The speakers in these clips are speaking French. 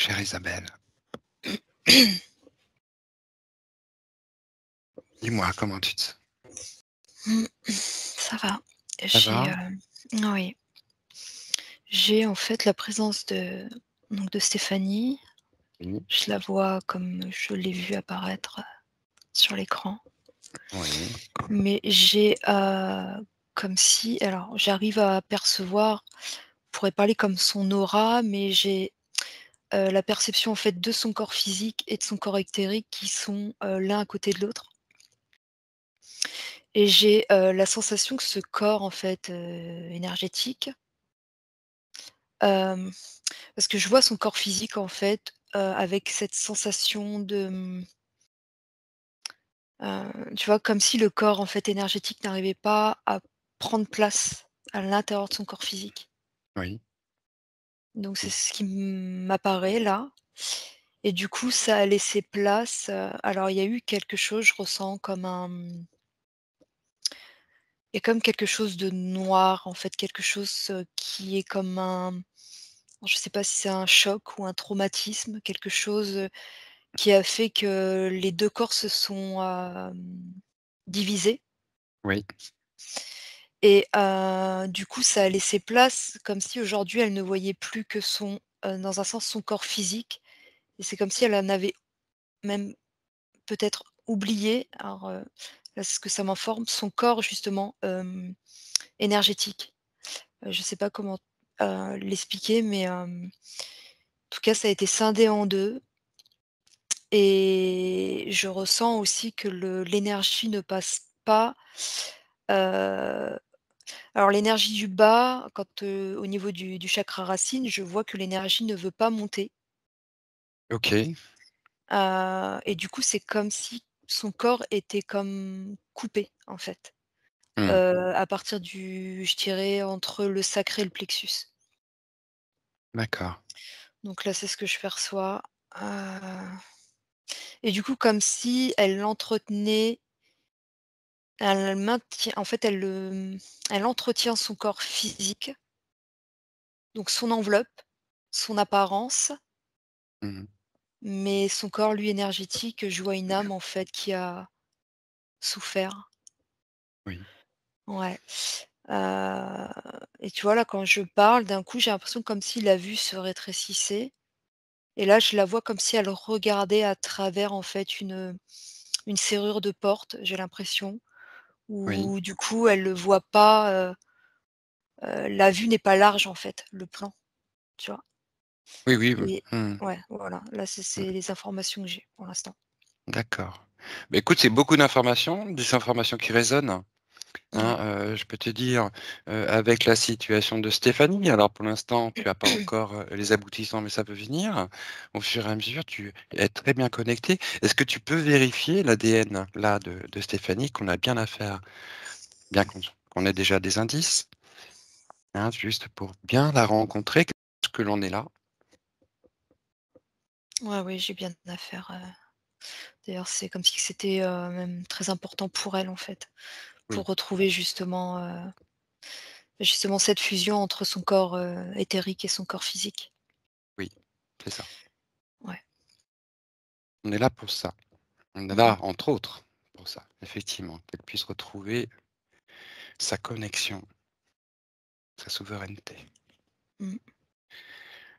chère Isabelle. Dis-moi, comment tu te sens? Ça va. Ça va? Oui, j'ai en fait la présence de Stéphanie. Oui, Je la vois comme je l'ai vue apparaître, sur l'écran. oui, Mais comme si alors j'arrive à percevoir, on pourrait parler comme son aura, mais j'ai, la perception en fait de son corps physique et de son corps éthérique qui sont, l'un à côté de l'autre. Et j'ai, la sensation que ce corps en fait, énergétique, hem parce que je vois son corps physique en fait, avec cette sensation tu vois, comme si le corps en fait énergétique n'arrivait pas à prendre place à l'intérieur de son corps physique. oui, Donc c'est oui. ce qui m'apparaît là et du coup ça a laissé place, alors il y a eu quelque chose, je ressens comme il y a comme quelque chose de noir en fait, quelque chose, qui est comme je sais pas si c'est un choc ou un traumatisme, quelque chose, qui a fait que les 2 corps se sont, divisés Oui, et du coup, ça a laissé place comme si aujourd'hui elle ne voyait plus que dans un sens son corps physique et c'est comme si elle en avait même peut-être oublié, alors, là c'est ce que ça m'informe, son corps justement, énergétique. Je sais pas comment, l'expliquer mais, en tout cas ça a été scindé en 2 et je ressens aussi que le l'énergie ne passe pas, heu alors l'énergie du bas, quand, au niveau du chakra racine, je vois que l'énergie ne veut pas monter, OK. et du coup, c'est comme si son corps était comme coupé, en fait, Mmh. à partir je dirais entre le sacré et le plexus. D'accord. Donc là, c'est ce que je perçois, et du coup, comme si elle l'entretenait, elle maintient en fait, elle entretient son corps physique, donc son enveloppe, son apparence. Mmh. Mais son corps, lui, énergétique, je vois une âme, en fait, qui a souffert. Oui, Ouais, heu et tu vois, là, quand je parle, d'un coup, j'ai l'impression comme si la vue se rétrécissait et là, je la vois comme si elle regardait à travers, en fait, une serrure de porte, j'ai l'impression, oui. où du coup, elle le voit pas, la vue n'est pas large, en fait, le plan, tu vois? Oui, oui, Et mmh. ouais, voilà, là, c'est les informations que j'ai pour l'instant. D'accord. Bah, écoute, c'est beaucoup d'informations, des informations qui résonnent, hein, Ouais. je peux te dire, avec la situation de Stéphanie, alors pour l'instant, tu as pas encore, les aboutissants, mais ça peut venir. Au fur et à mesure, tu es très bien connecté. Est-ce que tu peux vérifier l'ADN, là, de Stéphanie, qu'on a bien affaire, bien qu'on ait déjà des indices? Hein, juste pour bien la rencontrer, que l'on est là. Ouais, oui, j'ai bien affaire, d'ailleurs, c'est comme si c'était, même très important pour elle, en fait, Oui, pour retrouver justement cette fusion entre son corps, éthérique et son corps physique. oui, c'est ça. Ouais. On est là pour ça. On est Mmh mh. là, entre autres, pour ça, effectivement, qu'elle puisse retrouver sa connexion, sa souveraineté, Mmh.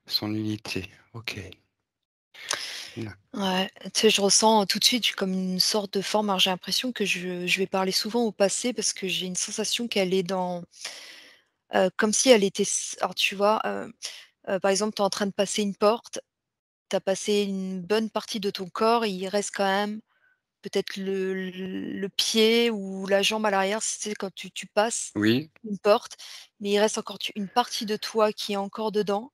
son unité. OK. Mmh. Ouais, tu sais, je ressens, tout de suite, j'ai comme une sorte de forme alors j'ai l'impression que je vais parler souvent au passé parce que j'ai une sensation qu'elle est comme si elle était alors tu vois, par exemple, tu es en train de passer une porte, tu as passé une bonne partie de ton corps et il reste quand même peut-être le pied ou la jambe à l'arrière, c'est quand tu passes Oui, une porte, mais il reste encore une partie de toi qui est encore dedans.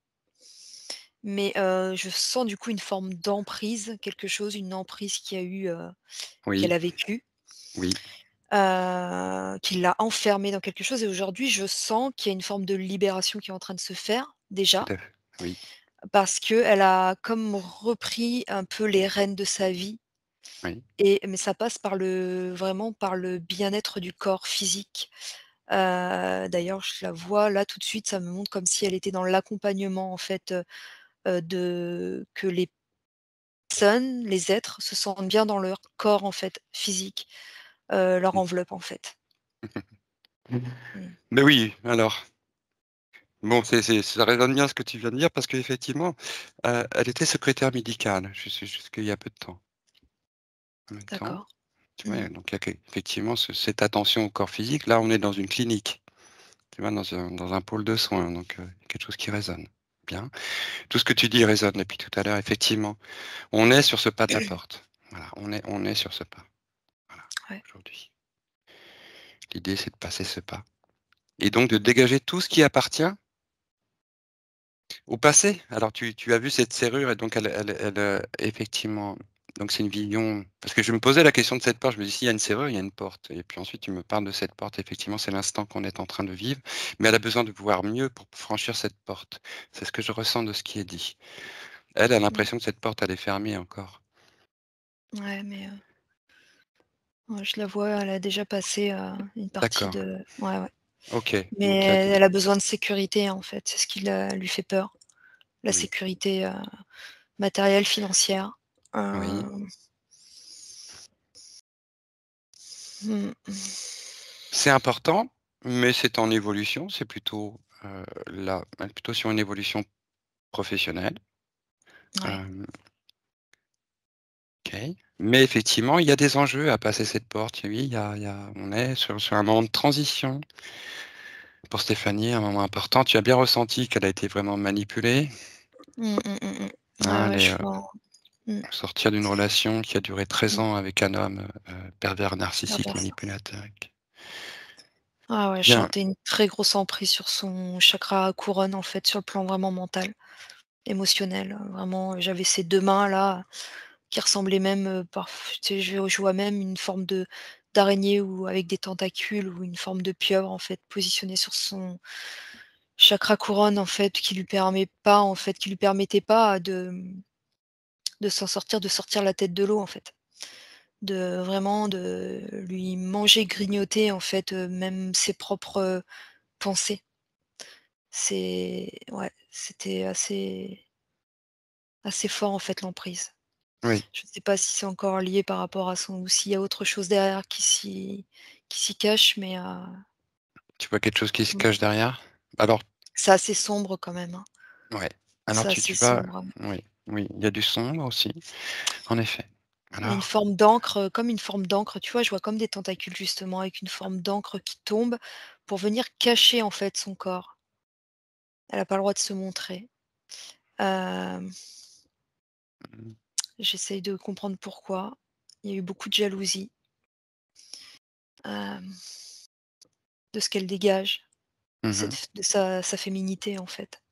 Mais, je sens du coup une forme d'emprise, quelque chose, une emprise qu'elle oui, a vécue, oui, qui l'a enfermée dans quelque chose et aujourd'hui je sens qu'il y a une forme de libération qui est en train de se faire, tout déjà, à fait. Oui, parce qu'elle a comme repris un peu les rênes de sa vie. oui, Mais ça passe vraiment par le bien-être du corps physique. D'ailleurs, je la vois là tout de suite, ça me montre comme si elle était dans l'accompagnement en fait, que les personnes, les êtres se sentent bien dans leur corps, en fait, physique, leur enveloppe, en fait. Mmh. Mais oui, alors, bon, ça résonne bien ce que tu viens de dire parce qu'effectivement, elle était secrétaire médicale jusqu'il y a peu de temps. En même temps, D'accord. tu Mmh. vois? Donc il y a effectivement cette attention au corps physique. Là, on est dans une clinique, tu vois? Dans un pôle de soins, donc quelque chose qui résonne. Bien. Tout ce que tu dis résonne depuis tout à l'heure, effectivement. On est sur ce pas de la porte. Voilà, on est sur ce pas, voilà, Ouais. aujourd'hui. L'idée, c'est de passer ce pas et donc de dégager tout ce qui appartient au passé. Alors tu as vu cette serrure et donc effectivement, donc c'est une vision parce que je me posais la question de cette porte, je me dis: «S'il y a une serrure, il y a une porte» et puis ensuite tu me parles de cette porte, effectivement, c'est l'instant qu'on est en train de vivre, mais elle a besoin de pouvoir mieux pour franchir cette porte. C'est ce que je ressens de ce qui est dit. Elle a Mmh. l'impression que cette porte, elle est fermée encore. Ouais, mais ouais, je la vois, elle a déjà passé, une partie D'accord, de ouais, ouais. OK, Mais donc il y a des elle a besoin de sécurité, en fait, c'est ce qui la lui fait peur. La oui, sécurité, matérielle, financière. oui. Hem, mmh. C'est important, mais c'est en évolution, c'est plutôt, là, plutôt sur une évolution professionnelle. Ouais. Hem, OK. Mais effectivement, il y a des enjeux à passer cette porte. Oui, on est sur un moment de transition. Pour Stéphanie, un moment important. Tu as bien ressenti qu'elle a été vraiment manipulée, Mmh, mmh, mmh, mmh. Ouais, hein, elle ouais, est, je vois. Mmh. sortir d'une relation qui a duré 13 Mmh. ans avec un homme, pervers narcissique, Perverse. manipulateur. Ah ouais, je Bien, sentais une très grosse emprise sur son chakra couronne, en fait, sur le plan vraiment mental, émotionnel, vraiment, j'avais ces 2 mains-là qui ressemblaient même, tu sais, je vois même une forme de d'araignée ou avec des tentacules ou une forme de pieuvre, en fait, positionnée sur son chakra couronne, en fait, qui lui permet pas, en fait, qui lui permettait pas de s'en sortir, de sortir la tête de l'eau, en fait. De vraiment de lui manger, grignoter, en fait, même ses propres, pensées. C'est ouais, c'était assez fort, en fait, l'emprise. oui. Je ne sais pas si c'est encore lié par rapport à son ou s'il y a autre chose derrière qui s'y cache, mais Tu vois quelque chose qui se mmh, cache derrière? Alors c'est assez sombre quand même, hein. ouais. Alors C'est tu assez tu vas sombre, hein. oui, oui, il y a du sombre aussi, en effet. Il y a une Alors forme d'encre, comme une forme d'encre, tu vois? Je vois comme des tentacules justement avec une forme d'encre qui tombe pour venir cacher, en fait, son corps. Elle a pas le droit de se montrer. Hem, mmh, J'essaye de comprendre pourquoi. Il y a eu beaucoup de jalousie, hem, de ce qu'elle dégage, mmh de sa féminité, en fait,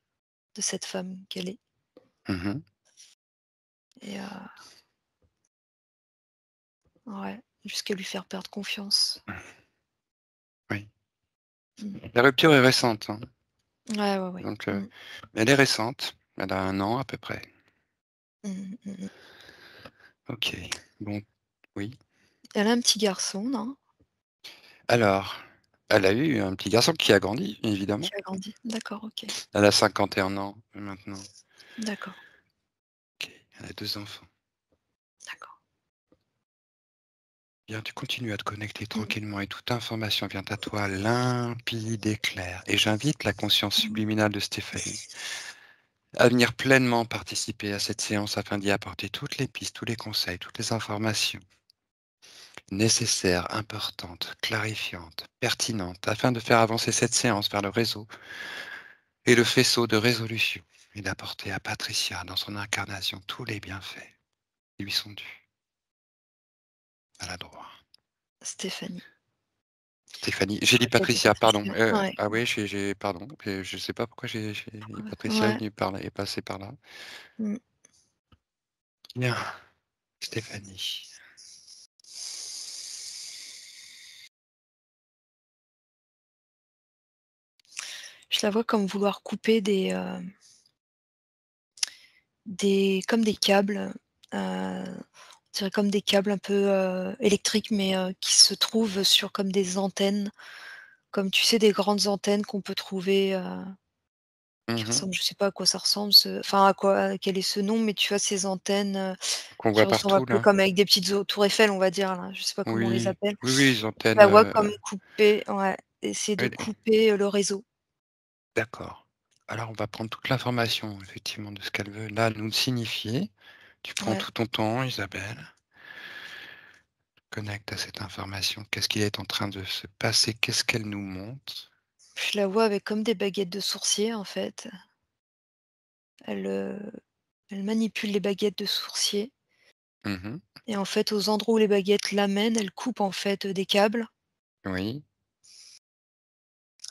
de cette femme qu'elle est mh. et ouais, jusqu'à lui faire perdre confiance. Oui. Mmh. La rupture est récente, hein, Ouais, ouais, ouais. donc Mmh. elle est récente, elle a 1 an à peu près. Mmh mh, mmh. OK, bon, oui. Elle a un petit garçon, non? Alors, elle a eu un petit garçon qui a grandi, évidemment. Qui a grandi? D'accord, OK. Elle a 51 ans maintenant. D'accord, OK, elle a 2 enfants. d'accord. Bien, tu continues à te connecter Mmh. tranquillement et toute information vient à toi limpide et claire. Et j'invite la conscience Mmh. subliminale de Stéphanie à venir pleinement participer à cette séance afin d'y apporter toutes les pistes, tous les conseils, toutes les informations nécessaires, importantes, clarifiantes, pertinentes, afin de faire avancer cette séance vers le réseau et le faisceau de résolution et d'apporter à Patricia, dans son incarnation, tous les bienfaits qui lui sont dus. À la droite. Stéphanie. Stéphanie, Je j'ai dit crois qu'elle dit Patricia, pardon, Patricia. Ouais. ah oui, pardon, je sais pas pourquoi Patricia est Ouais. venue par là est passée par là. Mmh. Bien, Stéphanie. Je la vois comme vouloir couper des comme des câbles, on dirait comme des câbles un peu, électriques, mais qui se trouvent sur comme des antennes, comme tu sais des grandes antennes qu'on peut trouver, qui Mmh. ressemble, je sais pas à quoi ça ressemble ce enfin à quoi quel est ce nom, mais tu vois ces antennes, Qu'on qui voit ressemblent un partout peu là? comme avec des petites o tours Eiffel, on va dire là, je sais pas comment on les Oui. appelle. Oui, oui, les Je antennes, la vois comme couper ouais, essayer de oui, couper, le réseau. d'accord. Alors on va prendre toute l'information effectivement de ce qu'elle veut là nous signifier. Tu prends Ouais. tout ton temps Isabelle, connecte à cette information. Qu'est-ce qui est en train de se passer? Qu'est-ce qu'elle nous montre? Je la vois avec comme des baguettes de sourcier en fait. Elle, elle manipule les baguettes de sourcier Mmh. et en fait aux endroits où les baguettes l'amènent, elle coupe en fait, des câbles. Oui.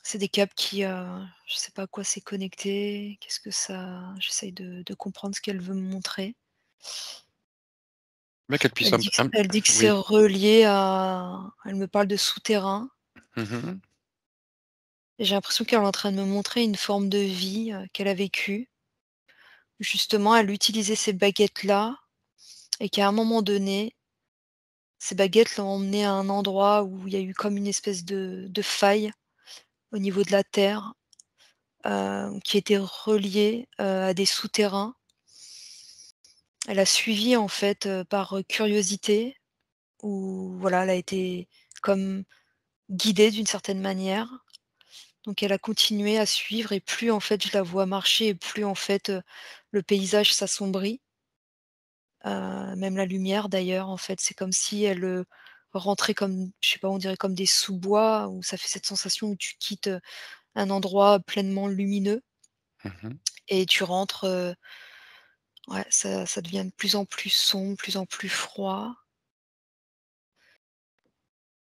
C'est des câbles qui, je sais pas à quoi c'est connecté, qu'est-ce que ça j'essaye de comprendre ce qu'elle veut me montrer. Mais qu'elle puisse Elle dit que c'est oui. relié à elle me parle de souterrain Mmh. et j'ai l'impression qu'elle est en train de me montrer une forme de vie, qu'elle a vécue. Justement, elle utilisait ces baguettes-là et qu'à un moment donné, ces baguettes l'ont emmenée à un endroit où il y a eu comme une espèce de faille au niveau de la terre, qui était reliée, à des souterrains. Elle a suivi en fait, par, curiosité ou voilà, elle a été comme guidée d'une certaine manière. Donc elle a continué à suivre et plus en fait je la vois marcher et plus en fait, le paysage s'assombrit, même la lumière d'ailleurs en fait. C'est comme si elle, rentrait comme je sais pas, on dirait comme des sous-bois où ça fait cette sensation où tu quittes, un endroit pleinement lumineux Mmh. et tu rentres, ouais ça devient de plus en plus sombre, de plus en plus froid.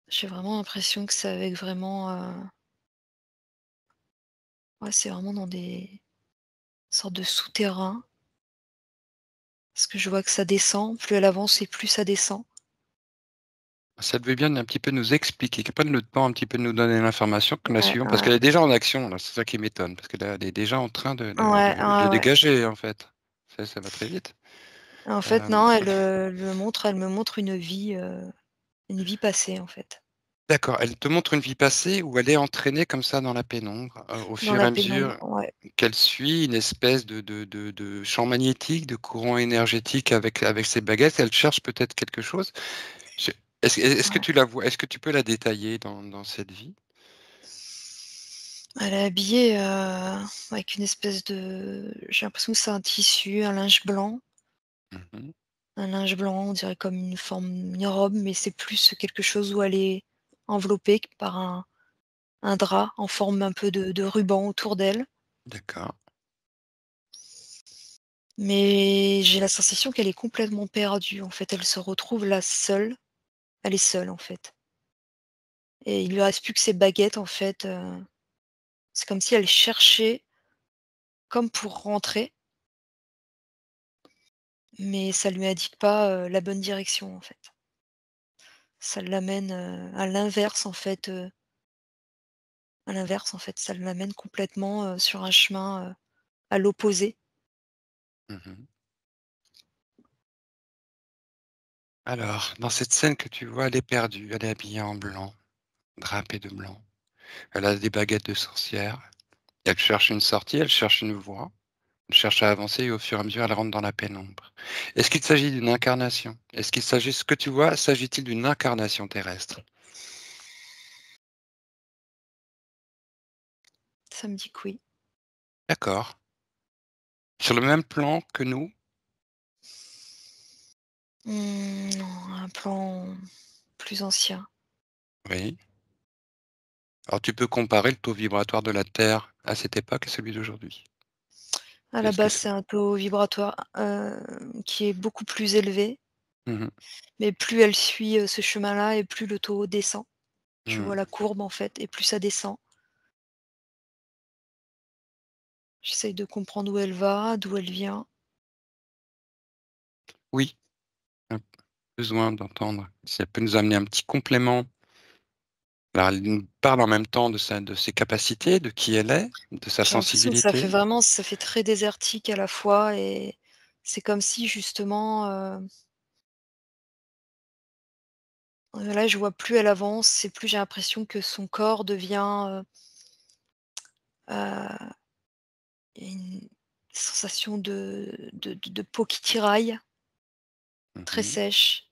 J'ai vraiment l'impression que c'est avec vraiment, ouais c'est vraiment dans des sortes de souterrains. Parce que je vois que ça descend, plus elle avance et plus ça descend. Ça devait bien un petit peu nous expliquer, qu'elle prenne le temps un petit peu de nous donner l'information, que la Ouais, suivons parce ouais. qu'elle est déjà en action là, c'est ça qui m'étonne, parce que là, elle est déjà en train Ouais, de ouais, ouais. dégager en fait. Ça va très vite. En fait, Hem, non, elle me montre une vie passée, en fait, d'accord, elle te montre une vie passée où elle est entraînée comme ça dans la pénombre, au dans fur et la à pénombre, mesure ouais. qu'elle suit une espèce de champ magnétique, de courant énergétique avec ses baguettes. Elle cherche peut-être quelque chose. Je est-ce que Ouais. tu la vois? Est-ce que tu peux la détailler dans cette vie? Elle est habillée, avec une espèce j'ai l'impression que c'est un tissu, Mmh. un linge blanc, on dirait comme une robe, mais c'est plus quelque chose où elle est enveloppée par un drap en forme un peu de ruban autour d'elle. D'accord. Mais j'ai la sensation qu'elle est complètement perdue, en fait, elle se retrouve là seule, elle est seule, en fait et il lui reste plus que ses baguettes, en fait, c'est comme si elle cherchait comme pour rentrer, mais ça lui indique pas, la bonne direction, en fait. Ça l'amène, à l'inverse, en fait, ça l'amène complètement, sur un chemin, à l'opposé. Mmh. Alors, dans cette scène que tu vois, elle est perdue, elle est habillée en blanc, drapée de blanc. Elle a des baguettes de sorcière. Elle cherche une sortie, elle cherche une voie, elle cherche à avancer et au fur et à mesure, elle rentre dans la pénombre. Est-ce qu'il s'agit d'une incarnation? Est-ce qu'il s'agit ce que tu vois, s'agit-il d'une incarnation terrestre? Ça me dit que oui. D'accord. Sur le même plan que nous? Non, un plan plus ancien. Oui. Alors tu peux comparer le taux vibratoire de la Terre à cette époque et celui d'aujourd'hui. À la Est-ce que base, c'est c'est un taux vibratoire, qui est beaucoup plus élevé. mmh Mais plus elle suit, ce chemin-là et plus le taux descend. Tu vois mmh. la courbe en fait et plus ça descend. J'essaye de comprendre où elle va, d'où elle vient. Oui, on a besoin d'entendre. Si elle peut nous amener un petit complément. Alors elle nous parle en même temps de ses capacités, de qui elle est, de sa J'ai l'impression que ça fait sensibilité. vraiment ça fait très désertique à la fois et c'est comme si justement, là je vois plus elle avance et plus j'ai l'impression que son corps devient, heu, Il y a une sensation de peau qui tiraille, très Mmh. sèche.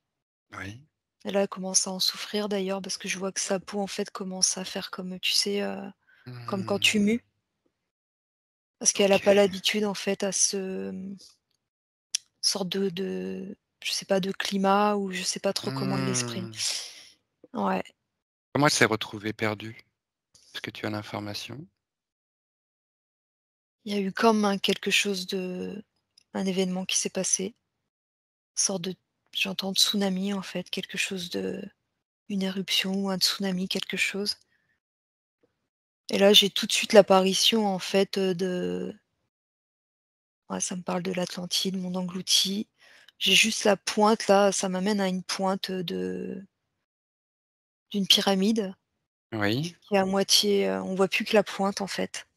Oui. Et là, elle commence à en souffrir d'ailleurs parce que je vois que sa peau, en fait, commence à faire comme, tu sais, comme quand Mmh. tu mues. Parce qu'elle a pas OK. l'habitude, en fait, à ce, sorte de je sais pas, de climat ou je sais pas trop comment il l'exprime. Mmh. Ouais, Comment elle s'est retrouvée perdue? Est-ce que tu as l'information? il y a eu comme un événement qui s'est passé, sorte de j'entends tsunami, en fait, quelque chose de une éruption ou un tsunami, quelque chose. Et là, j'ai tout de suite l'apparition, en fait, de ouais, ça me parle de l'Atlantide, monde englouti. J'ai juste la pointe là, ça m'amène à une pointe, d'une pyramide Oui, qui est à moitié, on voit plus que la pointe, en fait.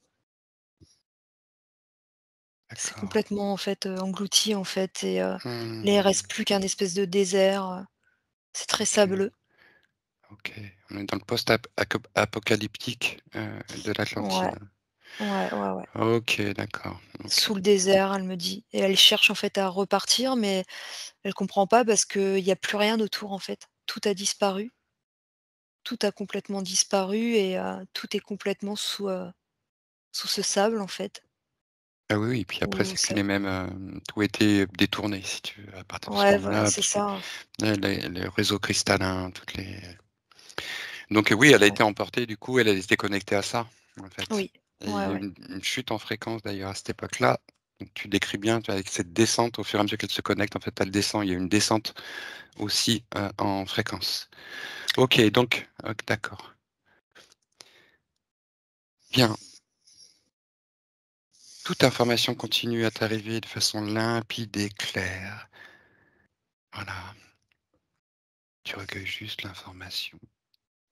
C'est d'accord. complètement, en fait, englouti, en fait et là, il reste Mmh. plus qu'un espèce de désert, c'est très OK, sableux. OK. On est dans le apocalyptique, de Ouais, l'Atlantide. ouais. OK, d'accord. OK. Sous le désert, elle me dit et elle cherche, en fait, à repartir, mais elle comprend pas parce qu'il y a plus rien autour, en fait. Tout a disparu, tout a complètement disparu et tout est complètement sous ce sable, en fait, Ah oui, oui, puis après où c'est que ça les mêmes, tout a été détourné si tu veux. À partir de ce ouais, voilà, moment-là, c'est toutes les ça, les réseaux cristallins, toutes les donc oui, elle a ouais. été emportée, du coup, elle a été connectée à ça, en fait. Oui, Et il ouais, y a eu ouais. une chute en fréquence d'ailleurs à cette époque-là. Donc tu décris bien, tu vois, avec cette descente au fur et à mesure qu'elle se connecte, en fait, elle descend. Il y a une descente aussi, en fréquence. OK, donc d'accord. Bien, toute information continue à t'arriver de façon limpide et claire. Voilà, tu recueilles juste l'information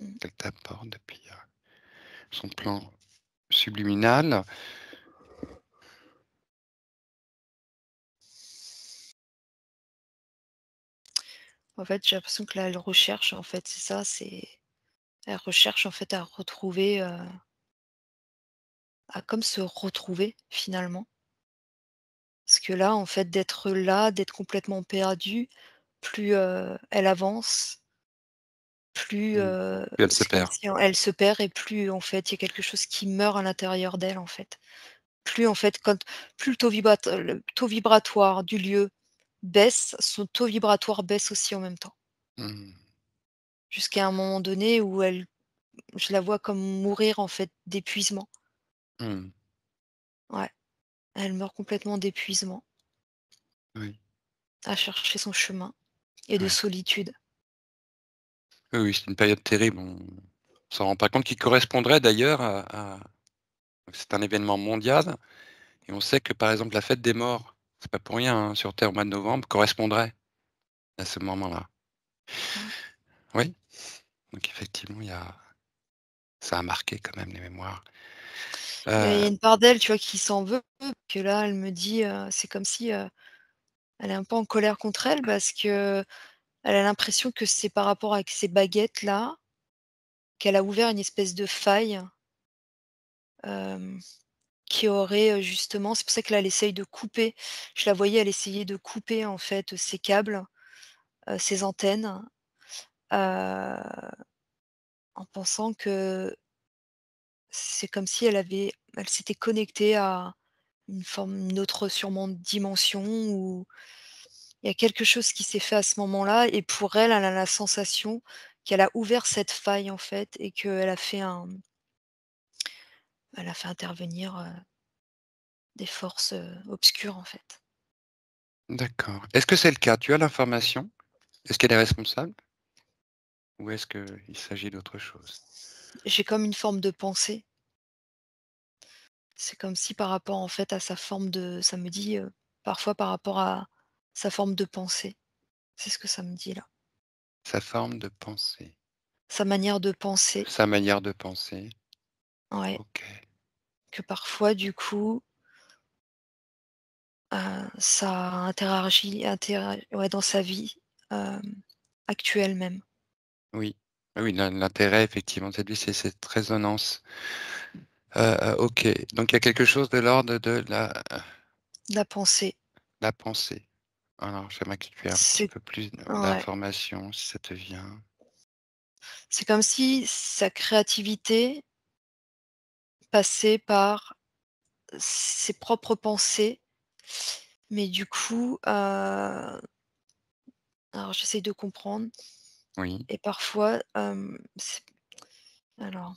Mmh. qu'elle t'apporte depuis, son plan subliminal. En fait, j'ai l'impression que là, elle recherche, en fait, c'est ça, elle recherche, en fait, à retrouver, à comme se retrouver, finalement. Parce que là, en fait, d'être là, d'être complètement perdue, plus, elle avance, plus, Mmh. Puis elle se c'est comme perd. si elle se perd et plus, en fait, il y a quelque chose qui meurt à l'intérieur d'elle, en fait. Plus, en fait, plus le taux vibratoire du lieu baisse, son taux vibratoire baisse aussi en même temps. Mmh. Jusqu'à un moment donné où je la vois comme mourir, en fait, d'épuisement. Mmh. Ouais, elle meurt complètement d'épuisement, Oui, à chercher son chemin et de ouais. solitude. Oui, oui, c'est une période terrible. On s'en rend pas compte, qui correspondrait d'ailleurs c'est un événement mondial et on sait que, par exemple, la fête des morts, c'est pas pour rien, hein, sur terre au mois de novembre, correspondrait à ce moment-là. Ouais. Oui, donc effectivement, il y a ça a marqué quand même les mémoires. Il y a Heu, une part d'elle, tu vois, qui s'en veut, que là, elle me dit, c'est comme si, elle est un peu en colère contre elle parce qu'elle a l'impression que c'est par rapport avec ces baguettes-là, qu'elle a ouvert une espèce de faille, hem, qui aurait, justement c'est pour ça que là, elle essaye de couper. Je la voyais, elle essayait de couper, en fait, ses câbles, ses antennes, heu, en pensant que c'est comme si elle s'était connectée à une autre sûrement dimension où il y a quelque chose qui s'est fait à ce moment-là et pour elle, elle a la sensation qu'elle a ouvert cette faille, en fait et elle a fait intervenir, des forces, obscures, en fait. d'accord. Est-ce que c'est le cas? Tu as l'information? Est-ce qu'elle est responsable? Ou est-ce qu'il s'agit d'autre chose? J'ai comme une forme de pensée. C'est comme si par rapport, en fait, à sa forme de ça me dit, parfois par rapport à sa forme de pensée. C'est ce que ça me dit là. Sa forme de pensée, Sa manière de penser, sa manière de penser? ouais, OK, que parfois du coup, ça ouais, dans sa vie, hem, actuelle même. oui. Oui, l'intérêt effectivement de cette vie, c'est cette résonance. OK, donc il y a quelque chose de l'ordre de La pensée. la pensée. Alors j'aimerais que tu aies un petit C'est peu plus ouais, d'informations si ça te vient. c'est comme si sa créativité passait par ses propres pensées, mais du coup, alors j'essaie de comprendre Oui, et parfois, alors,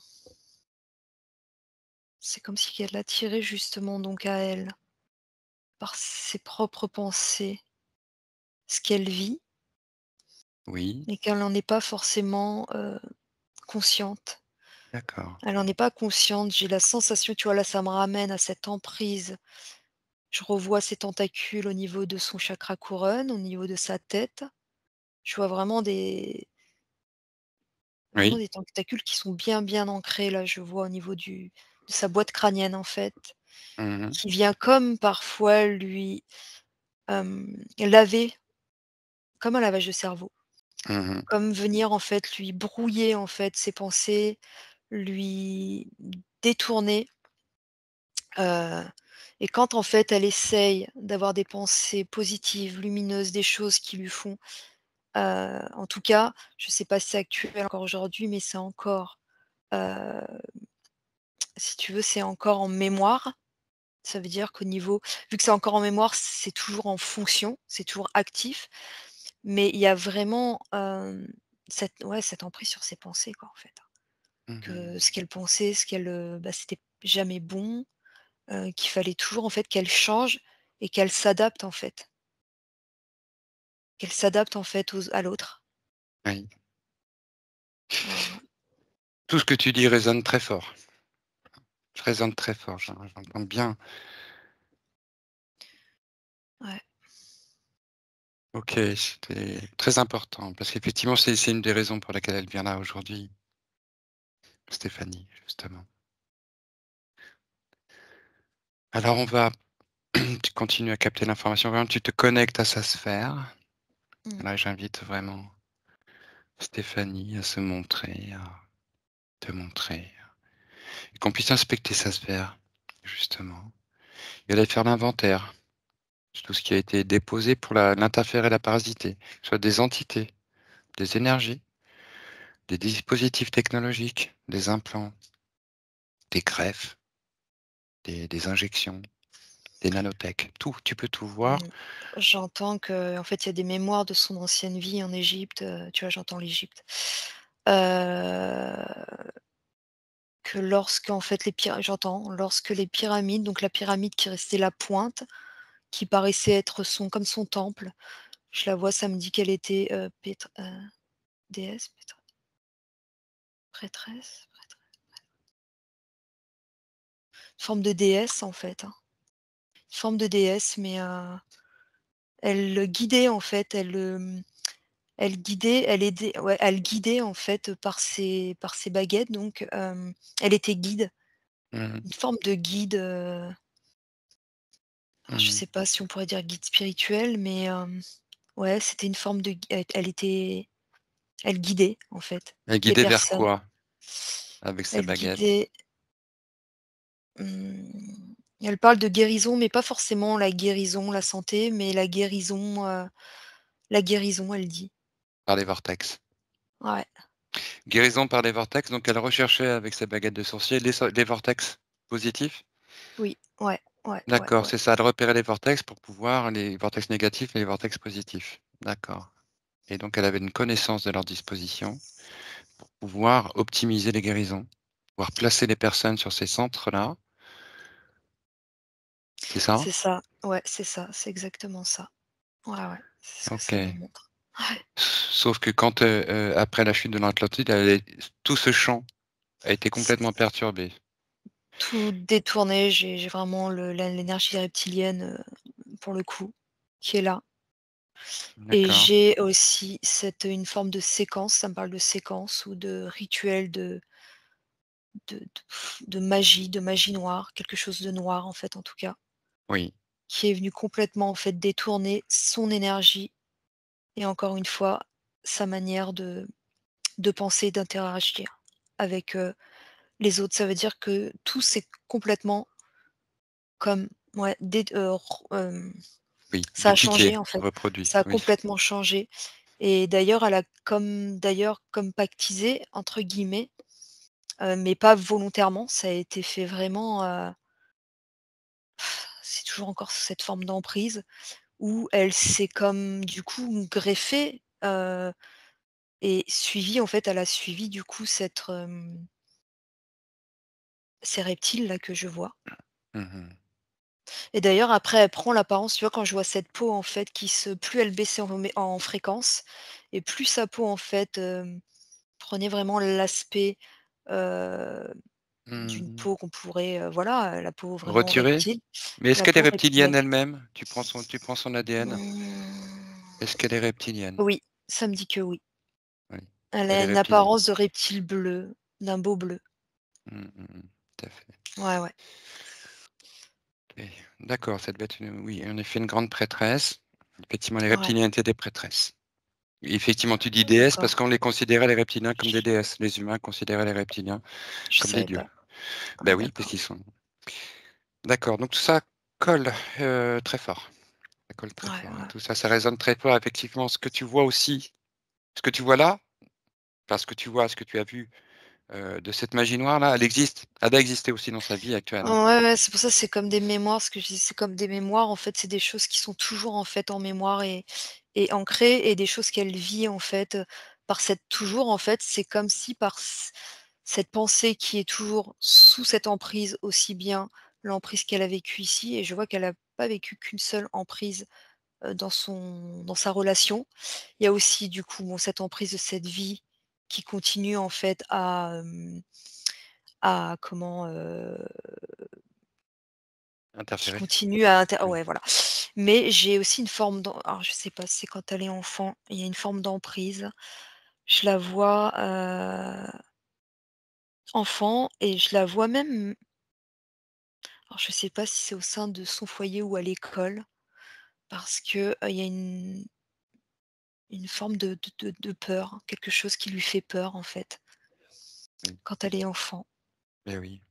c'est comme si elle l'attirait justement donc à elle, par ses propres pensées, ce qu'elle vit oui, et qu'elle n'en est pas forcément, consciente. d'accord. Elle en est pas consciente, j'ai la sensation, tu vois, là, ça me ramène à cette emprise. Je revois ses tentacules au niveau de son chakra couronne, au niveau de sa tête. Je vois vraiment Oui. des tentacules qui sont bien, bien ancrés, là, je vois au niveau de sa boîte crânienne, en fait, Mmh. qui vient comme parfois lui, laver, comme un lavage de cerveau, Mmh. comme venir, en fait, lui brouiller, en fait, ses pensées, lui détourner, heu et quand, en fait, elle essaye d'avoir des pensées positives, lumineuses, des choses qui lui font, en tout cas, je sais pas si c'est actuel encore aujourd'hui, mais c'est encore, heu, si tu veux, c'est encore en mémoire. Ça veut dire qu'au niveau vu que c'est encore en mémoire, c'est toujours en fonction, c'est toujours actif, mais il y a vraiment, cette emprise sur ses pensées, quoi, en fait. Que Mmh. ce qu'elle pensait, c'était jamais bon, qu'il fallait toujours, en fait, qu'elle change et qu'elle s'adapte, en fait. Qu'elle s'adapte, en fait, à l'autre. Oui. Voilà. Tout ce que tu dis résonne très fort. Je résonne très fort, j'entends bien. Ouais. OK, c'était très important parce qu'effectivement, c'est une des raisons pour laquelle elle vient là aujourd'hui, Stéphanie, justement. Alors on va tu continues à capter l'information, vraiment tu te connectes à sa sphère. Mmh. Là, j'invite vraiment Stéphanie à se montrer, à te montrer, et qu'on puisse inspecter sa sphère, justement, et aller faire l'inventaire de tout ce qui a été déposé pour l'interférer, la parasiter, que ce soit des entités, des énergies, des dispositifs technologiques, des implants, des greffes, des injections, des nanotech, tout, tu peux tout voir. Mmh. J'entends qu'en fait, il y a des mémoires de son ancienne vie en Égypte, tu vois, j'entends l'Égypte. Heu, que lorsqu'en fait lorsque les pyramides, donc la pyramide qui restait la pointe, qui paraissait être comme son temple, je la vois, ça me dit qu'elle était, déesse, prêtresse? Forme de déesse en fait, hein. Forme de déesse, mais, elle le guidait en fait, elle guidait, elle aidait, ouais, elle guidait en fait par ses baguettes donc, elle était guide, Mmh. une forme de guide, alors je Mmh. sais pas si on pourrait dire guide spirituel, mais, ouais, c'était une forme de elle guidait en fait Elle les guidait vers personnes. quoi avec ses Elle baguettes? guidait, elle parle de guérison, mais pas forcément la guérison, la santé, mais la guérison, elle dit. Par les vortex. Ouais, Guérison par les vortex, donc elle recherchait avec ses baguettes de sorcier les vortex positifs? oui, ouais, ouais, ouais, D'accord, ouais. c'est ça, elle repérait les vortex pour pouvoir les vortex négatifs et les vortex positifs. D'accord, et donc elle avait une connaissance de leur disposition pour pouvoir optimiser les guérisons, pouvoir placer les personnes sur ces centres-là, c'est ça? C'est ça, ouais, c'est ça, c'est exactement ça. Ouais, ouais, c'est ce que ça me OK. montre. Ouais. Sauf que quand, après la chute de l'Atlantide, tout ce champ a été complètement perturbé. Tout détourné, j'ai vraiment l'énergie reptilienne, pour le coup, qui est là et D'accord, j'ai aussi une forme de séquence, ça me parle de séquence ou de rituel de magie noire, quelque chose de noir, en fait, en tout cas, oui, qui est venu complètement, en fait, détourner son énergie et encore une fois, sa manière de penser, d'interagir avec, les autres. Ça veut dire que tout s'est complètement comme ouais, Oui, ça a dupliqué, changé en fait. reproduit, Ça a oui. complètement changé et d'ailleurs elle a comme «pactisé» entre guillemets, mais pas volontairement. Ça a été fait vraiment, c'est toujours encore cette forme d'emprise où elle s'est comme du coup greffée, et suivi en fait, elle a suivi du coup ces reptiles là que je vois Mmh. et d'ailleurs après elle prend l'apparence, tu vois? Quand je vois cette peau en fait plus elle baissait en fréquence et plus sa peau en fait, prenait vraiment l'aspect, heu, d'une Mmh. peau qu'on pourrait, voilà, la peau vraiment Retiré? reptile, Mais est-ce la qu'elle est peau reptilienne reptilienne. elle-même? Tu prends son ADN? Mmh, Est-ce qu'elle est reptilienne? oui, ça me dit que oui. Oui, Elle elle a est une reptilienne. apparence de reptile bleu, d'un beau bleu. Tout à fait. Ouais, ouais, OK. D'accord, ça devait être oui, en effet, une grande prêtresse. Effectivement, les ouais. reptiliens étaient des prêtresses. Et effectivement, tu dis déesse parce D'accord. qu'on les considérait les reptiliens comme des Je déesses. Les humains considéraient les reptiliens je comme des savais dieux. pas. Ben Ah oui, parce d'accord. qu'ils sont d'accord, donc tout ça colle, très fort. Ça colle très Ouais, fort, hein. ouais. Tout ça, ça résonne très fort effectivement. Ce que tu vois aussi, ce que tu vois là, parce que tu vois, ce que tu as vu, de cette magie noire là, elle existe. Elle va exister aussi dans sa vie actuelle, hein. Ouais, ouais, c'est pour ça, c'est comme des mémoires, ce que je dis, c'est comme des mémoires, en fait, c'est des choses qui sont toujours, en fait, en mémoire et ancrées et des choses qu'elle vit, en fait, par cette toujours, en fait, c'est comme si par cette pensée qui est toujours sous cette emprise, aussi bien l'emprise qu'elle a vécue ici et je vois qu'elle a pas vécu qu'une seule emprise, dans sa relation. Il y a aussi, du coup, bon, cette emprise de cette vie qui continue, en fait, à comment, qui Interféré. continue à Oui. ouais, voilà. Mais j'ai aussi une forme alors je sais pas si c'est quand elle est enfant, il y a une forme d'emprise. Je la vois, enfant et je la vois même alors je sais pas si c'est au sein de son foyer ou à l'école parce que, il y a une forme de peur, quelque chose qui lui fait peur, en fait, Oui. quand elle est enfant. Et oui,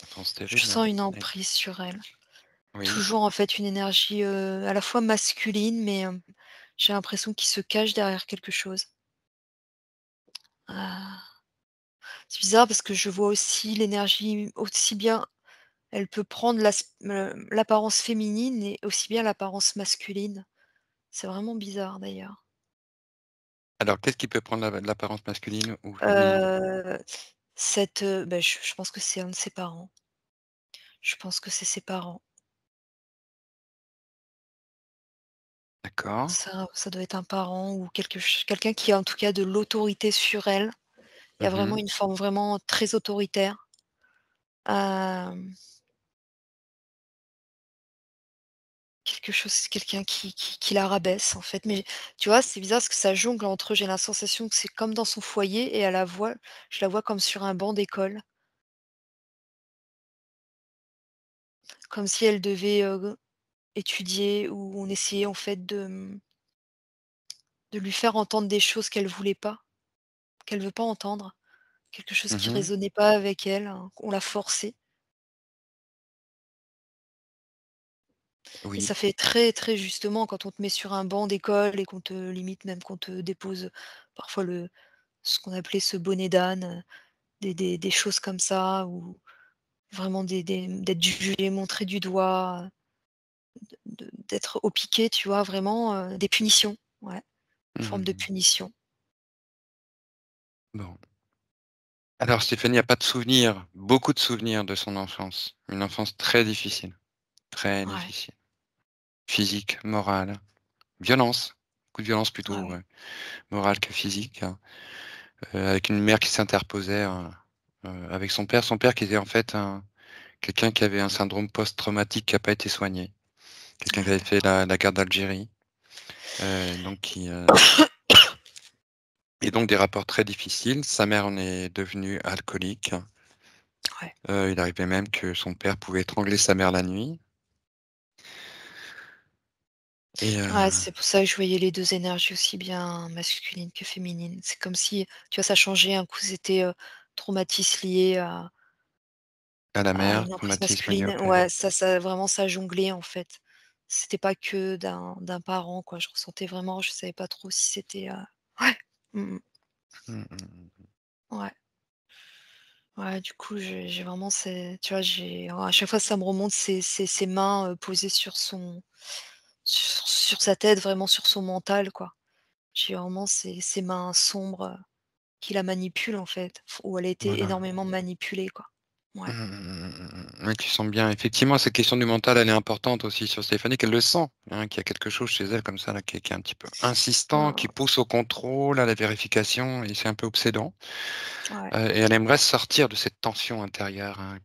enfance Je terrible, hein. sens une Oui. emprise sur elle. Oui. Toujours, en fait, une énergie, à la fois masculine mais, j'ai l'impression qu'il se cache derrière quelque chose. Ah. C'est bizarre parce que je vois aussi l'énergie aussi bien elle peut prendre l'apparence féminine et aussi bien l'apparence masculine. C'est vraiment bizarre d'ailleurs. Alors qu'est-ce qui peut prendre l'apparence masculine ou féminine? Heu, je pense que c'est un de ses parents. Je pense que c'est ses parents. D'accord. Ça doit être un parent ou quelqu'un qui a en tout cas de l'autorité sur elle. Il y a vraiment Mmh. une forme vraiment très autoritaire. Hem quelqu'un qui la rabaisse en fait, mais tu vois, c'est bizarre parce que ça jongle entre j'ai la sensation que c'est comme dans son foyer et à la voix je la vois comme sur un banc d'école, comme si elle devait, étudier ou on essayait en fait de lui faire entendre des choses qu'elle voulait pas, qu'elle veut pas entendre, quelque chose qui Mmh. résonnait pas avec elle, on l'a forcée et Oui. ça fait très, très justement quand on te met sur un banc d'école et qu'on te limite même qu'on te dépose parfois ce qu'on appelait ce bonnet d'âne, des choses comme ça ou vraiment d'être jugé, montré du doigt, d'être au piquet, tu vois? Vraiment, des punitions, ouais, une forme de Mmh. punition. Bon. Alors Stéphanie a pas de souvenirs, beaucoup de souvenirs de son enfance. Une enfance très difficile, très Ouais, difficile. Physique, morale, violence, beaucoup de violence ouais, plutôt, ouais. morale que physique, hein. Avec une mère qui s'interposait, avec son père. Son père qui était en fait quelqu'un qui avait un syndrome post-traumatique qui a pas été soigné. Quelqu'un qui Ah avait fait d'accord. la guerre d'Algérie, donc et donc des rapports très difficiles. Sa mère en est devenue alcoolique. Ouais. Il arrivait même que son père pouvait étrangler sa mère la nuit et Ouais, c'est pour ça que je voyais les 2 énergies aussi bien masculines que féminines. C'est comme si, tu vois, ça changeait. Un coup, c'était, traumatismes liés À la à mère, une emprise traumatisme lié au masculine. père. Ouais, ça vraiment ça jonglait, en fait. C'était pas que d'un parent, quoi. Je ressentais vraiment, je savais pas trop si c'était, ouais. Mmh mh. Mmh mh, mmh. Ouais. Ouais, du coup, j'ai vraiment ces tu vois, j'ai à chaque fois, ça me remonte ses mains, posées sur sa tête, vraiment sur son mental, quoi. J'ai vraiment ces mains sombres, qui la manipulent, en fait, où elle a été Voilà. énormément manipulée, quoi. Ouais. Oui, tu sens bien. Effectivement, cette question du mental, elle est importante aussi sur Stéphanie, qu'elle le sent, hein, qu'il y a quelque chose chez elle comme ça là, qui est un petit peu insistant, qui Ouais, pousse au contrôle, à la vérification et c'est un peu obsédant. ouais. Et elle aimerait sortir de cette tension intérieure, hein,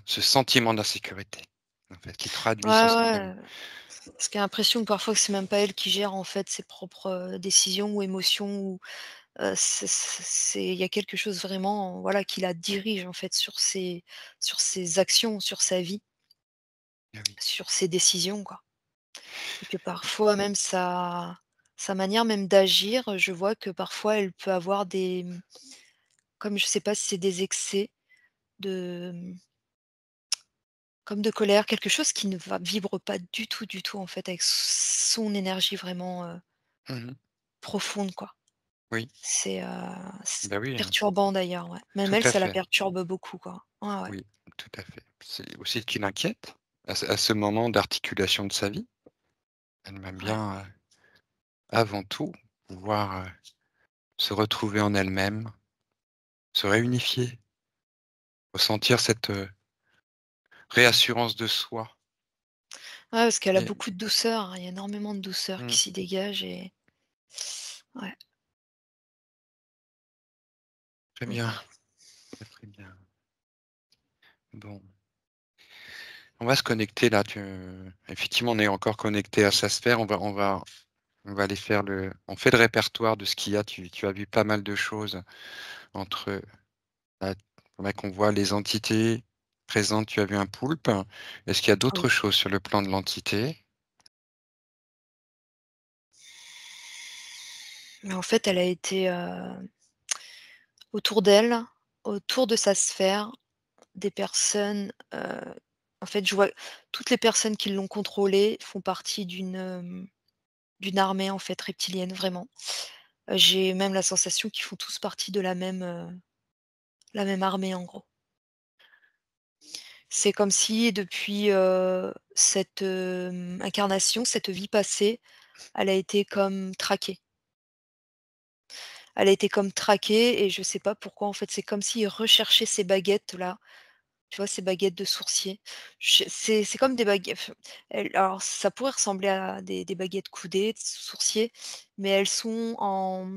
ce sentiment d'insécurité, en fait, qui traduit son Ouais, système. ouais. Parce qu'elle a l'impression que parfois que c'est même pas elle qui gère, en fait, ses propres, décisions ou émotions ou, c'est il y a quelque chose vraiment, voilà, qui la dirige, en fait, sur ses actions, sur sa vie, Ah oui. sur ses décisions, quoi. Et que parfois même sa manière même d'agir, je vois que parfois elle peut avoir des, comme je sais pas si c'est des excès de, comme de colère, quelque chose qui ne vibre pas du tout, du tout, en fait, avec son énergie vraiment, Mmh. profonde, quoi. Oui, C'est bah, oui, perturbant d'ailleurs, ouais. Même tout elle, à ça la fait. perturbe beaucoup, quoi. Ouais, ouais. Oui, tout à fait. C'est aussi ce qui l'inquiète à ce moment d'articulation de sa vie. Elle aimerait Ouais. bien, avant tout, pouvoir, se retrouver en elle-même, se réunifier, ressentir cette, réassurance de soi Ouais, parce qu'elle a et beaucoup de douceur, hein, il y a énormément de douceur qui mmh, s'y dégage et ouais. très Mmh. bien, très, très bien. Bon, on va se connecter là, effectivement, on est encore connecté à sa sphère, on va aller faire on fait le répertoire de ce qu'il y a. Tu as vu pas mal de choses entre, bah, ouais, qu'on voit les entités présentes, tu as vu un poulpe. Est-ce qu'il y a Oui. d'autres choses sur le plan de l'entité? Mais en fait, elle a été, autour d'elle, autour de sa sphère, des personnes, en fait, je vois toutes les personnes qui l'ont contrôlée font partie d'une armée, en fait, reptilienne, vraiment. J'ai même la sensation qu'ils font tous partie de la même armée, en gros. C'est comme si depuis, cette, incarnation, cette vie passée, elle a été comme traquée. Elle a été comme traquée et je sais pas pourquoi, en fait, c'est comme s'ils recherchaient ces baguettes-là. Tu vois, ces baguettes de sourcier? C'est comme des baguettes, alors ça pourrait ressembler à des baguettes coudées de sourcier, mais elles sont en,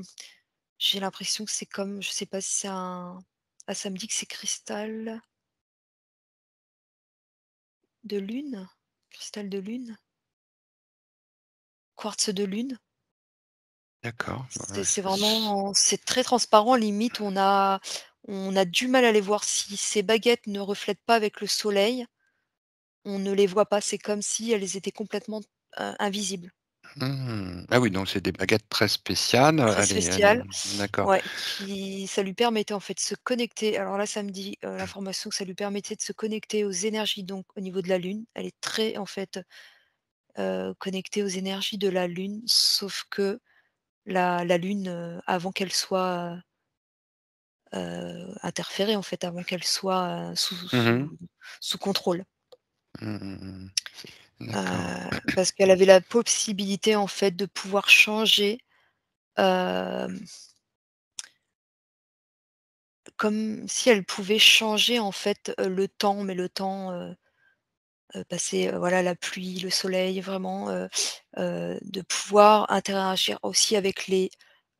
j'ai l'impression que c'est comme, je sais pas si c'est un, ah, ça me dit que c'est cristal de lune? Cristal de lune? Quartz de lune? D'accord, C'est vraiment, c'est très transparent, limite on a du mal à les voir. Si ces baguettes ne reflètent pas avec le soleil, on ne les voit pas. C'est comme si elles étaient complètement, invisibles. Ah oui, donc c'est des baguettes très spéciales, Très spécial, d'accord. ouais, qui ça lui permettait en fait de se connecter. Alors là, ça me dit, l'information que ça lui permettait de se connecter aux énergies, donc au niveau de la lune. Elle est très en fait, connectée aux énergies de la lune, sauf que la lune, avant qu'elle soit, interférée en fait, avant qu'elle soit, Mmh. sous contrôle. Mmh mh, mmh. D'accord. Parce qu'elle avait la possibilité en fait de pouvoir changer, hem, comme si elle pouvait changer en fait, le temps, mais le temps, passer, voilà, la pluie, le soleil, vraiment, de pouvoir interagir aussi avec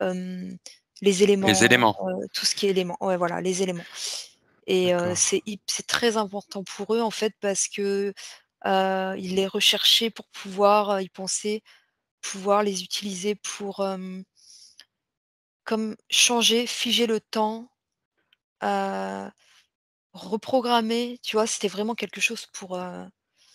hem, les Les éléments, éléments, tout ce qui est éléments. Ouais, voilà, les éléments et d'accord. c'est très important pour eux, en fait, parce que, ils les recherchaient pour pouvoir, ils pensaient pouvoir les utiliser pour, comme changer, figer le temps, heu, reprogrammer, tu vois? C'était vraiment quelque chose pour,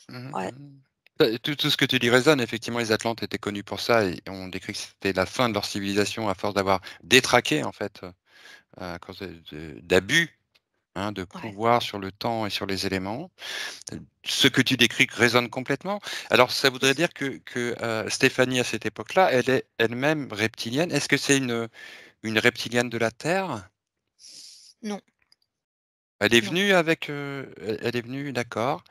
Mmh ouais, mh. Bah, tout ce que tu dis résonne. Effectivement, les Atlantes étaient connus pour ça et on décrit que c'était la fin de leur civilisation à force d'avoir détraqué, en fait, à cause d'abus hein, de Ouais. pouvoir sur le temps et sur les éléments. Ce que tu décris résonne complètement. Alors ça voudrait dire que Stéphanie à cette époque-là, elle est elle-même reptilienne. Est-ce que c'est une reptilienne de la Terre? Non, Elle est non, venue avec, elle est venue, d'accord.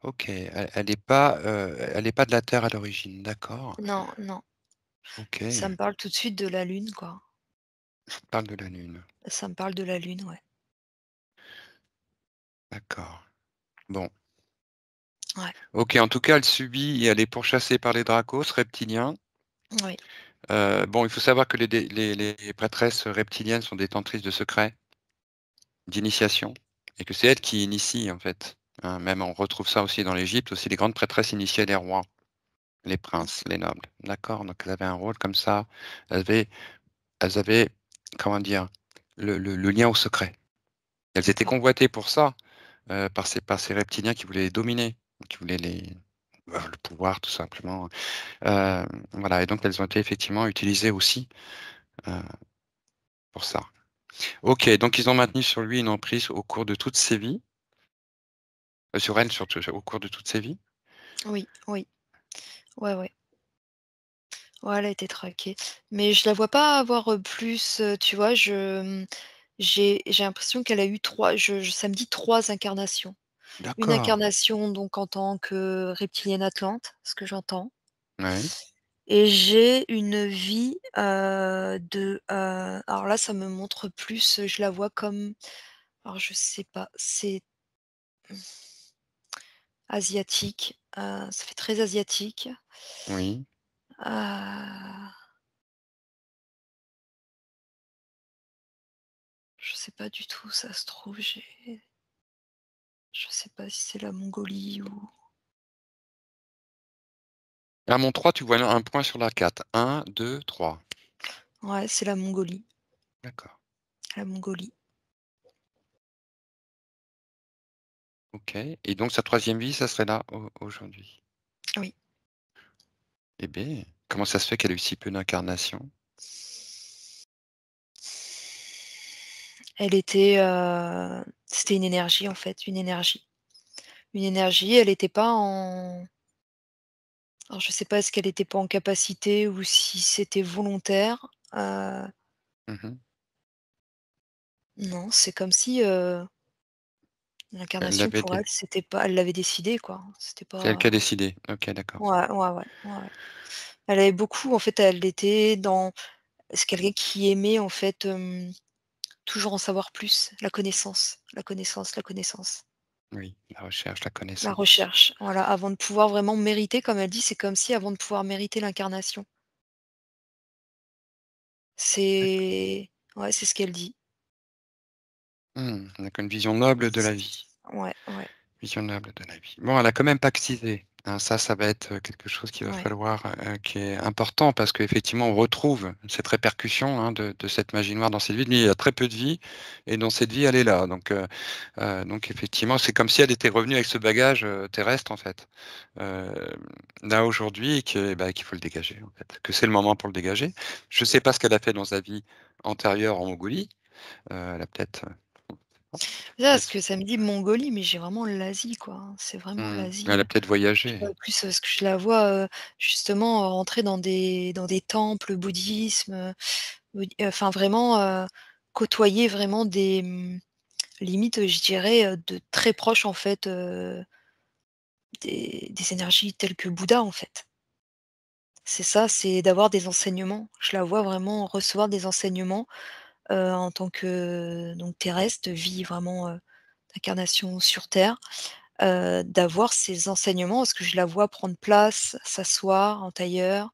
OK, elle est pas de la Terre à l'origine, d'accord. non, non. Ça OK, me parle tout de suite de la lune, quoi. ça parle de la Lune. Ça me parle de la lune, ouais. D'accord. Bon, Ouais, OK, en tout cas, elle subit et elle est pourchassée par les Dracos reptiliens. oui, Bon, il faut savoir que les prêtresses reptiliennes sont détentrices de secrets d'initiation et que c'est elles qui initient, en fait, hein. Même on retrouve ça aussi dans l'Égypte, aussi les grandes prêtresses initiaient les rois, les princes, les nobles. D'accord? Donc elles avaient un rôle comme ça. Elles avaient elles avaient, comment dire? Le lien au secret. Elles étaient d'accord. convoitées pour ça, par ces reptiliens qui voulaient les dominer, qui voulaient le pouvoir tout simplement. Voilà et donc elles ont été effectivement utilisées aussi, heu, pour ça. OK, donc ils ont maintenu sur lui une emprise au cours de toutes ses vies, sur elle surtout, au cours de toutes ses vies? Oui, oui, ouais, ouais. Ouais, elle a été traquée. Mais je la vois pas avoir, plus, tu vois? J'ai l'impression qu'elle a eu 3 ça me dit 3 incarnations. Une D'accord, incarnation donc en tant que reptilienne atlante, ce que j'entends, oui, et j'ai une vie, alors là, ça me montre plus, je la vois comme, alors je sais pas, c'est asiatique, ça fait très asiatique. oui. Heu, je sais pas du tout où ça se trouve, je sais pas si c'est la Mongolie ou À mon 3, tu vois un point sur la 4. 1, 2, 3. ouais, c'est la Mongolie, D'accord, la Mongolie. OK et donc sa troisième vie, ça serait là, aujourd'hui? Oui. Eh beh, comment ça se fait qu'elle a eu si peu d'incarnations? Elle était, c'était une énergie en fait, une énergie. Une énergie, elle était pas en, alors je sais pas, est-ce qu'elle était pas en capacité ou si c'était volontaire, Mmh. non, c'est comme si, Elle l'incarnation l'avait pour dé elle, c'était pas, elle l'avait décidé quoi, c'était C'est elle qui a pas, décidé. OK, d'accord. ouais, ouais, ouais, ouais, ouais. Elle avait beaucoup en fait, elle était dans, c'est quelqu'un qui aimait en fait, toujours en savoir plus, la connaissance, la connaissance, la connaissance. Oui, la recherche, la La connaissance. recherche, voilà, avant de pouvoir vraiment mériter, comme elle dit, c'est comme si avant de pouvoir mériter l'incarnation. D'accord. C'est, ouais, c'est ce qu'elle dit. Mmh, donc une vision noble de C la vie. Ouais, ouais, Visionnable de la vie. Bon, elle a quand même pactisé, hein, ça va être, quelque chose qu'il va ouais, falloir, qui est important parce qu'effectivement on retrouve cette répercussion, hein, de cette magie noire dans cette vie. Lui, il a très peu de vie et dans cette vie, elle est là donc effectivement, c'est comme si elle était revenue avec ce bagage, terrestre en fait, hem, là aujourd'hui et qu'il faut le dégager en fait, que c'est le moment pour le dégager. Je ne sais pas ce qu'elle a fait dans sa vie antérieure en Mongolie, elle a peut-être, là, elle ce que ça me dit Mongolie, mais j'ai vraiment l'Asie, quoi, hein. C'est vraiment elle l'Asie, a peut-être je sais voyagé. pas, plus, parce que je la vois, justement, rentrer dans des temples bouddhisme, enfin vraiment, côtoyer vraiment des, limite, je dirais, de très proches en fait, des énergies telles que Bouddha, en fait. C'est ça, c'est d'avoir des enseignements. Je la vois vraiment recevoir des enseignements, en tant que donc terrestre, vie vraiment, d'incarnation sur terre, d'avoir ces enseignements parce que je la vois prendre place, s'asseoir en tailleur,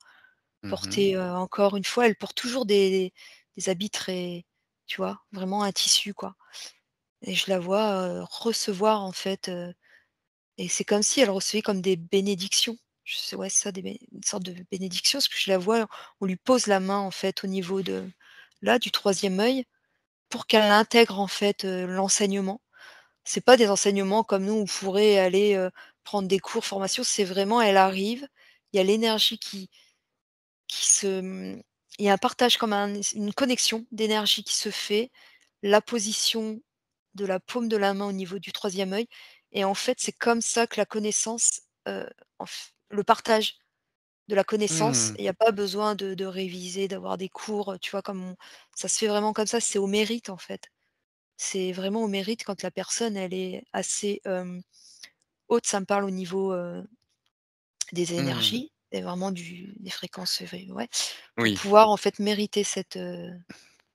Mmh. porter, encore une fois, elle porte toujours des habits très, tu vois? Vraiment un tissu, quoi, et je la vois, recevoir en fait, et c'est comme si elle recevait comme des bénédictions. Je sais, ouais, c'est ça, une sorte de bénédiction, parce que je la vois, on lui pose la main en fait au niveau de là, du troisième œil, pour qu'elle intègre en fait, l'enseignement. C'est pas des enseignements comme nous, on pourrait aller, prendre des cours, formation, c'est vraiment elle arrive, il y a l'énergie qui se, il y a un partage comme une connexion d'énergie qui se fait, la position de la paume de la main au niveau du troisième œil et en fait, c'est comme ça que la connaissance, le partage de la connaissance, Mmh. il y a pas besoin de réviser, d'avoir des cours, tu vois? Comme on ça se fait vraiment comme ça, c'est au mérite, en fait. C'est vraiment au mérite quand la personne, elle est assez, haute, ça me parle au niveau, des Mmh. énergies et vraiment des fréquences, ouais, pour Oui, pouvoir, en fait, mériter cette,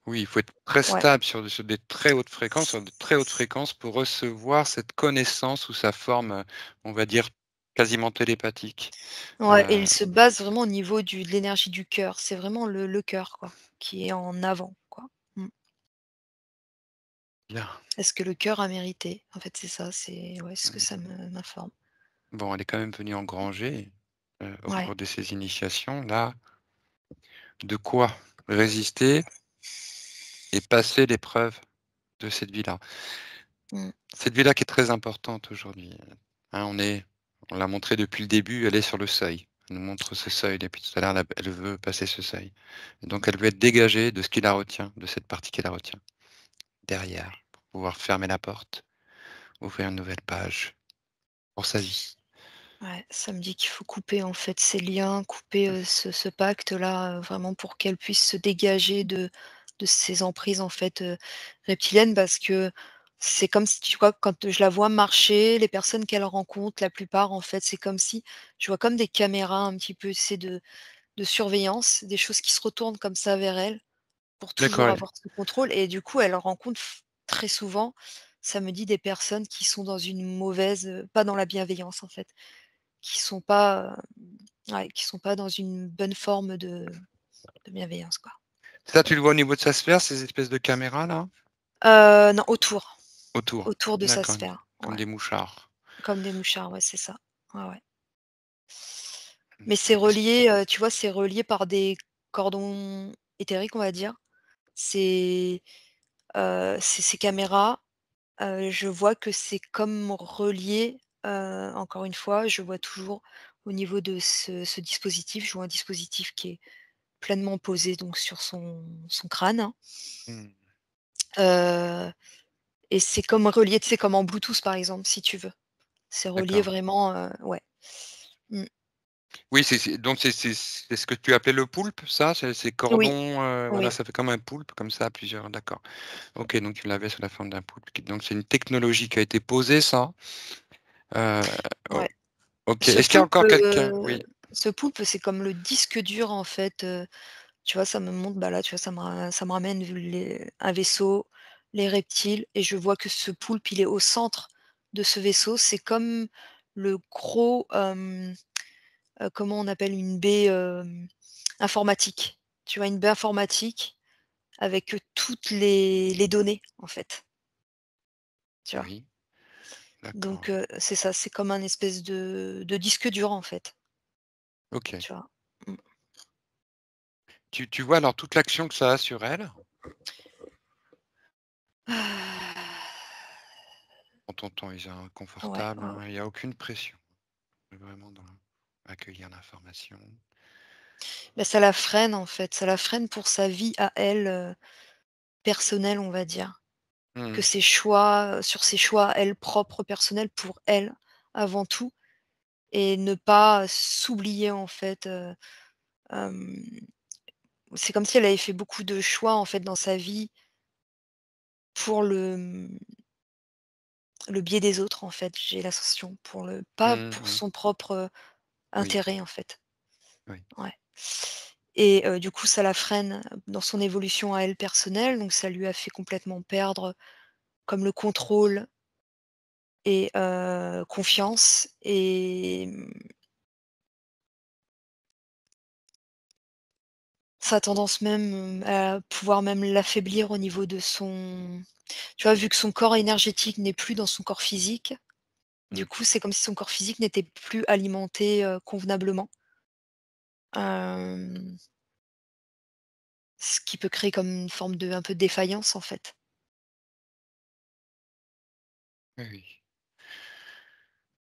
oui, il faut être très ouais. stable sur des très hautes fréquences, sur de très hautes fréquences pour recevoir cette connaissance sous sa forme, on va dire quasiment télépathique. Ouais et Heu, il se base vraiment au niveau de l'énergie du cœur. C'est vraiment le cœur, quoi, qui est en avant, quoi. Mmh. Bien. Est-ce que le cœur a mérité? En fait, c'est ça, c'est ouais, ce que ça Mmh. me m'informe. Bon, elle est quand même venue engranger, au Ouais. cours de ces initiations là, de quoi résister et passer l'épreuve de cette vie-là. Mmh. Cette vie-là qui est très importante aujourd'hui, hein, on l'a montré depuis le début, elle est sur le seuil. Elle nous montre ce seuil depuis tout à l'heure, elle veut passer ce seuil. Et donc elle veut être dégagée de ce qui la retient, de cette partie qui la retient, derrière, pour pouvoir fermer la porte, ouvrir une nouvelle page pour sa vie. Ouais, ça me dit qu'il faut couper, en fait, ces liens, couper, ce pacte-là, vraiment pour qu'elle puisse se dégager de ces emprises, en fait, reptiliennes parce que c'est comme si, tu vois, quand je la vois marcher, les personnes qu'elle rencontre, la plupart, en fait, c'est comme si je vois comme des caméras un petit peu, c'est de surveillance, des choses qui se retournent comme ça vers elle pour D'accord, toujours avoir ce contrôle et du coup, elle rencontre très souvent, ça me dit des personnes qui sont dans une mauvaise, pas dans la bienveillance, en fait. Qui sont pas, ouais, qui sont pas dans une bonne forme de bienveillance, quoi. ça, tu le vois au niveau de sa sphère, ces espèces de caméras-là? Non, Autour? autour de sa D'accord, sphère, comme ouais, des mouchards. comme des mouchards, ouais, c'est ça. Ouais, ouais. Mmh, Mais c'est est-ce relié, tu vois, c'est relié par des cordons éthériques, on va dire. C'est, ces caméras, je vois que c'est comme relié, encore une fois, je vois toujours au niveau de ce dispositif, je vois un dispositif qui est pleinement posé donc sur son crâne, hein. mmh, Heu et c'est comme relié, tu sais, comme en Bluetooth, par exemple, si tu veux. C'est relié d'accord. vraiment, ouais. Mmh. Oui, c'est ce que tu appelais le poulpe, ça? Ces Oui, cordons, voilà, oui, ça fait comme un poulpe, comme ça, plusieurs d'accord. OK, donc tu l'avais sous la forme d'un poulpe qui donc c'est une technologie qui a été posée, ça? Heu, o ouais. OK. Ce Est-ce qu'il y a poulpe, encore quelqu'un oui, ce poulpe, c'est comme le disque dur, en fait, tu vois, ça me montre, bah, là, tu vois, ça me ramène un vaisseau, les reptiles et je vois que ce poulpe, il est au centre de ce vaisseau. C'est comme le gros, comment on appelle une baie, informatique. Tu vois, une baie informatique avec, toutes les données, en fait, tu vois? oui, d'accord. Donc c'est ça, c'est comme un espèce de disque dur, en fait, OK. tu vois? Mmh. Tu vois alors toute l'action que ça a sur elle? Prends ton temps, il est Ouais, confortable, ouais, ouais. hein, il y a aucune pression. Vraiment dans accueillir l'information. Bah, ça la freine, en fait, ça la freine pour sa vie à elle, personnelle, on va dire. Que Mmh. ses choix, sur ses choix à elle propres, personnels, pour elle, avant tout et ne pas s'oublier, en fait, hem, c'est comme si elle avait fait beaucoup de choix, en fait, dans sa vie pour le biais des autres, en fait, j'ai la sensation, pour le pas Mmh pour mh. son propre, Oui, intérêt, en fait. oui. Ouais et du coup, ça la freine dans son évolution à elle personnelle, donc ça lui a fait complètement perdre comme le contrôle et confiance et ça a tendance même, à pouvoir même l'affaiblir au niveau de son tu vois, vu que son corps énergétique n'est plus dans son corps physique, du Mmh. coup, c'est comme si son corps physique n'était plus alimenté, convenablement. Hem, Ce qui peut créer comme une forme de un peu de défaillance, en fait. Oui, oui.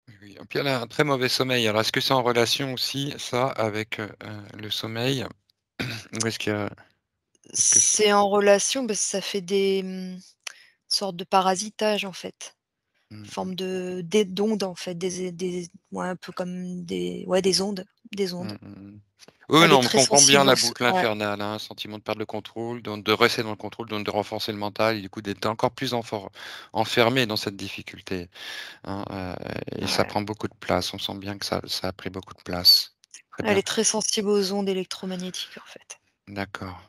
Oui, oui. Et puis elle a un très mauvais sommeil. Alors est-ce que c'est en relation aussi ça avec, le sommeil? Ou est-ce que c'est C'est en relation, parce que ça fait sorte de parasitage, en fait. Mmh mh. Forme d'ondes, en fait, des ouais, un peu comme des ondes, des Mmh ondes. mh. Oui, Elle est non, on très comprend bien sensible la au s boucle ouais, infernale, hein, sentiment de perdre le contrôle, donc de rester dans le contrôle, donc de renforcer le mental et du coup d'être encore plus enfermé dans cette difficulté, hein, et ça ouais. prend beaucoup de place. On sent bien que ça a pris beaucoup de place. Très Elle bien, est très sensible aux ondes électromagnétiques, en fait. d'accord.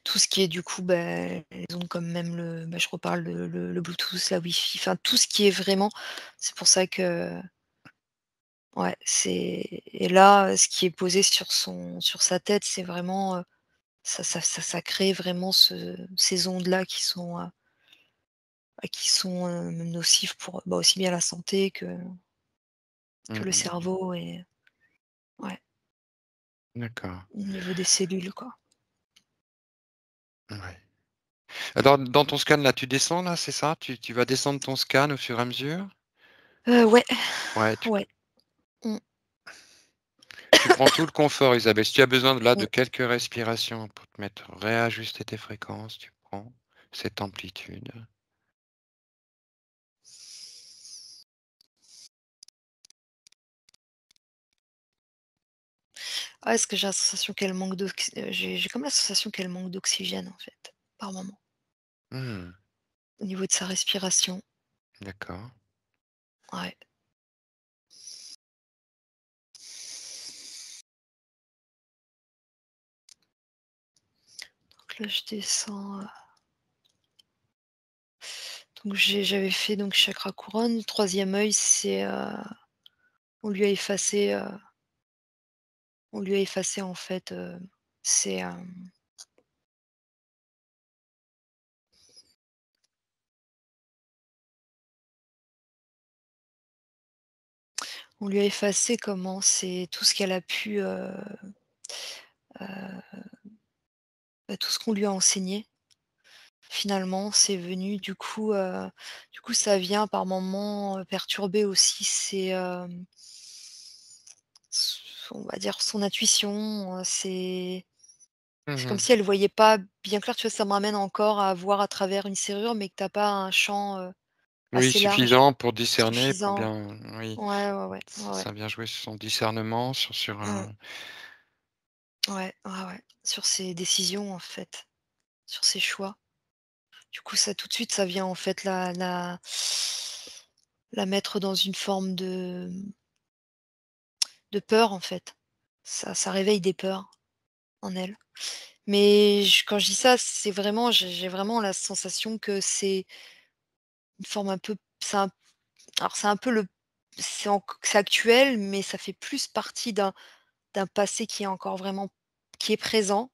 Tout ce qui est du coup, les ondes comme même je reparle le Bluetooth, la Wi-Fi, enfin tout ce qui est vraiment c'est pour ça que ouais, c'est et là, ce qui est posé sur sa tête, c'est vraiment, ça crée vraiment ces ondes-là qui sont, nocives pour, aussi bien la santé que Mmh le mh mh. cerveau et ouais, D'accord, au niveau des cellules, quoi. ouais. Alors dans ton scan là, tu descends là, c'est ça? Tu vas descendre ton scan au fur et à mesure? Ouais, Ouais, tu ouais. Mmh. tu prends tout le confort, Isabelle. Si tu as besoin de là, de Mmh. quelques respirations pour te mettre réajuster tes fréquences, tu prends cette amplitude. Ouais, parce que j'ai la sensation qu'elle manque j'ai comme la sensation qu'elle manque d'oxygène, en fait, par moment, Mmh, au niveau de sa respiration. d'accord. Ouais. Donc là, je descends, donc j'avais fait donc chakra couronne. Le 3e œil, on lui a effacé, heu, on lui a effacé, en fait, ses, on lui a effacé comment? C'est tout ce qu'elle a pu, heu, tout ce qu'on lui a enseigné. Finalement, c'est venu du coup ça vient par moments, perturber aussi on va dire son intuition, c'est comme Mmh. si elle voyait pas bien clair, tu vois? Ça me ramène encore à voir à travers une serrure, mais que tu as pas un champ, Oui, assez large, suffisant pour discerner, pour suffisant. bien oui, Ouais, ouais, ouais, ouais, ç ouais. ça vient jouer sur son discernement, Mmh. Ouais, ouais, ouais. Sur ses décisions, en fait, sur ses choix. Du coup, ça tout de suite, ça vient en fait la mettre dans une forme de peur, en fait. Ça réveille des peurs en elle. Mais quand je dis ça, c'est vraiment j'ai vraiment la sensation que c'est une forme un peu alors c'est un peu c'est actuel, mais ça fait plus partie d'un passé qui est encore vraiment qui est présent.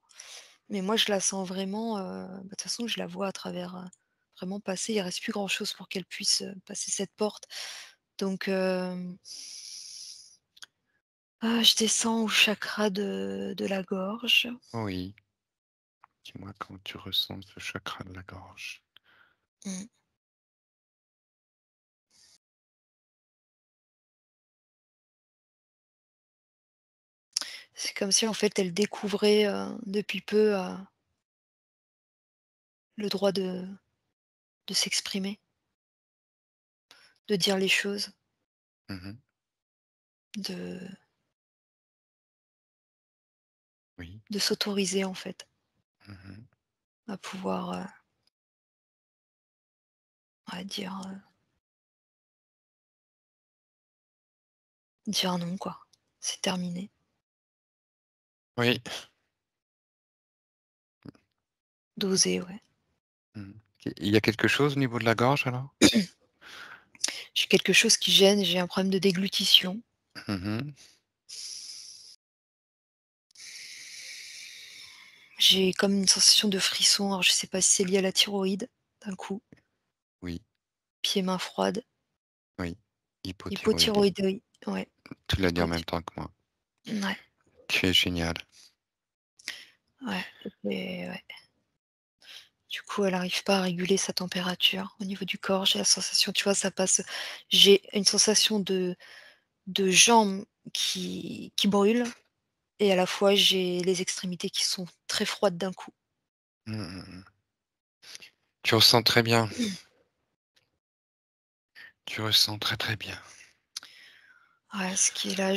Mais moi, je la sens vraiment, de toute façon, je la vois à travers, vraiment passer. Il reste plus grand chose pour qu'elle puisse, passer cette porte. Donc, je descends au chakra de la gorge. Oui, dis-moi quand tu ressens ce chakra de la gorge. Mmh. C'est comme si, en fait, elle découvrait, depuis peu, le droit de s'exprimer, de dire les choses, Mmh. de Oui. de s'autoriser, en fait, Mmh. à pouvoir, ouais, dire non, quoi. C'est terminé. Oui. D'oser, ouais. Mmh. Il y a quelque chose au niveau de la gorge alors? J'ai quelque chose qui gêne, j'ai un problème de déglutition. Mmh. J'ai comme une sensation de frisson, alors je sais pas si c'est lié à la thyroïde, d'un coup, Oui, pieds, mains froides. oui. Hypothyroïdie. Hypothyroïdie, ouais, Tu l'as dit en même temps que moi. ouais, Tu es génial. ouais et ouais. Du coup, elle arrive pas à réguler sa température au niveau du corps. J'ai la sensation, tu vois, ça passe j'ai une sensation de jambes qui brûlent et à la fois j'ai les extrémités qui sont très froides d'un coup. Mmh mh, mmh. Tu ressens très bien. Tu ressens très, très bien. Ouais, ce qui est là,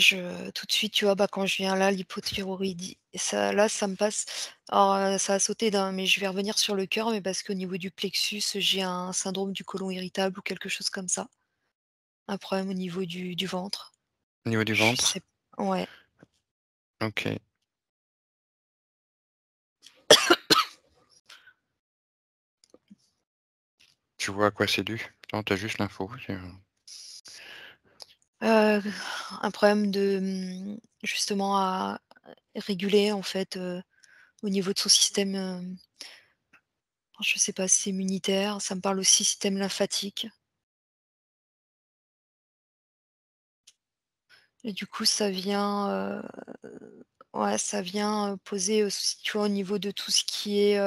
tout de suite, tu vois, bah, quand je viens là, l'hypothyroïdie, ça là, ça me passe. Alors, ça a sauté d'un mais je vais revenir sur le cœur, mais parce qu'au niveau du plexus, j'ai un syndrome du côlon irritable ou quelque chose comme ça. Un problème au niveau du ventre. Au niveau du Je ventre? sais ouais. OK. Tu vois à quoi c'est dû? Non, tu as juste l'info, Heu, un problème de, justement à réguler en fait, au niveau de son système, je sais pas si c'est immunitaire, ça me parle aussi système lymphatique et du coup ça vient, ouais, ça vient, poser aussi, tu vois, au niveau de tout ce qui est,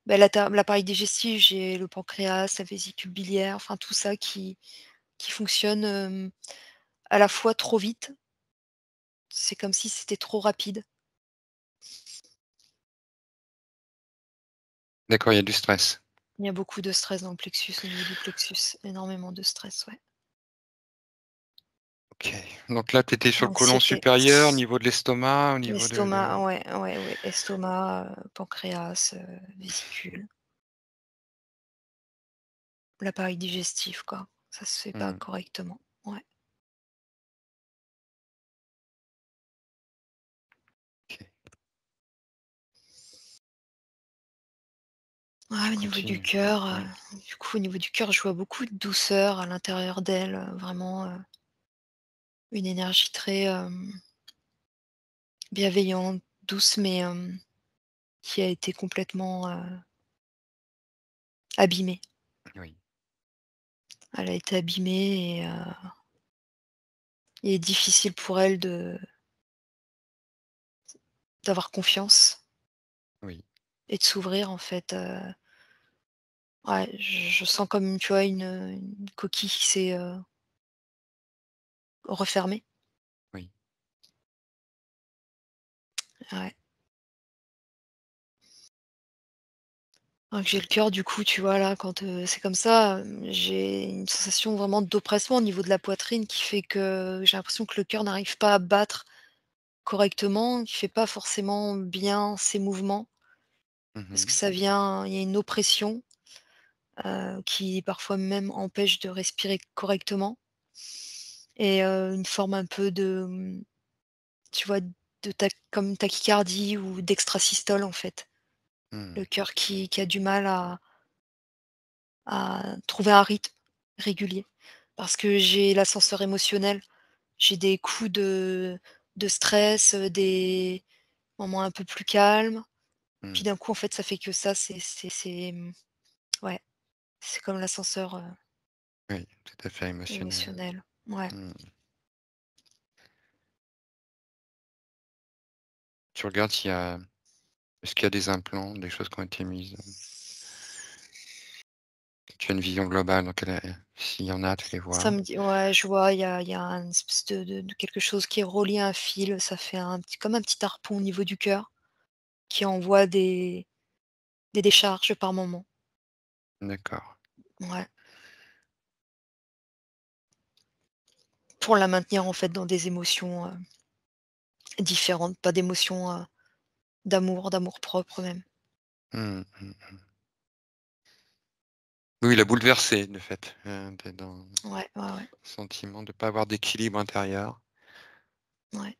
bah, l'appareil digestif. J'ai le pancréas, la vésicule biliaire, enfin tout ça qui fonctionne, à la fois trop vite. C'est comme si c'était trop rapide. d'accord, il y a du stress. Il y a beaucoup de stress dans le plexus, au niveau du plexus, énormément de stress, ouais. OK. Donc là, tu étais sur le côlon Anxiété. supérieur, au niveau de l'estomac, au niveau L'estomac, de ouais, ouais, ouais, estomac, pancréas, vésicule, l'appareil digestif, quoi. Ça se fait pas mmh, correctement. Ouais. OK. Ouais, Je au niveau du continue. cœur, Oui, du coup, au niveau du cœur, je vois beaucoup de douceur à l'intérieur d'elle, vraiment, une énergie très, bienveillante, douce, mais, qui a été complètement, abîmée. oui, Elle a été abîmée et il est difficile pour elle de d'avoir confiance oui, et de s'ouvrir en fait, ouais, je sens comme, tu vois, une coquille qui s'est, refermée. oui. Ouais. Donc j'ai le cœur du coup, tu vois, là, quand, c'est comme ça, j'ai une sensation vraiment d'oppressement au niveau de la poitrine qui fait que j'ai l'impression que le cœur n'arrive pas à battre correctement, qu'il fait pas forcément bien ses mouvements parce que Mmh. ça vient il y a une oppression, qui parfois même empêche de respirer correctement et une forme un peu de, tu vois, de comme tachycardie ou d'extrasystole, en fait. Le Mmh. cœur qui a du mal à trouver un rythme régulier. Parce que j'ai l'ascenseur émotionnel, j'ai des coups de stress, des moments un peu plus calmes. Puis Mmh. d'un coup, en fait, ça fait que ça, ouais, c'est comme l'ascenseur, Oui, tout à fait émotionnel. émotionnel. Ouais. Mmh. Tu regardes s'il y a est-ce qu'il y a des implants, des choses qui ont été mises? Tu as une vision globale, donc s'il y en a, tu les Ça vois? me dit ouais, je vois, il y a une espèce de quelque chose qui est relié à un fil, ça fait un petit comme un petit harpon au niveau du cœur qui envoie des décharges par moment. D'accord. Ouais, pour la maintenir en fait dans des émotions, différentes, pas d'émotions, d'amour-propre même. Mmh, mmh. Oui, la bouleversé, de fait, d'être dans le Ouais, ouais, ouais, sentiment de ne pas avoir d'équilibre intérieur. ouais.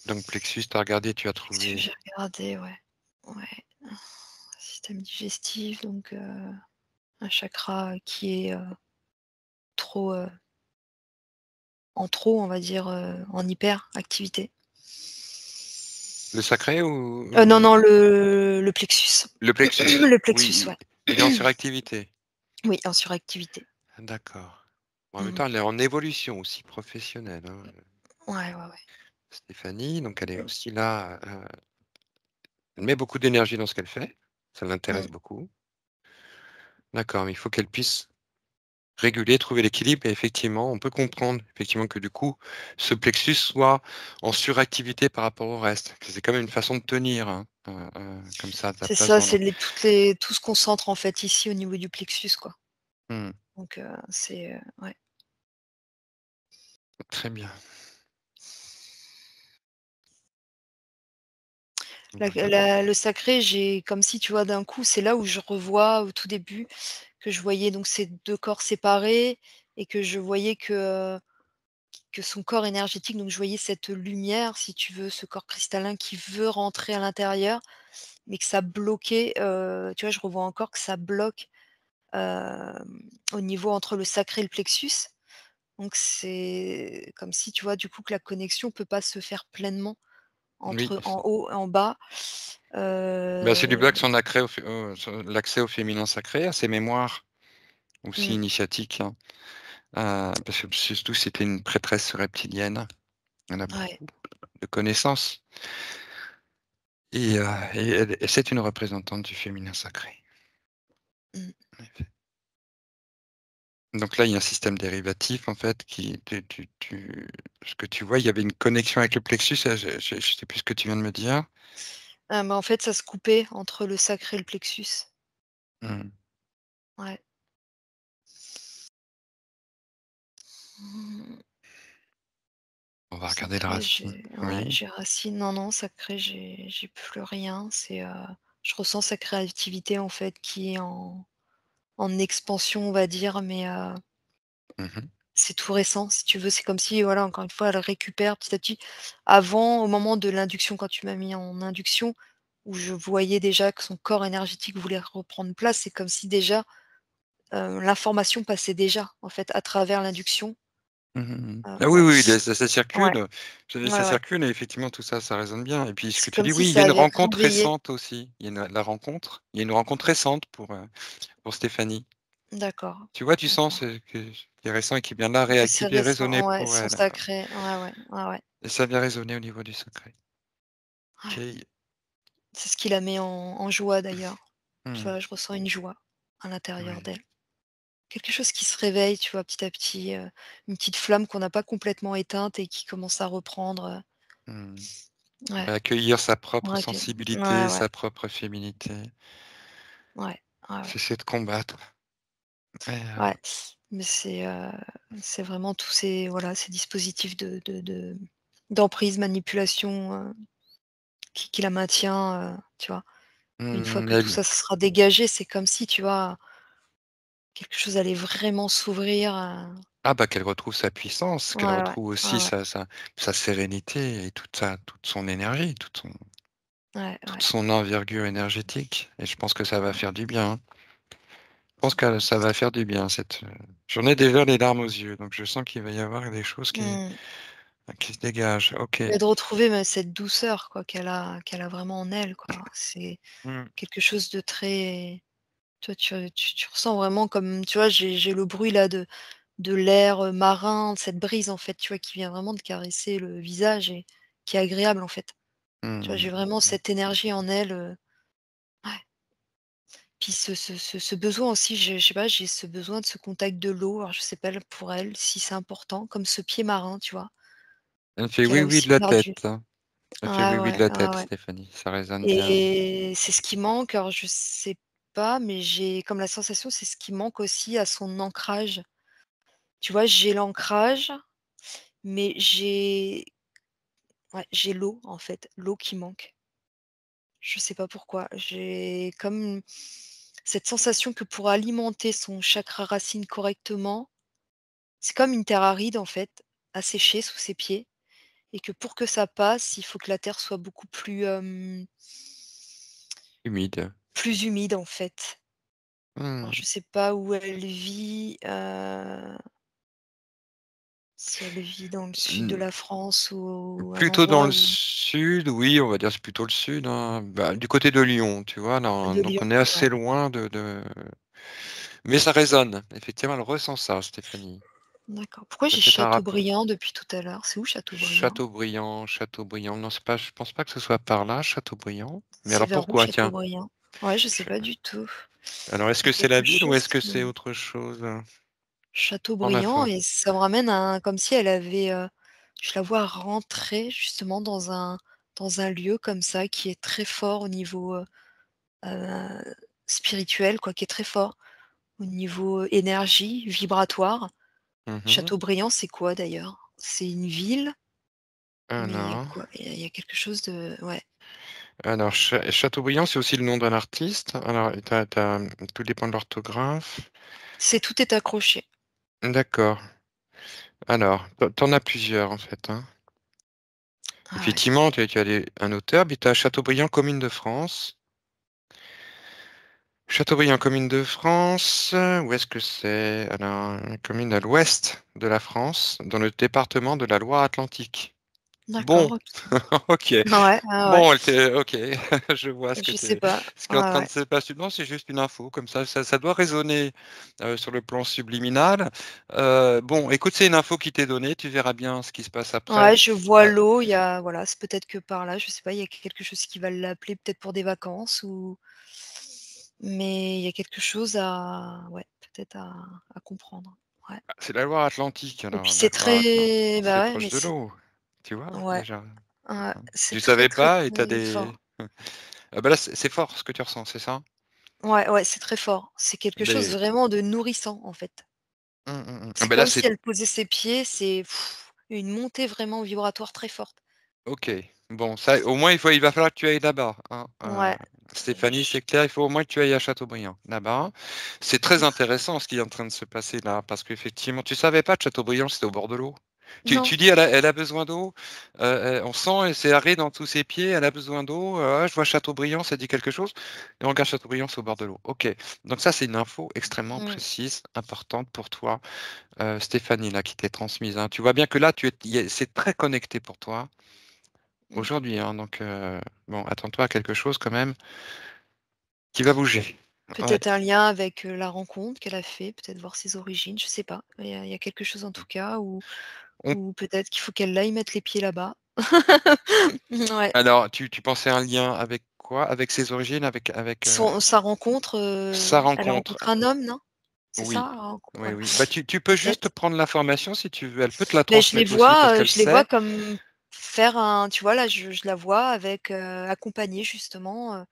Donc plexus, tu as regardé, tu as Qu'est-ce que trouvé j'ai regardé? Ouais, ouais. Système digestif donc un chakra qui est, trop, en trop on va dire, en hyperactivité. le sacré Non, ou non, le plexus. le plexus? Le plexus, Oui, ouais. il est en suractivité? Oui, en suractivité. D'accord. Bon, en même Mmh. temps, elle est en évolution aussi professionnelle, hein, Ouais, ouais, ouais. Stéphanie, donc elle est aussi là, elle met beaucoup d'énergie dans ce qu'elle fait, ça Mmh. l'intéresse beaucoup. D'accord, mais il faut qu'elle puisse réguler, trouver l'équilibre et effectivement, on peut comprendre effectivement que du coup, ce plexus soit en suractivité par rapport au reste. C'est quand même une façon de tenir, hein, comme ça, à ta C'est place ça, dans c'est le tout se concentre en fait ici au niveau du plexus, quoi. mmh, Donc c'est, ouais. très bien. La Voilà. la le sacré, j'ai comme si, tu vois, d'un coup, c'est là où je revois au tout début que je voyais donc ces 2 corps séparés et que je voyais que son corps énergétique, donc je voyais cette lumière, si tu veux, ce corps cristallin qui veut rentrer à l'intérieur, mais que ça bloquait, tu vois, je revois encore que ça bloque, au niveau entre le sacré et le plexus. Donc c'est comme si, tu vois, du coup, que la connexion peut pas se faire pleinement Oui, entre en haut et en bas. bah, c'est du Heu, bloc son accès sur l'accès au féminin sacré, à ses mémoires aussi mmh, initiatiques, hein, parce que surtout c'était une prêtresse reptilienne. Elle a ouais, beaucoup de connaissances et c'est une représentante du féminin sacré. mmh. En effet. Donc là, il y a un système dérivatif en fait qui ce que tu vois, il y avait une connexion avec le plexus, je sais plus ce que tu viens de me dire. Ah, mais en fait, ça se coupait entre le sacré et le plexus. Mmh. Ouais. Mmh. On va regarder la Sacré, racine. Oui. j'ai racine. Non, non, sacré, j'ai plus rien. Je ressens sa créativité en fait qui est en expansion, on va dire, mais Mmh. c'est tout récent, si tu veux. C'est comme si, voilà, encore une fois, elle récupère petit à petit. Avant, au moment de l'induction, quand tu m'as mis en induction, où je voyais déjà que son corps énergétique voulait reprendre place, c'est comme si déjà, l'information passait déjà, en fait, à travers l'induction. Mmh mh. Ah oui, Ouais. oui, ça Ouais, circule, ouais, ça ouais. circule et effectivement tout ça, ça résonne bien et puis ce que C'est tu comme dis, si oui, il y ça a une avait rencontre réveillé. récente aussi. Il y a une rencontre récente pour Stéphanie. D'accord, Tu vois, tu sens d'accord. ce qui est récent et qui vient là Que c'est réactiver, résonner récent, ouais, pour son elle, sacré. Ouais, ouais, ouais, ouais, et ça vient résonner au niveau du secret. ouais. OK. C'est ce qui la met en joie d'ailleurs. Tu Mmh. vois, je ressens une joie à l'intérieur Oui. d'elle. Quelque chose qui se réveille, tu vois, petit à petit, une petite flamme qu'on n'a pas complètement éteinte et qui commence à reprendre, Mmh. ouais, Accueillir sa propre ouais, ouais, sensibilité, ouais, sa propre féminité, ouais, ouais, ouais, cesser de combattre et ouais. Mais c'est vraiment tous ces, voilà, ces dispositifs d'emprise, manipulation, qui la maintient, tu vois? Une fois que tout elle ça, ça sera dégagé, c'est comme si, tu vois, quelque chose allait vraiment s'ouvrir, ah bah, qu'elle retrouve sa puissance, ouais, qu'elle ouais, retrouve ouais, aussi ouais, sa sérénité et toute son énergie, ouais, toute ouais. son envergure énergétique et je pense que ça va faire du bien, hein. Je pense que ça va faire du bien j'en ai déjà les larmes aux yeux, donc je sens qu'il va y avoir des choses Mmh. qui se dégagent. OK. Mais de retrouver, cette douceur, quoi, qu'elle a vraiment en elle, quoi. C'est Mmh. quelque chose de très, toi, tu ressens vraiment comme, tu vois, j'ai le bruit là de l'air, marin, de cette brise, en fait, tu vois, qui vient vraiment de caresser le visage et qui est agréable, en fait. Tu vois, Mmh. j'ai vraiment Mmh. cette énergie en elle, ouais. Puis ce besoin aussi, je sais pas, j'ai ce besoin de ce contact de l'eau. Alors je sais pas pour elle si c'est important, comme ce pied marin, tu vois? Elle fait Qu'elle oui, a oui aussi de la perdu. tête, hein. Elle fait Ouais, oui, oui de ouais, la ouais, tête, ouais, Stéphanie, ça résonne bien. et c'est ce qui manque. Alors je sais pas, mais j'ai comme la sensation, c'est ce qui manque aussi à son ancrage. Tu vois, j'ai l'ancrage, mais j'ai l'eau, en fait, l'eau qui manque. Je sais pas pourquoi. J'ai comme cette sensation que pour alimenter son chakra racine correctement, c'est comme une terre aride, en fait, asséchée sous ses pieds, et que pour que ça passe, il faut que la terre soit beaucoup plus, Humide. plus humide, en fait. Alors Mmh. je sais pas où elle vit, si elle vit dans le sud de Mmh. la France ou un Plutôt dans endroit le où sud, oui, on va dire c'est plutôt le sud, hein. Bah, du côté de Lyon, tu vois? de Donc Lyon, on est ouais, assez loin de mais ça résonne. Effectivement, elle ressent ça, Stéphanie. d'accord. Pourquoi Il y a j'ai peut-être un rapport. Châteaubriand depuis tout à l'heure? C'est où Châteaubriand? Châteaubriand, Châteaubriand. Non, c'est pas je pense pas que ce soit par là, Châteaubriand. Mais C'est alors vers où pourquoi, tiens? Châteaubriand? Ouais, je sais Je pas du tout. alors est-ce Il y que a c'est la quelque ville ou chose est-ce que c'est qui, autre chose? en Chateaubriand info. et ça me ramène à un comme si elle avait, je la vois rentrer justement dans un lieu comme ça qui est très fort au niveau, heu, spirituel quoi, qui est très fort au niveau énergie vibratoire. Mmh. Chateaubriand, c'est quoi d'ailleurs? C'est une ville, mais il y a Alors quoi? Il y a quelque chose de ouais, alors Chateaubriand, c'est aussi le nom d'un artiste. Alors tout dépend de l'orthographe. c'est tout est accroché. D'accord. Alors, tu as plusieurs en fait, hein. Ah ouais. Effectivement, tu as un auteur, puis tu as Chateaubriand, commune de France. Chateaubriand, commune de France, où est-ce que c'est? Alors, une commune à l'ouest de la France, dans le département de la Loire-Atlantique. Bon, D'accord, OK. OK. Ouais, ouais, ouais. Bon, elle était OK, je vois Je sais pas. ce qui est en Ouais, train de ouais. se passer. Non, c'est juste une info comme ça doit résonner, sur le plan subliminal. Bon, écoute, c'est une info qui t'est donnée, tu verras bien ce qui se passe après. Ouais, je vois Heu, l'eau, il y a voilà, c'est peut-être que par là, je sais pas, il y a quelque chose qui va l'appeler peut-être pour des vacances ou mais il y a quelque chose à ouais, peut-être à comprendre. Ouais c'est la Loire-Atlantique, et puis alors la c'est Loire-Atlantique, très c'est bah, ouais, proche mais de c'est l'eau, tu vois? ouais, Déjà, ouais, hein. c'est Tu très, savais très, pas et tu as très des fort. ah bah, là, c'est fort ce que tu ressens, c'est ça? Ouais, ouais, c'est très fort. C'est quelque chose Beh, vraiment de nourrissant, en fait. Ah C'est bah, là, comme si c'est elle posait ses pieds, c'est une montée vraiment vibratoire très forte. OK. Bon, ça, au moins, il va falloir que tu ailles là-bas, hein, Ouais et Stéphanie, c'est clair, il faut au moins que tu ailles à Châteaubriand, là-bas. C'est très intéressant ce qui est en train de se passer là, parce qu'effectivement tu savais pas que Châteaubriand, c'était au bord de l'eau? non, Tu dis: Elle a besoin d'eau», on sent et c'est arrêt dans tous ses pieds, elle a besoin d'eau, ah, je vois Châteaubriand, ça dit quelque chose? Et on regarde Châteaubriand, c'est au bord de l'eau. OK. Donc ça, c'est une info extrêmement mmh, précise, importante pour toi, Stéphanie, là, qui t'est transmise, hein. Tu vois bien que là, tu es il y a c'est très connecté pour toi. mmh. Aujourd'hui, hein, donc bon, attends-toi à quelque chose quand même qui va bouger. Ouais. Peut-être un lien avec, la rencontre qu'elle a fait, peut-être voir ses origines, je sais pas. Il y a quelque chose en tout cas On ou peut-être qu'il faut qu'elle aille mettre les pieds là-bas. Ouais. alors tu pensais à un lien avec quoi? Avec ses origines, Sa rencontre, sa elle a rencontre? rencontré un homme, non? C'est Oui, ça? La renco oui, ouais, oui. Bah, tu peux juste peut-être. prendre l'information si tu veux, elle peut te la Mais transmettre aussi parce qu'elle je les vois sait. comme faire un tu vois là, je la vois avec, accompagnée justement,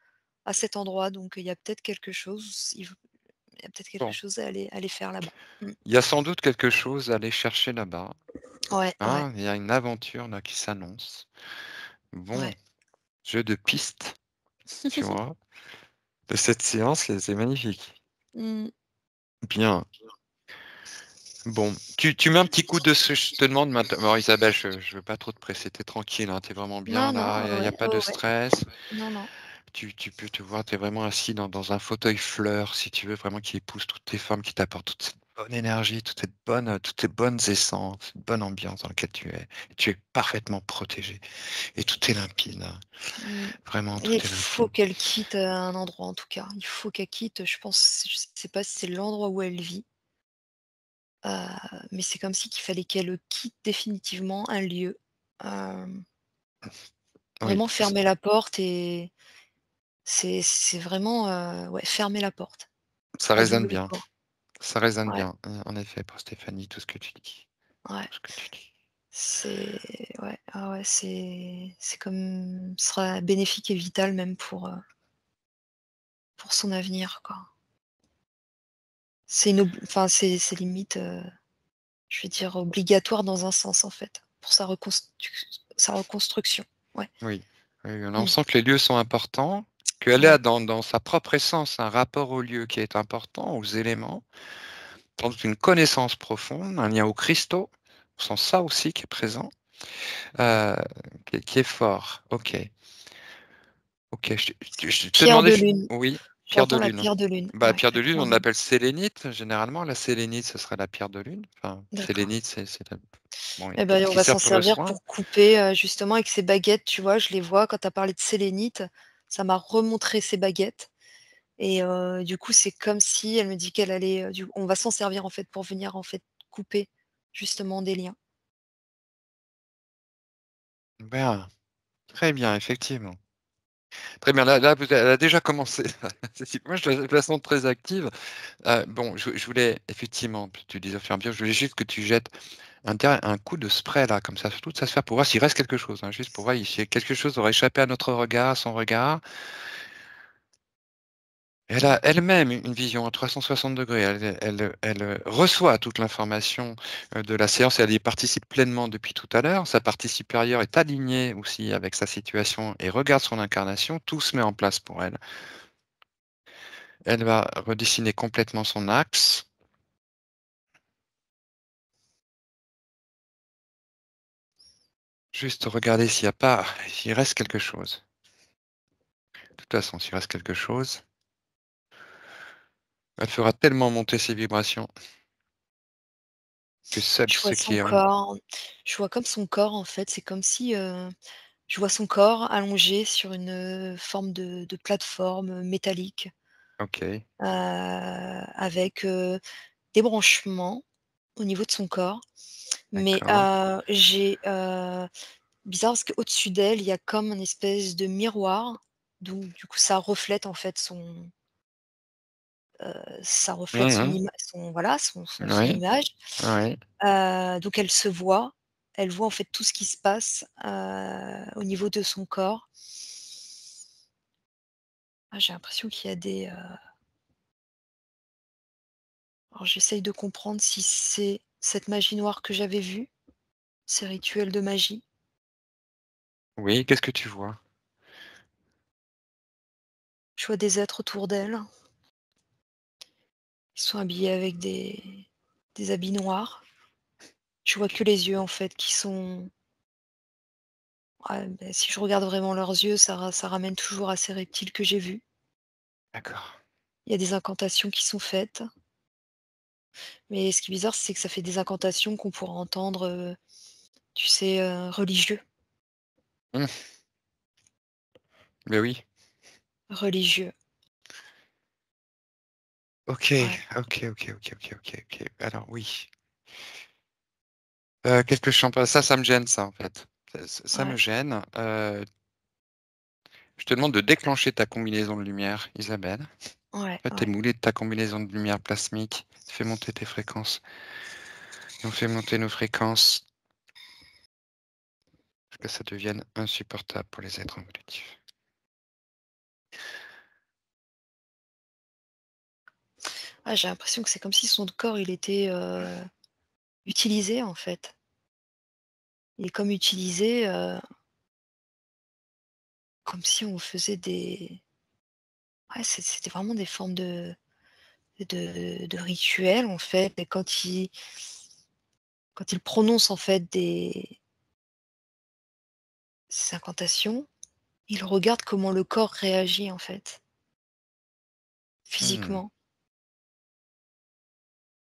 à cet endroit donc il y a peut-être quelque chose, il y a peut-être quelque Bon, chose à aller faire là-bas. Mmh. il y a sans doute quelque chose à aller chercher là-bas, Ouais, ouais, hein, il y a une aventure là qui s'annonce. Bon, ouais. jeu de pistes, tu vois? De cette séance, c'est magnifique. Mmh. Bien. Bon, tu mets un petit coup de ce je te demande mainte alors Isabelle, je veux pas trop te presser, tu es tranquille, hein, tu es vraiment bien Non, non, là, il y a ouais, pas ouais, de ouais. stress. Non, non. Tu peux te voir, tu es vraiment assis dans un fauteuil fleur, si tu veux, vraiment qui épouse toutes tes formes, qui t'apporte toute cette bonne énergie, toutes ces bonnes essences, cette bonne ambiance dans laquelle tu es. Tu es parfaitement protégé et tout est limpide, hein. Mmh. Vraiment, tout Il est faut limpide. qu'elle quitte, un endroit en tout cas. Il faut qu'elle quitte, je pense, je sais pas si c'est l'endroit où elle vit, mais c'est comme si qu'il fallait qu'elle quitte définitivement un lieu. Hem, Oui, Vraiment fermer la porte et c'est vraiment, ouais, fermer la porte ça à résonne double bien, tour. ça résonne Ouais, bien, en effet pour Stéphanie, tout ce que tu dis, ouais. tout ce que tu dis. C'est ouais, ah ouais, c'est comme ce sera bénéfique et vital même pour son avenir, quoi. C'est une enfin, c'est limite, je vais dire obligatoire dans un sens, en fait, pour sa reconstruction. Ouais. Oui, oui, on Mmh. sent que les lieux sont importants, qu'elle a Ouais. dans sa propre essence un rapport au lieu qui est important, aux éléments, sans doute une connaissance profonde, un lien aux cristaux, on sent ça aussi qui est présent, heu, qui est fort. OK, OK, je te Pierre demandais de f lune. oui, pierre de J'entends la lune. pierre de lune. Bah, Ouais, pierre de la lune, pierre on de lune. l'appelle sélénite généralement. La sélénite, ce serait la pierre de lune. Enfin, D'accord. sélénite, c'est la bon, il y a Et ben, d'autres on qui va s'en servent pour le servir soin. pour couper, justement avec ces baguettes, tu vois? Je les vois quand tu as parlé de sélénite, ça m'a remontré ces baguettes et du coup, c'est comme si elle me dit qu'elle allait, du on va s'en servir, en fait, pour venir, en fait, couper justement des liens. Bien, très bien, effectivement. Très bien, là, vous elle a déjà commencé. Moi, je la sens très active. Bon, je voulais effectivement, puis tu disais au fur et à mesure, je voulais juste que tu jettes un coup de spray là, comme ça, sur toute sa sphère pour voir s'il reste quelque chose, hein, juste pour voir si quelque chose aurait échappé à notre regard, à son regard. Elle a elle-même une vision à 360°. Elle reçoit toute l'information, de la séance et elle y participe pleinement depuis tout à l'heure. Sa partie supérieure est alignée aussi avec sa situation et regarde son incarnation. Tout se met en place pour elle. Elle va redessiner complètement son axe. Juste regarder s'il reste quelque chose. De toute façon, s'il reste quelque chose, elle fera tellement monter ses vibrations que seuls Je vois ceux son qui ont corps, je vois comme son corps en fait, c'est comme si, je vois son corps allongé sur une, forme de plateforme, métallique, OK, avec, des branchements au niveau de son corps. Mais, d'accord. bizarre parce qu'au-dessus d'elle, il y a comme une espèce de miroir, donc du coup ça reflète en fait ça reflète Mmh mh. son voilà, son Oui, image. oui. Donc elle se voit, elle voit en fait tout ce qui se passe, au niveau de son corps. Ah, j'ai l'impression qu'il y a alors j'essaye de comprendre si c'est cette magie noire que j'avais vue, ces rituels de magie. Oui, qu'est-ce que tu vois? Je vois des êtres autour d'elle, ils sont habillés avec des habits noirs. Je vois que les yeux en fait qui sont ouais, beh, si je regarde vraiment leurs yeux, ça ramène toujours à ces reptiles que j'ai vus. D'accord. Il y a des incantations qui sont faites, mais ce qui est bizarre, c'est que ça fait des incantations qu'on pourra entendre, tu sais, religieux, Mmh, beh, oui. religieux, OK, ouais, OK, OK, OK, OK, OK, OK. Alors oui, qu'est-ce que je sens pas? Ça me gêne ça, en fait. Ça me ouais, gêne. Je te demande de déclencher ta combinaison de lumière, Isabelle. ouais, En fait, tu es ouais. moulée de ta combinaison de lumière plasmique. Fais monter tes fréquences et on fait monter nos fréquences jusqu'à ce que ça devienne insupportable pour les êtres évolutifs. Ah, j'ai l'impression que c'est comme si son corps, il était, utilisé, en fait. Il est comme utilisé, comme si on faisait des ouais, c'était vraiment des formes de rituels, en fait et quand il prononce, en fait, des ces incantations, il regarde comment le corps réagit, en fait, Mmh. physiquement.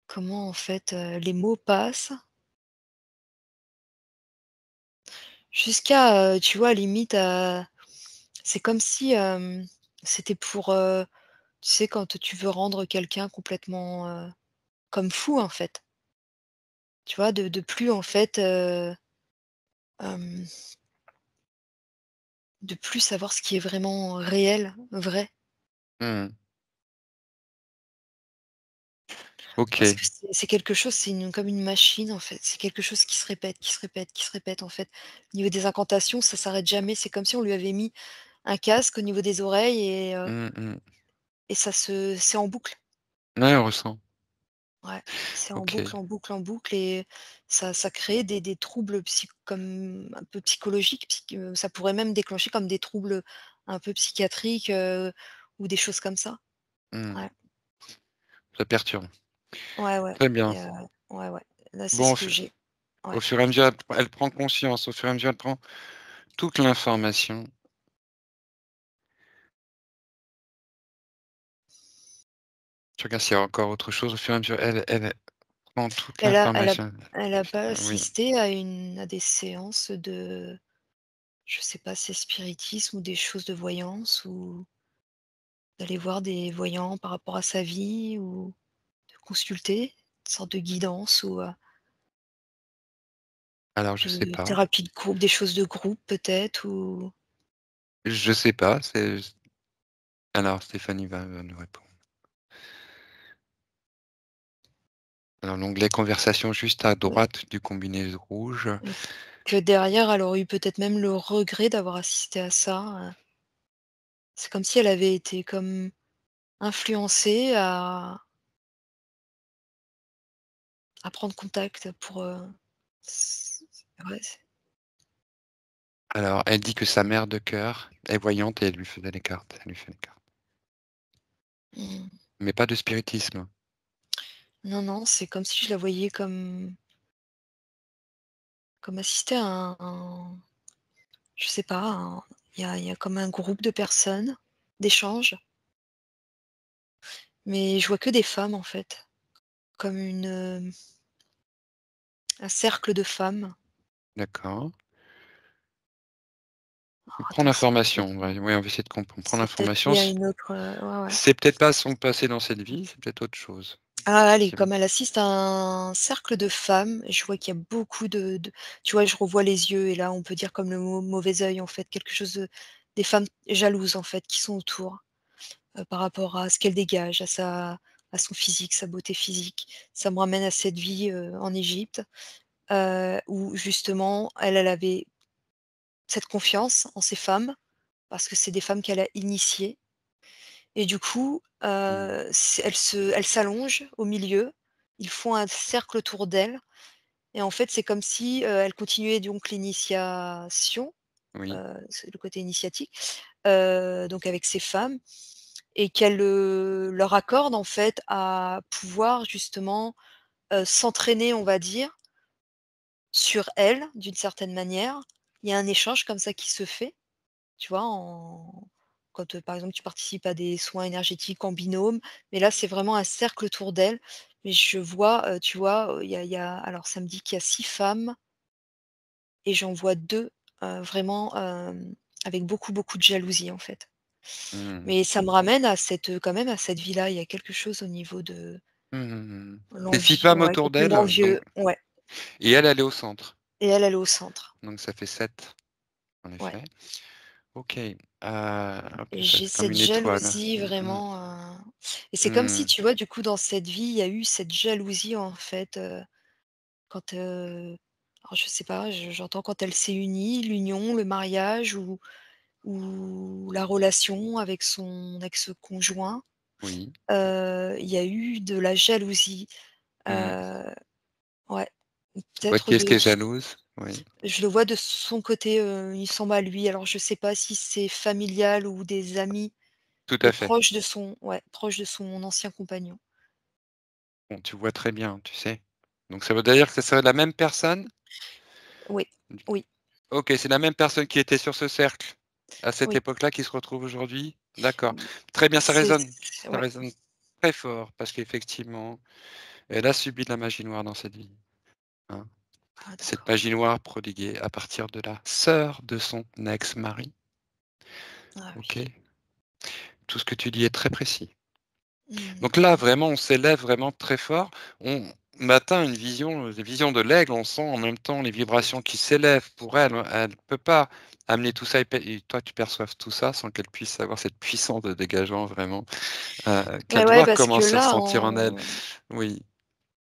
Comment, en fait, les mots passent jusqu'à, tu vois, limite, c'est comme si, c'était pour, tu sais, quand tu veux rendre quelqu'un complètement, comme fou, en fait. Tu vois? De plus, en fait, hem, de plus savoir ce qui est vraiment réel, vrai. Mmh. Parce OK. que c'est quelque chose, c'est une comme une machine, en fait. C'est quelque chose qui se répète, qui se répète, qui se répète, en fait. Au niveau des incantations, ça s'arrête jamais. C'est comme si on lui avait mis un casque au niveau des oreilles Mmh mh. et c'est en boucle. Ouais, on ressent. Ouais, c'est en OK. boucle, en boucle, en boucle et ça crée des troubles comme un peu psychologiques, ça pourrait même déclencher comme des troubles un peu psychiatriques, ou des choses comme ça. Mmh. Ouais, Ça perturbe. ouais, ouais Très bien. et ouais, ouais, là, c'est Bon, ce que j'ai. au Ouais. fur et à mesure, elle prend conscience, au fur et à mesure, elle prend toute l'information. Tu regardes s'il y a encore autre chose, au fur et à mesure, elle prend toute Elle a elle a l'information. elle a pas Oui. assisté à des séances de je sais pas, c'est spiritisme ou des choses de voyance ou d'aller voir des voyants par rapport à sa vie ou de consulter, une sorte de guidance ou Alors je sais de pas. thérapie de groupe, des choses de groupe peut-être ou Je sais pas, c'est alors Stéphanie va nous répondre. Alors l'onglet conversation juste à Ouais. droite du combiné rouge. Et que derrière, elle aurait eu peut-être même le regret d'avoir assisté à ça, c'est comme si elle avait été comme influencée à prendre contact pour, c ouais, Alors elle dit que sa mère de cœur est voyante et elle lui faisait les cartes, elle lui fait les cartes. mmh. Mais pas de spiritisme. Non, non, c'est comme si je la voyais comme assister à je sais pas, il y a comme un groupe de personnes, d'échanges, mais je vois que des femmes, en fait, comme un cercle de femmes. D'accord. Alors Prends attends, l'information, on va essayer de comprendre. Prends c'est peut-être l'information. lié à une autre, ouais, ouais. C'est peut-être pas son passé dans cette vie, c'est peut-être autre chose. Ah allez, C'est comme elle assiste à un cercle de femmes, je vois qu'il y a beaucoup tu vois, je revois les yeux et là, on peut dire comme le mauvais œil, en fait, quelque chose des femmes jalouses, en fait, qui sont autour, par rapport à ce qu'elle dégage, à son physique, sa beauté physique. Ça me ramène à cette vie, en Égypte, où justement, elle avait cette confiance en ces femmes, parce que c'est des femmes qu'elle a initiées et du coup, mmh, elles s'allongent au milieu, ils font un cercle autour d'elle et en fait, c'est comme si, elle continuait donc l'initiation, oui, c'est le côté initiatique, donc avec ces femmes et qu'elle, leur accorde en fait à pouvoir justement, s'entraîner, on va dire, sur elle d'une certaine manière. Il y a un échange comme ça qui se fait. Tu vois? Quand, par exemple, tu participes à des soins énergétiques en binôme, mais là, c'est vraiment un cercle autour d'elle. Mais je vois, tu vois, il y a alors ça me dit qu'il y a 6 femmes et j'en vois 2 vraiment, avec beaucoup, beaucoup de jalousie, en fait. mmh. Mais ça me ramène à cette, quand même à cette vie-là. Il y a quelque chose au niveau de Mmh mh. C'est 6 l'envie femmes ouais, autour côté d'elle, donc l'envieux, ouais et elle est au centre. et elle est au centre. Donc ça fait 7 en Ouais effet. OK, OK, et ça j'ai fait comme cette une étoile. jalousie Mmh mh. vraiment, et c'est comme si, Mmh. tu vois, du coup, dans cette vie, il y a eu cette jalousie, en fait, quand, alors je sais pas, j'entends quand elle s'est unie, l'union, le mariage ou la relation avec son ex-conjoint, Oui. il y a eu de la jalousie, Mmh. heu, ouais, Tu vois peut-être qui est-ce qui de est jalouse? Oui, je le vois de son côté, il semble à lui. Alors je sais pas si c'est familial ou des amis, tout mais à fait. proche de son ancien compagnon. Bon, tu vois très bien, tu sais? Donc ça veut dire que ce serait la même personne? Oui, oui, OK, c'est la même personne qui était sur ce cercle, à cette oui. époque-là, qui se retrouve aujourd'hui? D'accord. Très bien, C'est ça ouais. résonne très fort parce qu'effectivement, elle a subi de la magie noire dans cette vie, hein. Ah Cette d'accord. magie noire prodiguée à partir de la sœur de son ex-mari, Ah OK? oui. Tout ce que tu dis est très précis. Donc là, Mmh. vraiment, on s'élève vraiment très fort. On atteint une vision de l'aigle, on sent en même temps les vibrations qui s'élèvent pour elle. Elle ne peut pas amener tout ça et toi, tu perçoives tout ça sans qu'elle puisse avoir cette puissance de dégagement vraiment, Ouais, qu'elle ouais, doit parce que commencer à là, ressentir en elle. Oui,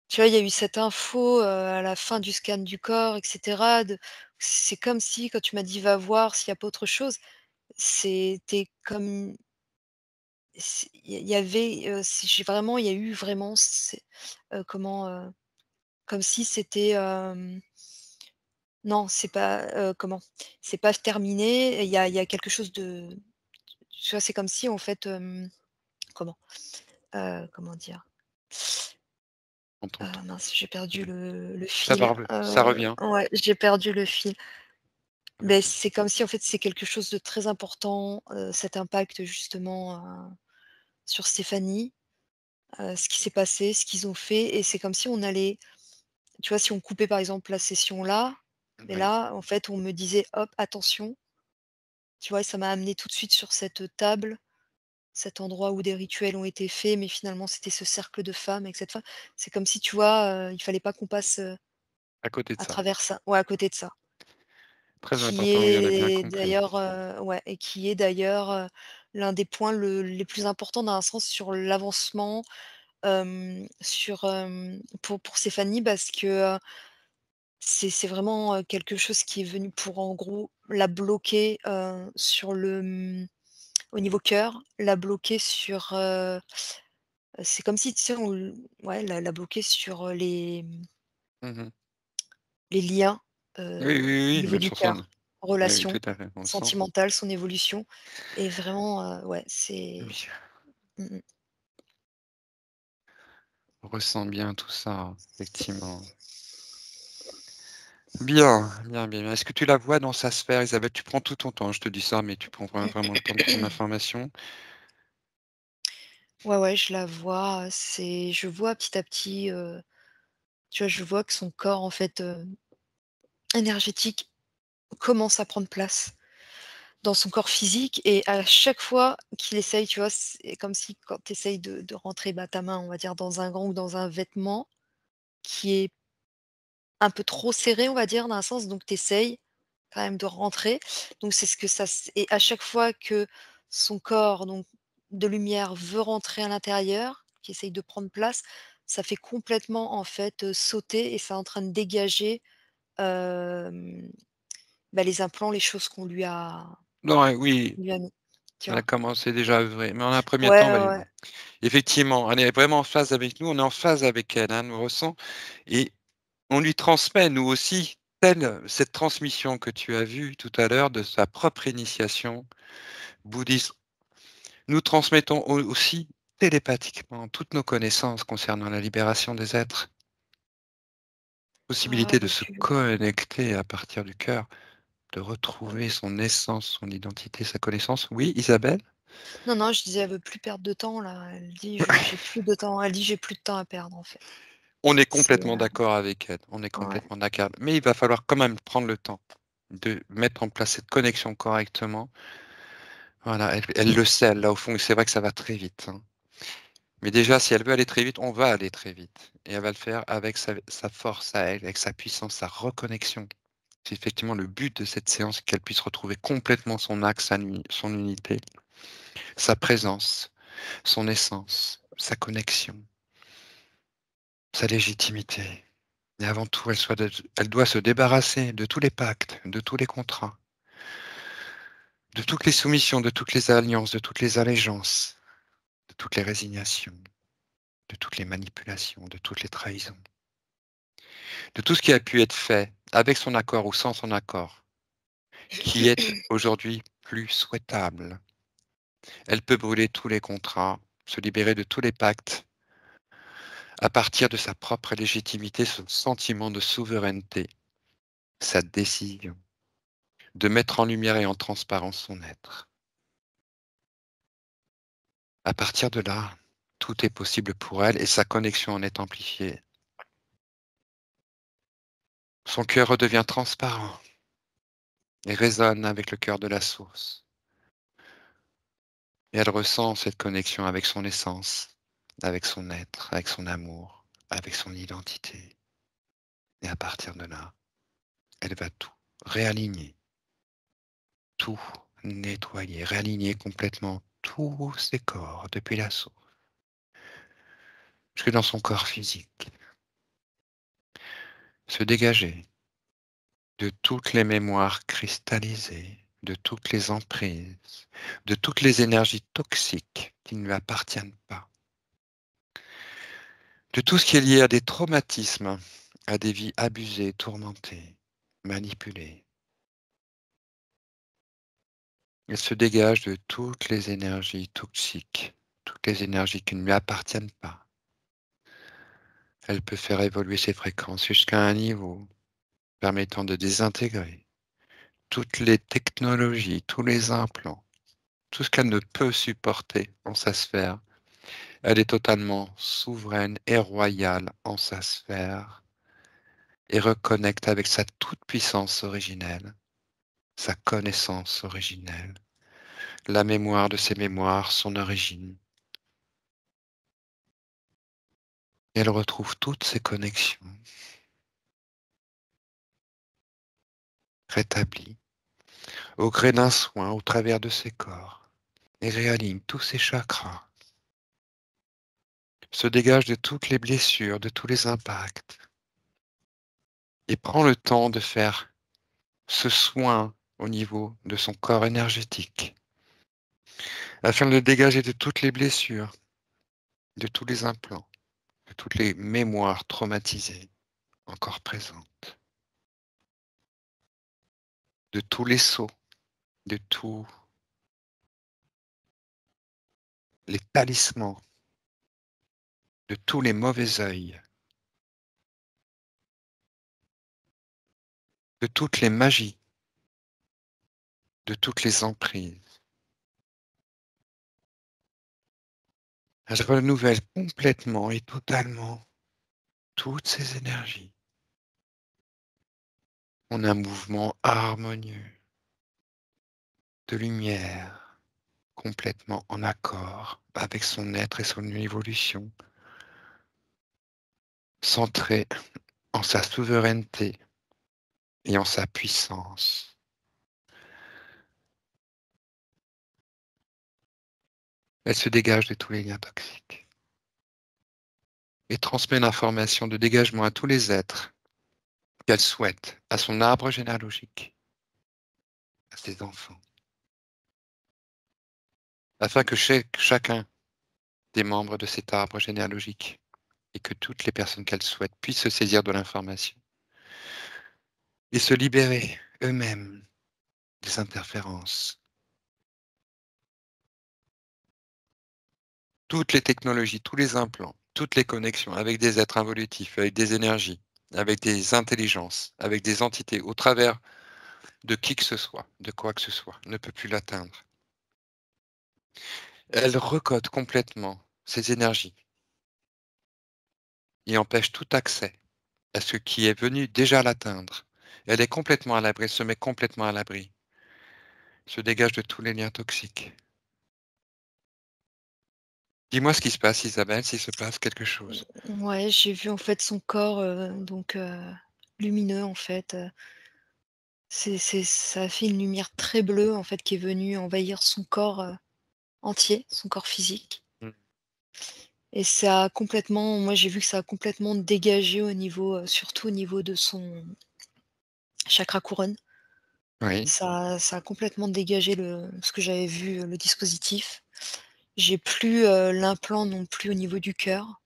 tu vois, il y a eu cette info, à la fin du scan du corps et cetera de c'est comme si quand tu m'as dit: «Va voir s'il y a pas autre chose», c'était comme il y avait, j'ai vraiment il y a eu vraiment comment, comme si c'était, non, c'est pas, comment? C'est pas terminé, il y a quelque chose de tu vois, c'est comme si en fait, comment? Comment dire? on t'entend. Mince, j'ai perdu le Ça va fil, rev ça revient, ouais, j'ai perdu le fil. ça Beh, revient. c'est comme si en fait c'est quelque chose de très important, cet impact justement, sur Stéphanie, ce qui s'est passé, ce qu'ils ont fait et c'est comme si on allait tu vois, si on coupait par exemple la session là, mais Oui, là, en fait, on me disait: «Hop, attention», tu vois? Et ça m'a amené tout de suite sur cette table, cet endroit où des rituels ont été faits, mais finalement c'était ce cercle de femmes avec cette femme. C'est comme si, tu vois, il fallait pas qu'on passe, à côté de à ça. travers ça ouais, à côté de ça. Très qui important, oui, on a bien est compris. d'ailleurs, ouais et qui est d'ailleurs, l'un des points les plus importants dans un sens sur l'avancement, pour Stéphanie parce que, c'est vraiment, quelque chose qui est venu pour, en gros, la bloquer, au niveau cœur, la bloquer c'est comme si, tu sais, ouais, la bloquer sur, Mmh. les liens, Oui, oui, au oui, niveau même du sur son cœur, oui, relations tout à fait, on le sent. sentimentales, son évolution et vraiment, ouais, Oui, mmh mh. on ressent bien tout ça, effectivement. Bien, bien, bien, bien. Est-ce que tu la vois dans sa sphère, Isabelle? Tu prends tout ton temps, je te dis ça, mais tu prends vraiment le temps de prendre l'information. Ouais, ouais, je la vois, je vois petit à petit, tu vois, je vois que son corps, en fait, énergétique commence à prendre place dans son corps physique et à chaque fois qu'il essaye, tu vois, c'est comme si quand tu essayes de rentrer, bah, ta main, on va dire, dans un gant ou dans un vêtement qui est un peu trop serré, on va dire, dans un sens, donc tu essayes quand même de rentrer. Donc c'est ce que ça s et à chaque fois que son corps, donc de lumière, veut rentrer à l'intérieur, qui essaye de prendre place, ça fait complètement, en fait, sauter et c'est en train de dégager, hem, bah, les implants, les choses Non, oui, qu'on lui a mis, tu elle a vois? commencé déjà à œuvrer, mais en un premier Ouais, temps, bah, ouais, ouais. effectivement, elle est vraiment en phase avec nous, on est en phase avec elle, hein, elle nous ressent et on lui transmet, nous aussi, telle cette transmission que tu as vue tout à l'heure de sa propre initiation bouddhiste. Nous transmettons aussi télépathiquement toutes nos connaissances concernant la libération des êtres, Ah possibilité de bah, se tu connecter à partir du cœur, de retrouver son essence, son identité, sa connaissance. Oui, Isabelle? non, non, je disais: «Elle veut plus perdre de temps là». Elle dit: «Je j'ai plus de temps». Elle dit: «J'ai plus de temps à perdre», en fait. On est C'est, complètement d'accord avec elle, on est ouais. complètement d'accord, mais il va falloir quand même prendre le temps de mettre en place cette connexion correctement. Voilà, elle le sait, là, au fond, et c'est vrai que ça va très vite, hein. Mais déjà, si elle veut aller très vite, on va aller très vite et elle va le faire avec sa force à elle, avec sa puissance, sa reconnexion. C'est effectivement le but de cette séance, qu'elle puisse retrouver complètement son axe, son unité, sa présence, son essence, sa connexion, sa légitimité. Et avant tout, elle doit se débarrasser de tous les pactes, de tous les contrats, de toutes les soumissions, de toutes les alliances, de toutes les allégeances, de toutes les résignations, de toutes les manipulations, de toutes les trahisons, de tout ce qui a pu être fait avec son accord ou sans son accord, qui est aujourd'hui plus souhaitable. Elle peut brûler tous les contrats, se libérer de tous les pactes, à partir de sa propre légitimité, son sentiment de souveraineté, sa décision, de mettre en lumière et en transparence son être. À partir de là, tout est possible pour elle et sa connexion en est amplifiée. Son cœur redevient transparent et résonne avec le cœur de la source. Et elle ressent cette connexion avec son essence, avec son être, avec son amour, avec son identité. Et à partir de là, elle va tout réaligner, tout nettoyer, réaligner complètement tous ses corps depuis la source, jusque dans son corps physique, se dégager de toutes les mémoires cristallisées, de toutes les emprises, de toutes les énergies toxiques qui ne lui appartiennent pas, de tout ce qui est lié à des traumatismes, à des vies abusées, tourmentées, manipulées. Elle se dégage de toutes les énergies toxiques, toutes les énergies qui ne lui appartiennent pas. Elle peut faire évoluer ses fréquences jusqu'à un niveau permettant de désintégrer toutes les technologies, tous les implants, tout ce qu'elle ne peut supporter en sa sphère. Elle est totalement souveraine et royale en sa sphère et reconnecte avec sa toute-puissance originelle, sa connaissance originelle, la mémoire de ses mémoires, son origine. Elle retrouve toutes ses connexions, rétablit, au gré d'un soin au travers de ses corps, et réaligne tous ses chakras, se dégage de toutes les blessures, de tous les impacts, et prend le temps de faire ce soin au niveau de son corps énergétique, afin de le dégager de toutes les blessures, de tous les implants, de toutes les mémoires traumatisées encore présentes, de tous les sauts, de tous les talismans, de tous les mauvais œils, de toutes les magies, de toutes les emprises. Elle renouvelle complètement et totalement toutes ces énergies en un mouvement harmonieux de lumière, complètement en accord avec son être et son évolution, centré en sa souveraineté et en sa puissance. Elle se dégage de tous les liens toxiques et transmet l'information de dégagement à tous les êtres qu'elle souhaite, à son arbre généalogique, à ses enfants, afin que chacun des membres de cet arbre généalogique et que toutes les personnes qu'elle souhaite puissent se saisir de l'information et se libérer eux-mêmes des interférences. Toutes les technologies, tous les implants, toutes les connexions avec des êtres involutifs, avec des énergies, avec des intelligences, avec des entités, au travers de qui que ce soit, de quoi que ce soit, ne peut plus l'atteindre. Elle recode complètement ces énergies et empêche tout accès à ce qui est venu déjà l'atteindre. Elle est complètement à l'abri, se met complètement à l'abri, se dégage de tous les liens toxiques. Dis-moi ce qui se passe, Isabelle, s'il se passe quelque chose. Ouais, j'ai vu en fait son corps, lumineux en fait, ça a fait une lumière très bleue en fait qui est venue envahir son corps, entier, son corps physique Mmh. et ça a complètement moi j'ai vu que ça a complètement dégagé au niveau, surtout au niveau de son chakra couronne. Oui, Ça a complètement dégagé ce que j'avais vu, le dispositif. J'ai plus, l'implant non plus au niveau du cœur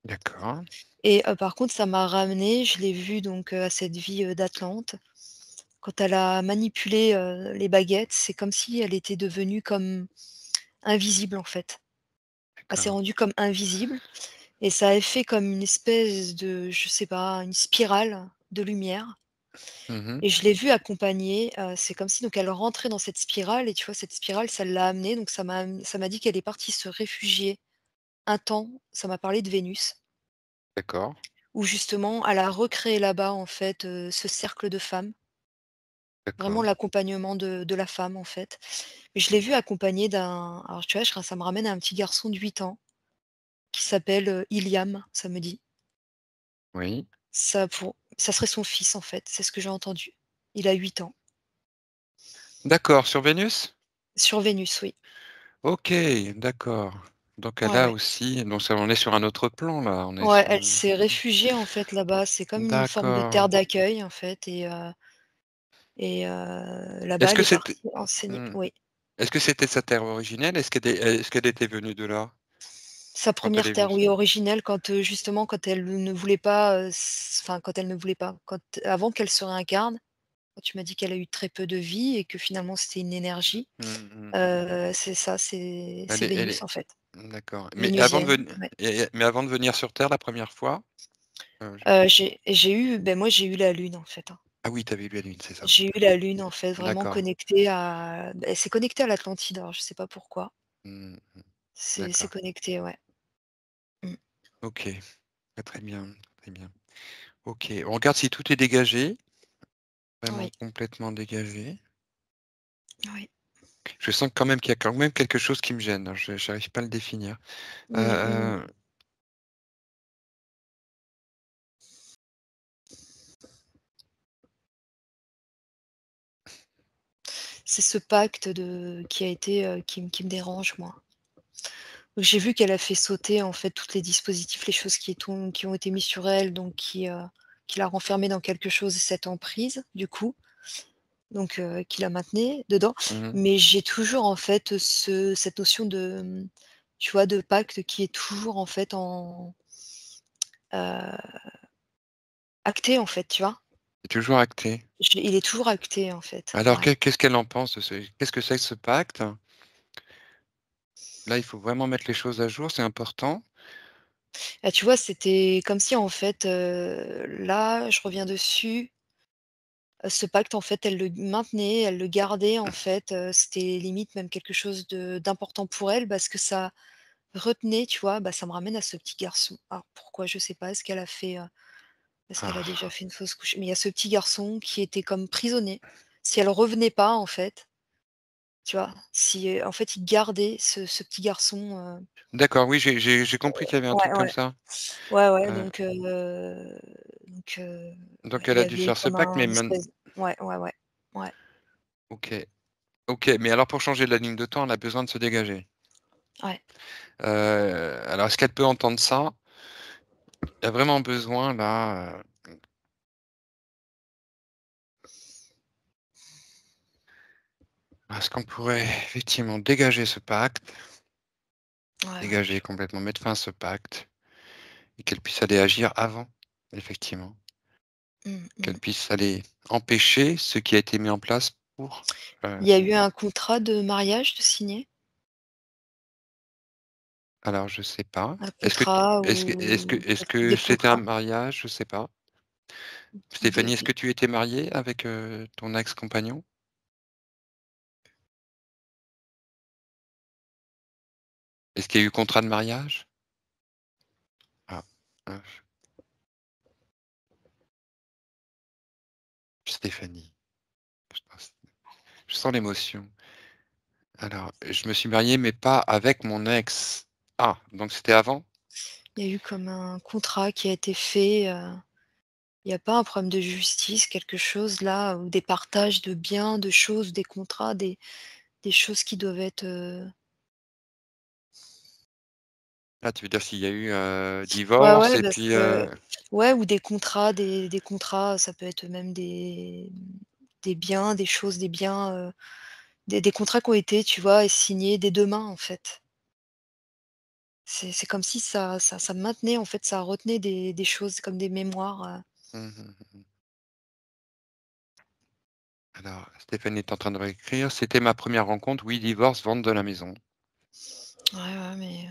d'accord, et par contre ça m'a ramené, je l'ai vu donc, à cette vie, d'Atlante. Quand elle a manipulé, les baguettes, c'est comme si elle était devenue comme invisible, en fait. Elle s'est d'accord. rendue comme invisible et ça a fait comme une espèce de, je sais pas, une spirale de lumière Mmh. et je l'ai vue accompagner, c'est comme si donc elle rentrait dans cette spirale et tu vois, cette spirale, ça l'a amenée donc ça m'a dit qu'elle est partie se réfugier un temps, ça m'a parlé de Vénus, D'accord, où justement elle a recréé là-bas, en fait, ce cercle de femmes. Vraiment d'accord. l'accompagnement de la femme, en fait. Je l'ai vu accompagné d'un alors tu vois, ça me ramène à un petit garçon de 8 ans qui s'appelle, Iliam, ça me dit. Oui. Ça serait son fils, en fait, c'est ce que j'ai entendu. Il a 8 ans. D'accord, sur Vénus? Sur Vénus, oui. OK, d'accord. Donc elle Ouais, a ouais. aussi donc ça on est sur un autre plan là, on est Ouais, sur elle un s'est réfugiée, en fait, là-bas. C'est comme une forme de d'accord. terre d'accueil, en fait là-bas, Est-ce elle que est c'était partie enseigner mmh, oui. est-ce que c'était sa terre originelle? Est-ce qu'elle était venue de là? Sa Quand elle première est terre, venue? oui, originelle quand, justement, quand elle ne voulait pas, quand elle ne voulait pas, avant qu'elle se réincarne. Quand tu m'as dit qu'elle a eu très peu de vie et que finalement c'était une énergie, Mmh mh. c'est ça, c'est Elle Vénus est en fait, d'accord. vénusienne, ouais. Mais avant de venir sur terre la première fois, je J'ai eu moi j'ai eu la lune en fait, hein. ah oui, tu avais lu la lune, c'est ça. J'ai eu la lune en fait, vraiment D'accord. connectée à elle s'est connectée à l'Atlantide, alors je sais pas pourquoi. Mmh mh. C'est D'accord. connecté, ouais. Mmh. OK. Très bien, très bien. OK, on regarde si tout est dégagé, vraiment Oui, complètement dégagé. oui. Je sens quand même qu'il y a quand même quelque chose qui me gêne, hein, je j'arrive pas à le définir. Heu Mmh mh. heu, c'est ce pacte qui a été, qui me dérange, moi. Donc j'ai vu qu'elle a fait sauter, en fait, tous les dispositifs, les choses qui ont été mis sur elle, donc qui l'a renfermée dans quelque chose, cette emprise, du coup, donc qui la maintenait dedans. Mmh. Mais j'ai toujours, en fait, cette notion de, tu vois, de pacte qui est toujours, en fait, heu, acté, en fait, tu vois? C'est toujours acté. Il est toujours acté, en fait, Alors ouais. qu'est-ce qu'elle en pense de ce qu'est-ce que c'est que ce pacte? Là, il faut vraiment mettre les choses à jour, c'est important. Et tu vois, c'était comme si, en fait, là, je reviens dessus, ce pacte, en fait, elle le maintenait, elle le gardait, en fait, c'était limite même quelque chose d'important pour elle parce que ça retenait, tu vois? Bah, ça me ramène à ce petit garçon. Alors pourquoi? Je sais pas. Est-ce qu'elle a déjà Ah, fait une fausse couche? Mais il y a ce petit garçon qui était comme prisonnier. Si elle revenait pas, en fait, tu vois? Si, en fait, il gardait ce petit garçon, d'accord, oui, j'ai compris qu'il y avait un truc ouais, comme ouais. ça. Ouais, ouais, Heu, donc il elle y a dû avait faire ce comme pacte, mais un maint espèce, ouais, ouais, ouais, ouais, OK, OK, mais alors pour changer de la ligne de temps, elle a besoin de se dégager. ouais. Alors est-ce qu'elle peut entendre ça? Elle a vraiment besoin là, est-ce qu'on pourrait effectivement dégager ce pacte, Ouais, ouais. dégager complètement, mettre fin à ce pacte et qu'elle puisse aller agir avant, effectivement. Mmh Qu'elle mh. puisse aller empêcher ce qui a été mis en place pour, Il y a eu un contrat de mariage de signé? alors je sais pas. Un Est-ce que contrat est-ce que est-ce que ou est-ce peut-être que des c'était un contrats? mariage? Je sais pas. Des Stéphanie, est-ce que tu étais mariée avec, ton ex-compagnon? Est-ce qu'il y a eu contrat de mariage? Ah, mince. Stéphanie, je sens l'émotion. Alors, je me suis marié, mais pas avec mon ex. Ah, donc c'était avant? il y a eu comme un contrat qui a été fait, il y a pas un problème de justice, quelque chose là, ou des partages de biens, de choses, des contrats, des choses qui doivent être, Ah, tu veux dire s'il y a eu, ouais, divorce ouais, et parce puis, que ouais, ou des contrats, ça peut être même des biens, des choses, des biens, des contrats qui ont été, tu vois, signés des 2 mains, en fait. C'est comme si ça maintenait, en fait, ça retenait des choses comme des mémoires, mmh mh, mmh. Alors, Stéphanie est en train de réécrire: «C'était ma première rencontre, oui, divorce, vente de la maison». ouais, ouais, mais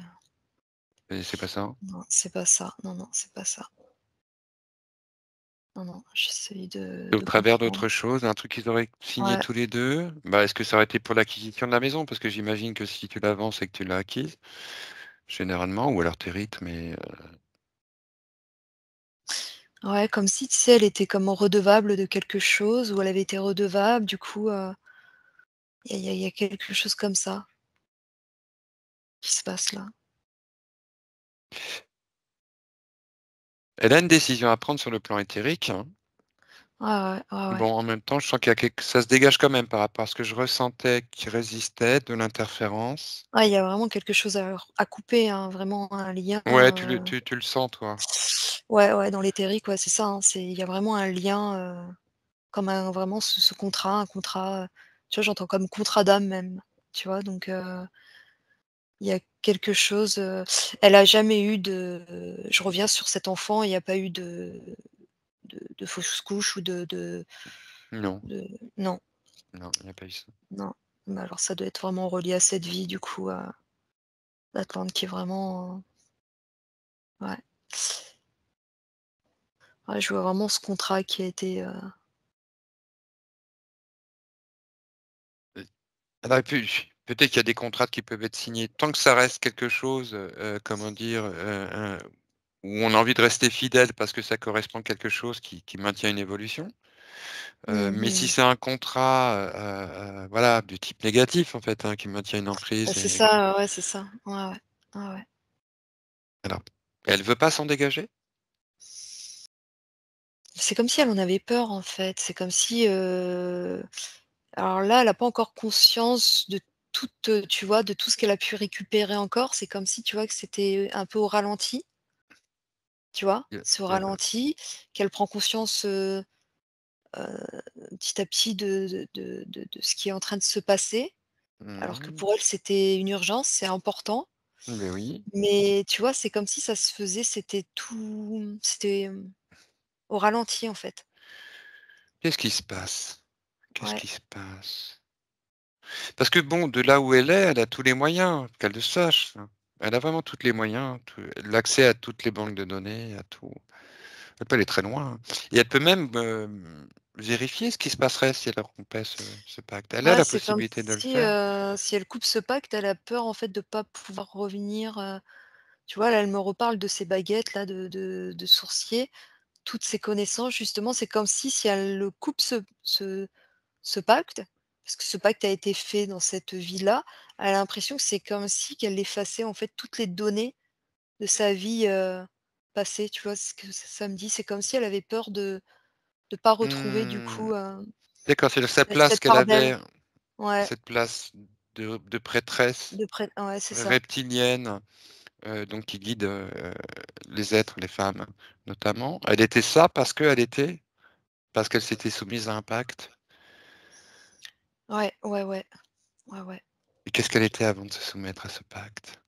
Et c'est pas ça, hein? non, c'est pas ça. Non, non, c'est pas ça. Non, non, j'essaye Et au de travers comprendre. d'autres choses, un truc qu'ils auraient signé Ouais. tous les 2. Bah, est-ce que ça aurait été pour l'acquisition de la maison? Parce que j'imagine que si tu la vends, c'est que tu l'as acquise, généralement, ou alors tu hérites, mais, Ouais, comme si, tu sais, elle était comme redevable de quelque chose ou elle avait été redevable, du coup, il y a quelque chose comme ça qui se passe là. elle a une décision à prendre sur le plan éthérique, hein. Ouais, ouais, ouais, ouais. Bon, en même temps, je sens qu'il y a quelque ça se dégage quand même par rapport à ce que je ressentais qui résistait, de l'interférence. Ah, il y a vraiment quelque chose à couper, hein, vraiment un lien, Ouais, tu le sens, toi? ouais, ouais, dans l'éthérique, ouais, c'est ça, hein, il y a vraiment un lien, comme un vraiment ce contrat, un contrat, tu vois, j'entends comme contrat d'âme même, tu vois? Donc il y a quelque chose, elle a jamais eu je reviens sur cet enfant, il y a pas eu de fausse couche ou Non, de non, non, il y a pas eu ça. non. Mais alors ça doit être vraiment relié à cette vie du coup, d'Atlante qui est vraiment, ouais. Ouais, je vois vraiment ce contrat qui a été, Heu, alors et puis, peut-être qu'il y a des contrats qui peuvent être signés tant que ça reste quelque chose, comment dire? Où on a envie de rester fidèle parce que ça correspond à quelque chose qui maintient une évolution. Mais si mmh. c'est un contrat, voilà, du type négatif en fait, hein, qui maintient une Bah, emprise c'est et ça, ouais, c'est ça. Ouais, ouais. Ouais, ouais. alors, elle veut pas s'en dégager? C'est comme si elle en avait peur en fait. C'est comme si, Alors là, elle a pas encore conscience de toute, tu vois, de tout ce qu'elle a pu récupérer encore. C'est comme si, tu vois, que c'était un peu au ralenti, tu vois? Il y a C'est au il y a ralenti, qu'elle prend conscience, heu, petit à petit de ce qui est en train de se passer, alors que mmh, pour elle, c'était une urgence, c'est important. mais oui. Mais tu vois, c'est comme si ça se faisait, c'était, au ralenti, en fait. Qu'est-ce qui se passe? Qu'est-ce Ouais. qui se passe? Parce que bon, de là où elle a tous les moyens, qu'elle le sache, hein. Elle a vraiment tous les moyens, tout l'accès à toutes les banques de données, à tout. Elle peut aller très loin, hein, et elle peut même, vérifier ce qui se passerait si elle rompait ce pacte. Elle a Ouais, la c'est comme possibilité de le si, faire. si elle coupe ce pacte, elle a peur, en fait, de pas pouvoir revenir, tu vois? Là, elle me reparle de ces baguettes-là de sourcier, toutes ses connaissances, justement, c'est comme si elle le coupe ce pacte, parce que ce pacte a été fait dans cette vie-là, elle a l'impression que c'est comme si qu'elle effaçait, en fait, toutes les données de sa vie, passée, tu vois? Ce que ça me dit, c'est comme si elle avait peur de pas retrouver, du Mmh, coup, d'accord, c'est-à-dire sa place cette qu'elle part d'elle. avait, Ouais, cette place de prêtresse de près, ouais, c'est ça. reptilienne, donc qui guide, les êtres, les femmes notamment. Elle était ça parce qu'elle s'était soumise à un pacte? Ouais, ouais, ouais, ouais, ouais. Et qu'est-ce qu'elle était avant de se soumettre à ce pacte?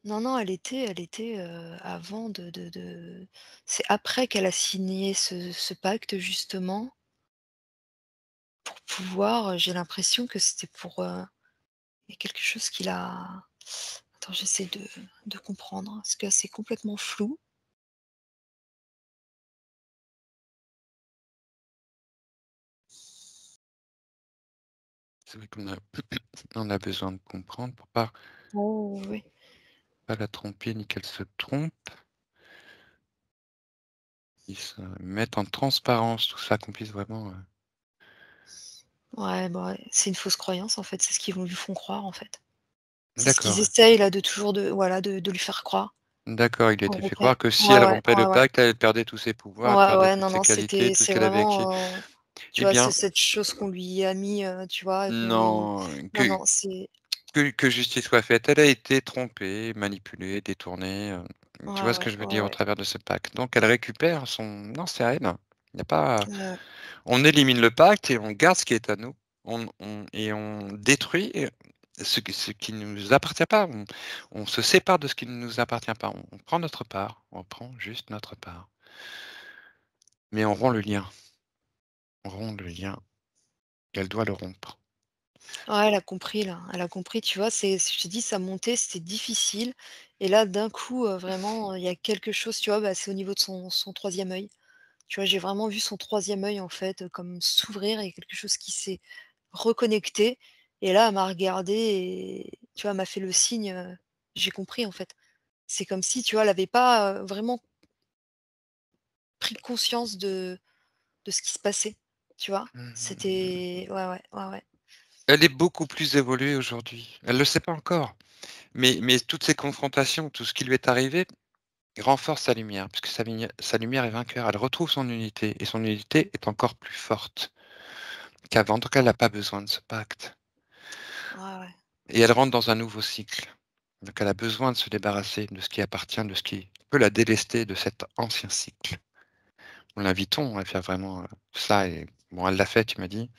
Non, non, elle était, avant c'est après qu'elle a signé ce pacte, justement, pour pouvoir, j'ai l'impression que c'était pour, il y a quelque chose qui l'a attends, j'essaie de comprendre, parce que c'est complètement flou. C'est vrai qu'on a on a besoin de comprendre pour Oh oui. pas la tromper ni qu'elle se trompe. Qu'ils se mettent en transparence tout ça, qu'on puisse vraiment, Ouais, bah, ouais, c'est une fausse croyance, en fait, c'est ce qu'ils lui font croire, en fait. C'est ce qu'ils d'accord, essayent là de toujours voilà, de lui faire croire. d'accord, il a En été gros, fait croire que si ouais, elle ouais, rompait le ouais, ouais. pacte, elle perdait tous ses pouvoirs, elle Ouais, perdait ouais, toutes non, ses non, qualités, tout ce c'est qu'elle avait acquis. vraiment, tu Eh vois, bien, cette chose qu'on lui a mis, tu vois, et qu'on non, non, non, c'est que justice soit faite. Elle a été trompée, manipulée, détournée, tu ouais, vois ce ouais, que je veux ouais, dire au ouais, travers de ce pacte? Donc elle récupère son non, c'est à elle. Il n'y a pas ouais, ouais. On élimine le pacte et on garde ce qui est à nous. On détruit ce qui ne nous appartient pas. On se sépare de ce qui ne nous appartient pas. On prend notre part, on prend juste notre part. Mais on rompt le lien. On rompt le lien. Elle doit le rompre. Ouais, elle a compris là, elle a compris, tu vois? Je te dis, ça montait, c'était difficile et là, d'un coup, vraiment, il y a quelque chose, tu vois? Bah, c'est au niveau de son 3e œil. Tu vois? J'ai vraiment vu son 3e œil, en fait, comme s'ouvrir et quelque chose qui s'est reconnecté et là, elle m'a regardée et tu vois? Elle m'a fait le signe, j'ai compris, en fait. C'est comme si, tu vois? Elle avait pas, vraiment pris conscience de ce qui se passait, tu vois? Mmh. C'était ouais, ouais, ouais, ouais. Elle est beaucoup plus évoluée aujourd'hui. Elle ne le sait pas encore. Mais toutes ces confrontations, tout ce qui lui est arrivé renforce sa lumière, puisque sa lumière est vainqueur. Elle retrouve son unité et son unité est encore plus forte qu'avant. Donc elle n'a pas besoin de ce pacte. Ouais, ouais. Et elle rentre dans un nouveau cycle. Donc elle a besoin de se débarrasser de ce qui appartient, de ce qui peut la délester de cet ancien cycle. Nous l'invitons à faire vraiment, ça et bon, elle l'a fait, tu m'as dit.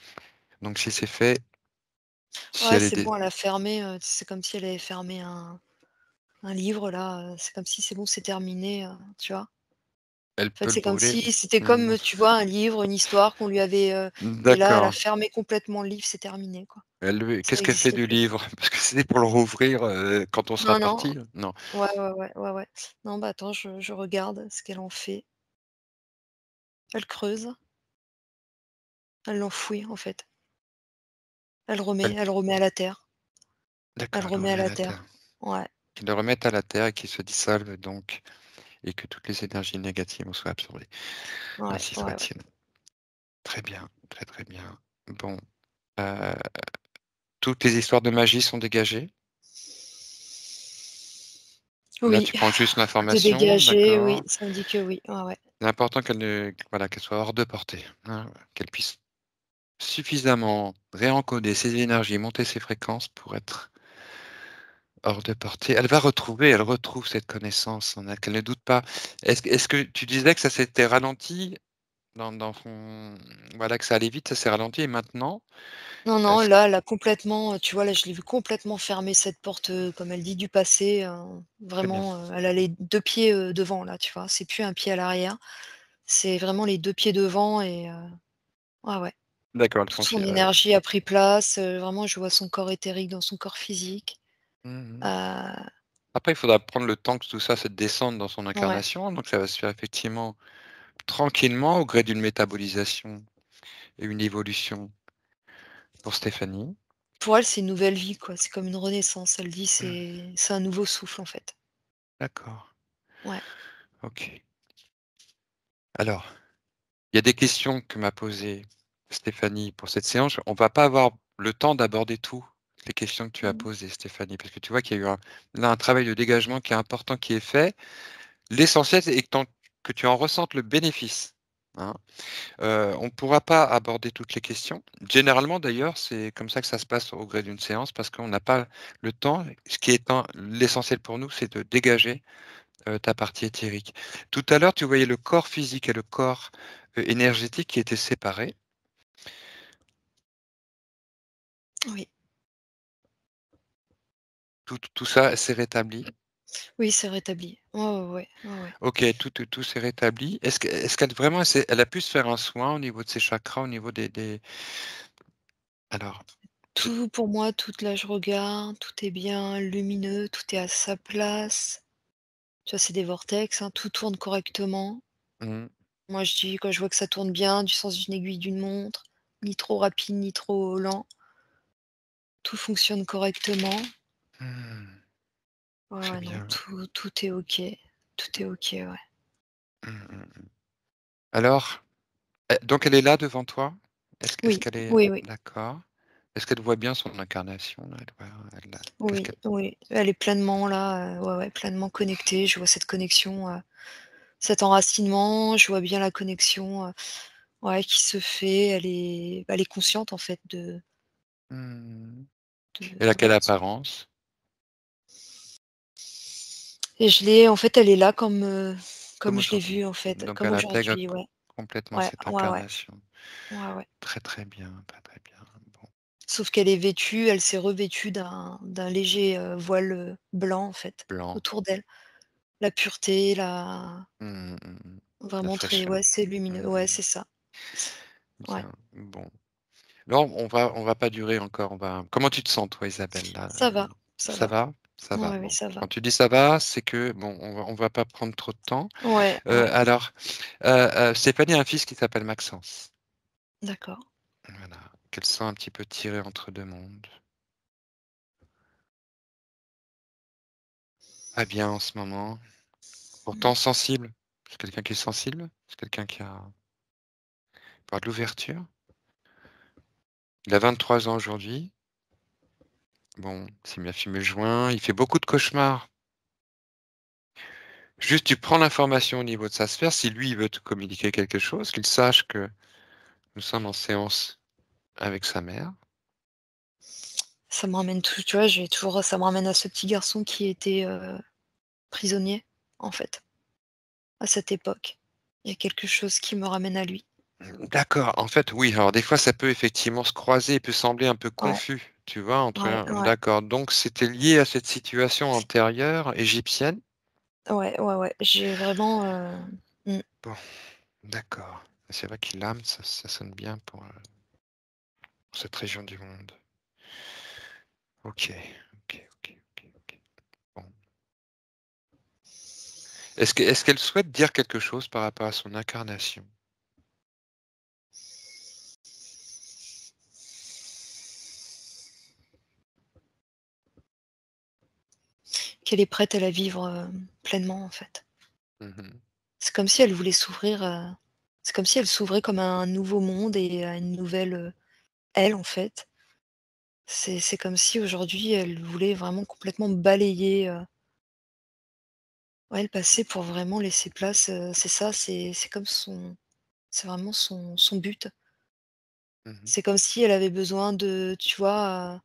Donc si c'est fait, si Ouais, elle est c'est dé bon, elle a fermé, c'est comme si elle avait fermé un livre là, c'est comme si c'est bon, c'est terminé, tu vois? elle En fait, peut le c'est comme brûler. si c'était Mmh. comme, tu vois, un livre, une histoire qu'on lui avait, et là, elle a D'accord. fermé complètement le livre, c'est terminé, quoi. Qu'est-ce Ça qu'elle fait existe du plus. livre? Parce que c'était pour le rouvrir, quand on sera Non, non, parti? Non. ouais, ouais, ouais, ouais, ouais. Non, bah, attends, je regarde ce qu'elle en fait. Elle creuse, elle l'enfouit, en fait. Elle Elle remet à la terre. Elle D'accord, elle le remet à remet à la la terre. terre. Ouais, Qu'il le remette à la terre et qu'il se dissolve donc et que toutes les énergies négatives en soient absorbées. ouais, Ainsi ouais, ouais. soit-il. Très bien, très, très bien. Bon, heu, toutes les histoires de magie sont dégagées? Là, Oui, tu prends juste de l'information, dégager, oui, d'accord. ça me dit que oui. Ouais, ouais. C'est important voilà, qu'elle soit hors de portée, hein, qu'elle puisse suffisamment réencoder ses énergies, monter ses fréquences pour être hors de portée. Elle retrouve cette connaissance en elle, qu'elle ne doute pas. Est-ce que tu disais que ça s'était ralenti dans son voilà, que ça allait vite, ça s'est ralenti et maintenant, Non, non, est-ce là, elle a complètement, tu vois, là, je l'ai vue complètement fermer cette porte, comme elle dit, du passé, très bien. vraiment, elle a les 2 pieds, devant là, tu vois? C'est plus un pied à l'arrière, c'est vraiment les 2 pieds devant et ouais, ouais. D'accord, elle Toute son confie énergie a pris place, vraiment je vois son corps éthérique dans son corps physique. mmh. Heu, Après, il faudra prendre le temps que tout ça se descende dans son ouais. incarnation, donc ça va se faire effectivement tranquillement au gré d'une métabolisation et une évolution pour Stéphanie. Pour elle, c'est une nouvelle vie, quoi, c'est comme une renaissance. Elle dit: Mmh, C'est un nouveau souffle, en fait». d'accord, Ouais. OK. Alors, il y a des questions que m'a posées Stéphanie pour cette séance. On va pas avoir le temps d'aborder tout les questions que tu as Mmh. posées, Stéphanie, parce que tu vois qu'il y a eu un travail de dégagement qui est important qui est fait. L'essentiel, c'est que tu en ressentes le bénéfice, hein. On ne pourra pas aborder toutes les questions. Généralement d'ailleurs, c'est comme ça que ça se passe au gré d'une séance parce qu'on n'a pas le temps. Ce qui est l'essentiel pour nous, c'est de dégager, ta partie éthérique. Tout à l'heure, tu voyais le corps physique et le corps, énergétique qui étaient séparés. Oui. Tout ça s'est rétabli? Oui, c'est rétabli. Ouais, ouais, ouais. Ouais, ouais. OK, tout s'est rétabli. Est-ce qu'elle vraiment elle a pu se faire un soin au niveau de ses chakras, au niveau des alors, c'est Tout pour moi, toute là, je regarde, tout est bien lumineux, tout est à sa place. Tu vois, c'est des vortex, hein, tout tourne correctement. mmh, Moi, je dis quand je vois que ça tourne bien, du sens d'une aiguille d'une montre, ni trop rapide, ni trop lent, tout fonctionne correctement. mmh, Ouais, très ouais, non, bien. tout est OK. Tout est OK, ouais. Mmh mh, mmh. Alors donc elle est là devant toi? Est-ce Oui, qu'elle est oui, oui, d'accord. Est-ce qu'elle voit bien son incarnation là? Elle a qu'est-ce oui, qu'elle oui. Elle est pleinement là, ouais, ouais, pleinement connectée. Je vois cette connexion, cet enracinement, je vois bien la connexion, ouais, qui se fait. Elle est consciente en fait mmh. de Elle a quelle ouais. apparence? Et je l'ai en fait, elle est là comme, Comme comme je l'ai aujourd'hui. vue en fait, Donc comme elle intègre aujourd'hui, ouais. complètement Ouais, cette ouais, ouais, incarnation. ouais, ouais. Très, très bien, très, très bien. Bon, Sauf qu'elle est vêtue, elle s'est revêtue d'un léger, voile, blanc en fait, blanc. autour d'elle. La pureté, la Mmh mh, mmh. La vraiment très fraîcheur. ouais, c'est lumineux. Mmh Ouais, mh. c'est ça. Ouais. Bien, bon. Non, on va pas durer encore, on va comment tu te sens toi Isabelle là, Ça va, ça Ça va. va? Ça va, Ouais, oui, bon. ça va. Quand tu dis: «Ça va», c'est que bon, on va pas prendre trop de temps. Ouais, ouais, Alors, Stéphanie a un fils qui s'appelle Maxence. d'accord. Voilà, qu'elle sent un petit peu tirée entre 2 mondes. Pas bien en ce moment, Mmh. pourtant sensible. C'est quelqu'un qui est sensible, c'est quelqu'un qui a de l'ouverture. Il a 23 ans aujourd'hui. Bon, il s'est mis à fumer le joint, il fait beaucoup de cauchemars. Juste, tu prends l'information au niveau de sa sphère, si lui, il veut te communiquer quelque chose, qu'il sache que nous sommes en séance avec sa mère. Ça me ramène tout tu vois, j'ai toujours ça me ramène à ce petit garçon qui était, prisonnier, en fait, à cette époque. Il y a quelque chose qui me ramène à lui. D'accord, en fait, oui, alors des fois, ça peut effectivement se croiser, il peut sembler un peu Ouais, confus, tu vois, entre ouais, ouais. d'accord, donc c'était lié à cette situation antérieure égyptienne? Ouais, ouais, ouais, j'ai vraiment, mmh, Bon, d'accord. C'est vrai qu'il l'âme, ça sonne bien pour cette région du monde. OK, OK, OK, OK, OK. Bon. Est-ce qu'elle souhaite dire quelque chose par rapport à son incarnation? qu'elle est prête à la vivre, pleinement, en fait. Mmh. C'est comme si elle voulait s'ouvrir, c'est comme si elle s'ouvrait comme à un nouveau monde et à une nouvelle, elle, en fait. C'est comme si aujourd'hui elle voulait vraiment complètement balayer, Ouais, le passé pour vraiment laisser place, c'est ça, c'est comme c'est vraiment son but. Mmh. C'est comme si elle avait besoin de, tu vois,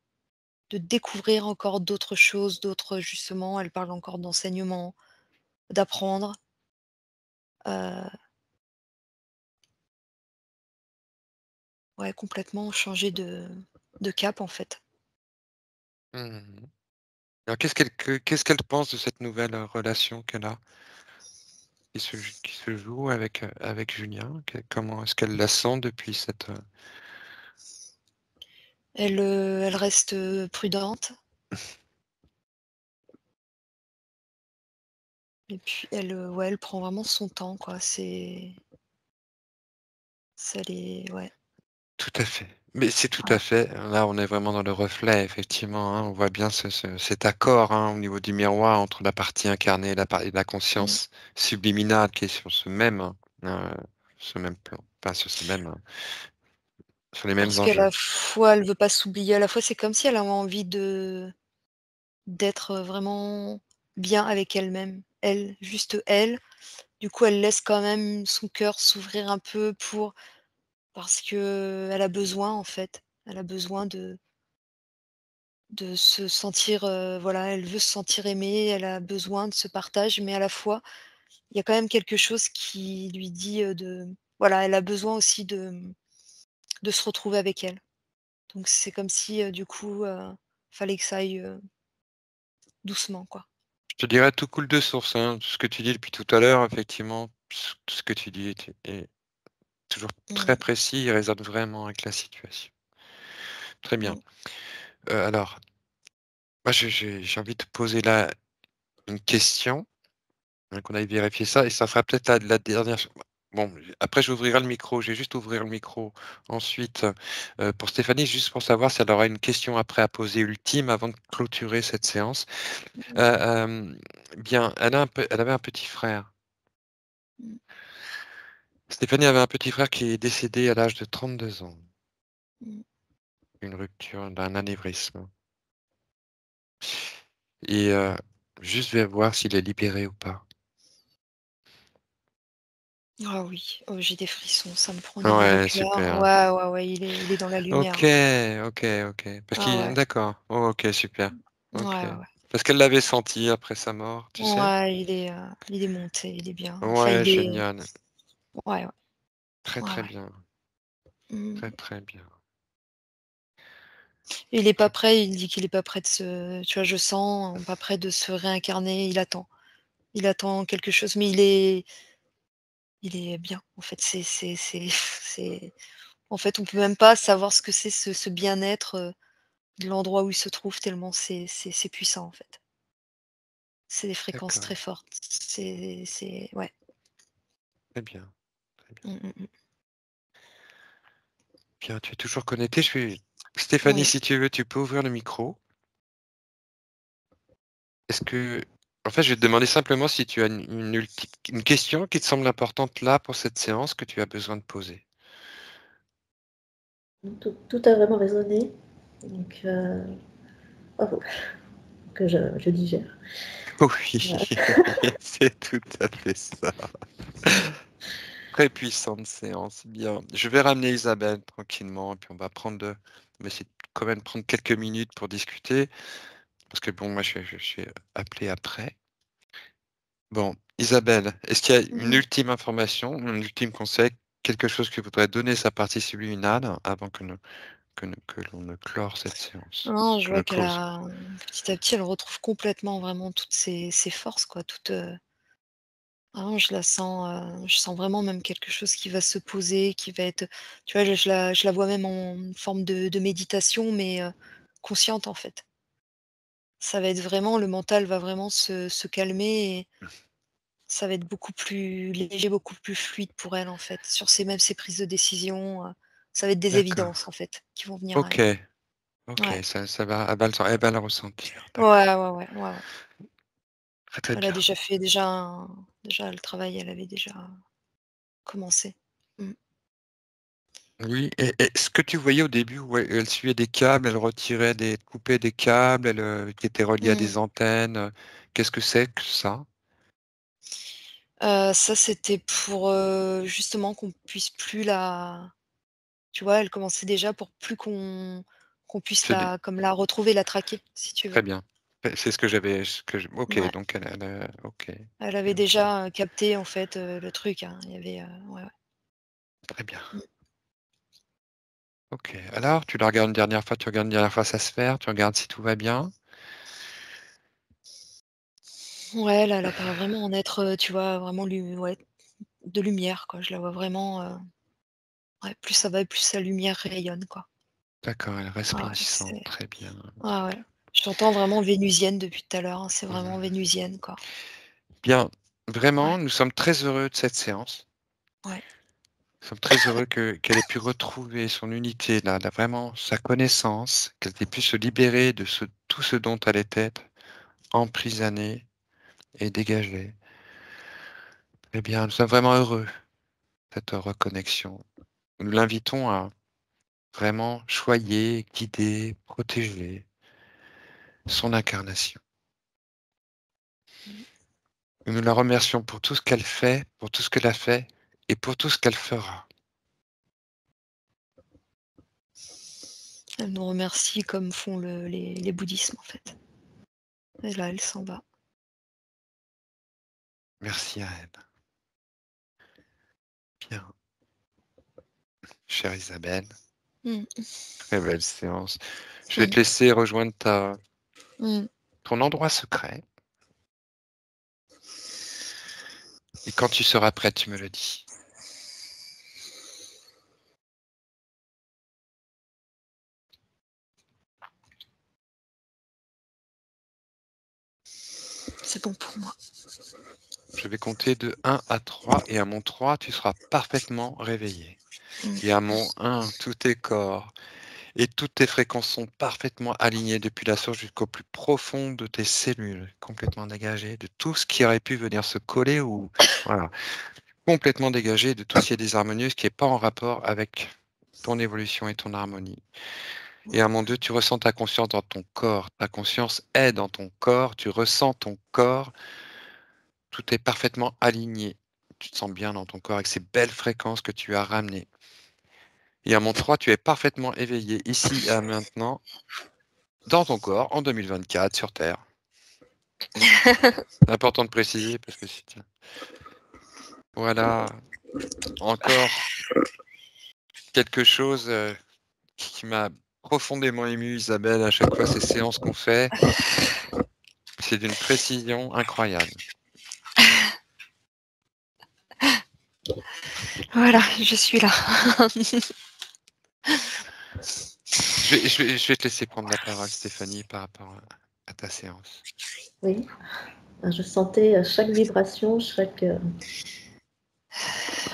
de découvrir encore d'autres choses, d'autres justement, elle parle encore d'enseignement, d'apprendre, heu, ouais, complètement changer de cap, en fait. Mmh. Alors qu'est-ce qu'elle pense de cette nouvelle, relation qu'elle a? Qui se joue avec Julien? Comment est-ce qu'elle la sent depuis cette, Elle reste, prudente et puis elle, ouais, elle prend vraiment son temps, quoi. Ça les ouais, tout à fait. Mais c'est tout ouais. à fait là, on est vraiment dans le reflet effectivement, hein. On voit bien cet accord, hein, au niveau du miroir entre la partie incarnée et la Mmh. conscience subliminale qui est sur heu, ce même plan, enfin sur ces mêmes, sur les mêmes Parce qu'à la enjeux. fois, elle veut pas s'oublier, à la fois, c'est comme si elle avait envie d'être, vraiment bien avec elle-même. Elle, juste elle. Du coup, elle laisse quand même son cœur s'ouvrir un peu parce qu'elle a besoin, en fait. Elle a besoin de se sentir, voilà, elle veut se sentir aimée, elle a besoin de ce partage, mais à la fois, il y a quand même quelque chose qui lui dit, de voilà, elle a besoin aussi de se retrouver avec elle. Donc c'est comme si, du coup, fallait que ça aille, doucement, quoi. Je te dirais tout coule de source, hein. Tout ce que tu dis depuis tout à l'heure, effectivement, tout ce que tu dis est toujours très Mmh. précis et résonne vraiment avec la situation. Très bien. Mmh. Alors, moi j'ai envie de te poser là une question, qu'on aille vérifier ça et ça sera peut-être la dernière ch bon, après j'ouvrirai le micro, je vais juste ouvrir le micro ensuite, pour Stéphanie, juste pour savoir si elle aura une question après à poser ultime avant de clôturer cette séance. Mmh. Bien, elle avait un petit frère. Mmh. Stéphanie avait un petit frère qui est décédé à l'âge de 32 ans, Mmh. une rupture d'un anévrisme et juste je vais voir s'il est libéré ou pas. Ah oui, oh j'ai des frissons, ça me prend au niveau du Ouais, cœur. super. Ouais, ouais, ouais, il est dans la OK, lumière. OK. Parce Ah qu'il ouais. d'accord. Oh, OK, super. Ouais, OK. ouais, ouais. Parce qu'elle l'avait senti après sa mort, tu sais? Ouais, il est monté, il est bien. Enfin, Ouais, génial. ouais, ouais, Très, ouais, très ouais. bien. Très, Mmh. très bien. Il est pas Très prêt, il dit qu'il est pas prêt de se tu vois, je sens, pas prêt de se réincarner, il attend. Il attend quelque chose, mais il est bien. En fait, c'est en fait, on peut même pas savoir ce que c'est ce bien-être, de l'endroit où il se trouve tellement c'est puissant, en fait. C'est des fréquences d'accord. très fortes. C'est ouais. Très bien, très bien. Mmh, mmh mh. Bien, tu es toujours connectée. Je vais Stéphanie, Oui. si tu veux, tu peux ouvrir le micro. Est-ce que en fait, je vais te demander simplement si tu as une question qui te semble importante là, pour cette séance, que tu as besoin de poser? Tout a vraiment résonné, donc bravo, que je digère. Oui, Voilà. c'est tout à fait ça. Très puissante séance, bien. Je vais ramener Isabelle tranquillement et puis on va essayer de quand même prendre quelques minutes pour discuter parce que bon, moi je suis appelé après. Bon, Isabelle, est-ce qu'il y a une Mmh. ultime information, un ultime conseil, quelque chose que voudrais donner sa partie subliminale avant que l'on ne clore cette séance? Non, je Que l'on vois ne qu'elle close? a petit à petit, elle retrouve complètement vraiment toutes ses forces, quoi, vraiment je sens vraiment même quelque chose qui va se poser, qui va être tu vois, je la vois même en forme de méditation, mais consciente, en fait. Ça va être vraiment le mental va vraiment se calmer et ça va être beaucoup plus léger, beaucoup plus fluide pour elle, en fait, sur ses prises de décision, ça va être des D'accord. évidences, en fait, qui vont venir à OK, elle. OK, Ouais. ça va elle va le ressentir, Ouais, d'accord. ouais, ouais, ouais, ouais. Très, très Elle a bien. déjà fait déjà le travail, elle avait déjà commencé. Mmh. Oui et ce que tu voyais au début où elle suivait des câbles, elle retirait des coupait des câbles, qui étaient reliés à Mmh. des antennes, qu'est-ce que c'est que ça? Ça, c'était pour, justement qu'on puisse plus la tu vois, elle commençait déjà pour plus qu'on puisse C'est bien, la retrouver, la traquer, si tu veux. très bien. C'est ce que j'avais, OK, Ouais. donc OK, Elle avait OK, déjà, capté, en fait, le truc, hein. Il y avait, ouais, ouais. très bien. Mmh. OK. Alors, tu la regardes une dernière fois, tu regardes une dernière fois sa sphère, tu regardes si tout va bien? Ouais, là, elle apparaît vraiment en être, tu vois, vraiment ouais, de lumière, quoi. Je la vois vraiment, ouais, plus ça va et plus sa lumière rayonne, quoi. D'accord, elle est Ah ouais, resplendissante, c'est très bien. ah ouais. J'entends vraiment vénusienne depuis tout à l'heure, hein. C'est vraiment Mmh. vénusienne, quoi. Bien, Ouais, vraiment, nous sommes très heureux de cette séance. ouais. Nous sommes très heureux qu'elle ait pu retrouver son unité, là, vraiment sa connaissance, qu'elle ait pu se libérer de tout ce dont elle était emprisonnée et dégagée. Eh bien, nous sommes vraiment heureux de cette reconnexion. Nous l'invitons à vraiment choyer, guider, protéger son incarnation. Mmh. Nous la remercions pour tout ce qu'elle fait, pour tout ce qu'elle a fait et pour tout ce qu'elle fera. Elle nous remercie comme font les bouddhismes, en fait. Et là, elle s'en va. Merci à elle. Bien, chère Isabelle, Mmh. très belle séance. Je vais Mmh. te laisser rejoindre Mmh. ton endroit secret. Et quand tu seras prête, tu me le dis. C'est bon pour moi. Je vais compter de 1 à 3 et à mon 3, tu seras parfaitement réveillé. Mmh. Et à mon 1, tous tes corps et toutes tes fréquences sont parfaitement alignées depuis la source jusqu'au plus profond de tes cellules, complètement dégagées de tout ce qui aurait pu venir se coller ou voilà, complètement dégagé de tout ce qui est désharmonieux, ce qui n'est pas en rapport avec ton évolution et ton harmonie. Et à mon 2, tu ressens ta conscience dans ton corps. Ta conscience est dans ton corps, tu ressens ton corps, tout est parfaitement aligné. Tu te sens bien dans ton corps avec ces belles fréquences que tu as ramenées. Et à mon 3, tu es parfaitement éveillé ici et maintenant, dans ton corps, en 2024, sur Terre. C'est important de préciser parce que si voilà, encore quelque chose qui m'a profondément ému, Isabelle, à chaque fois ces séances qu'on fait, c'est d'une précision incroyable. Voilà, je suis là. Je vais te laisser prendre la parole, Stéphanie, par rapport à ta séance. Oui. Je sentais chaque vibration,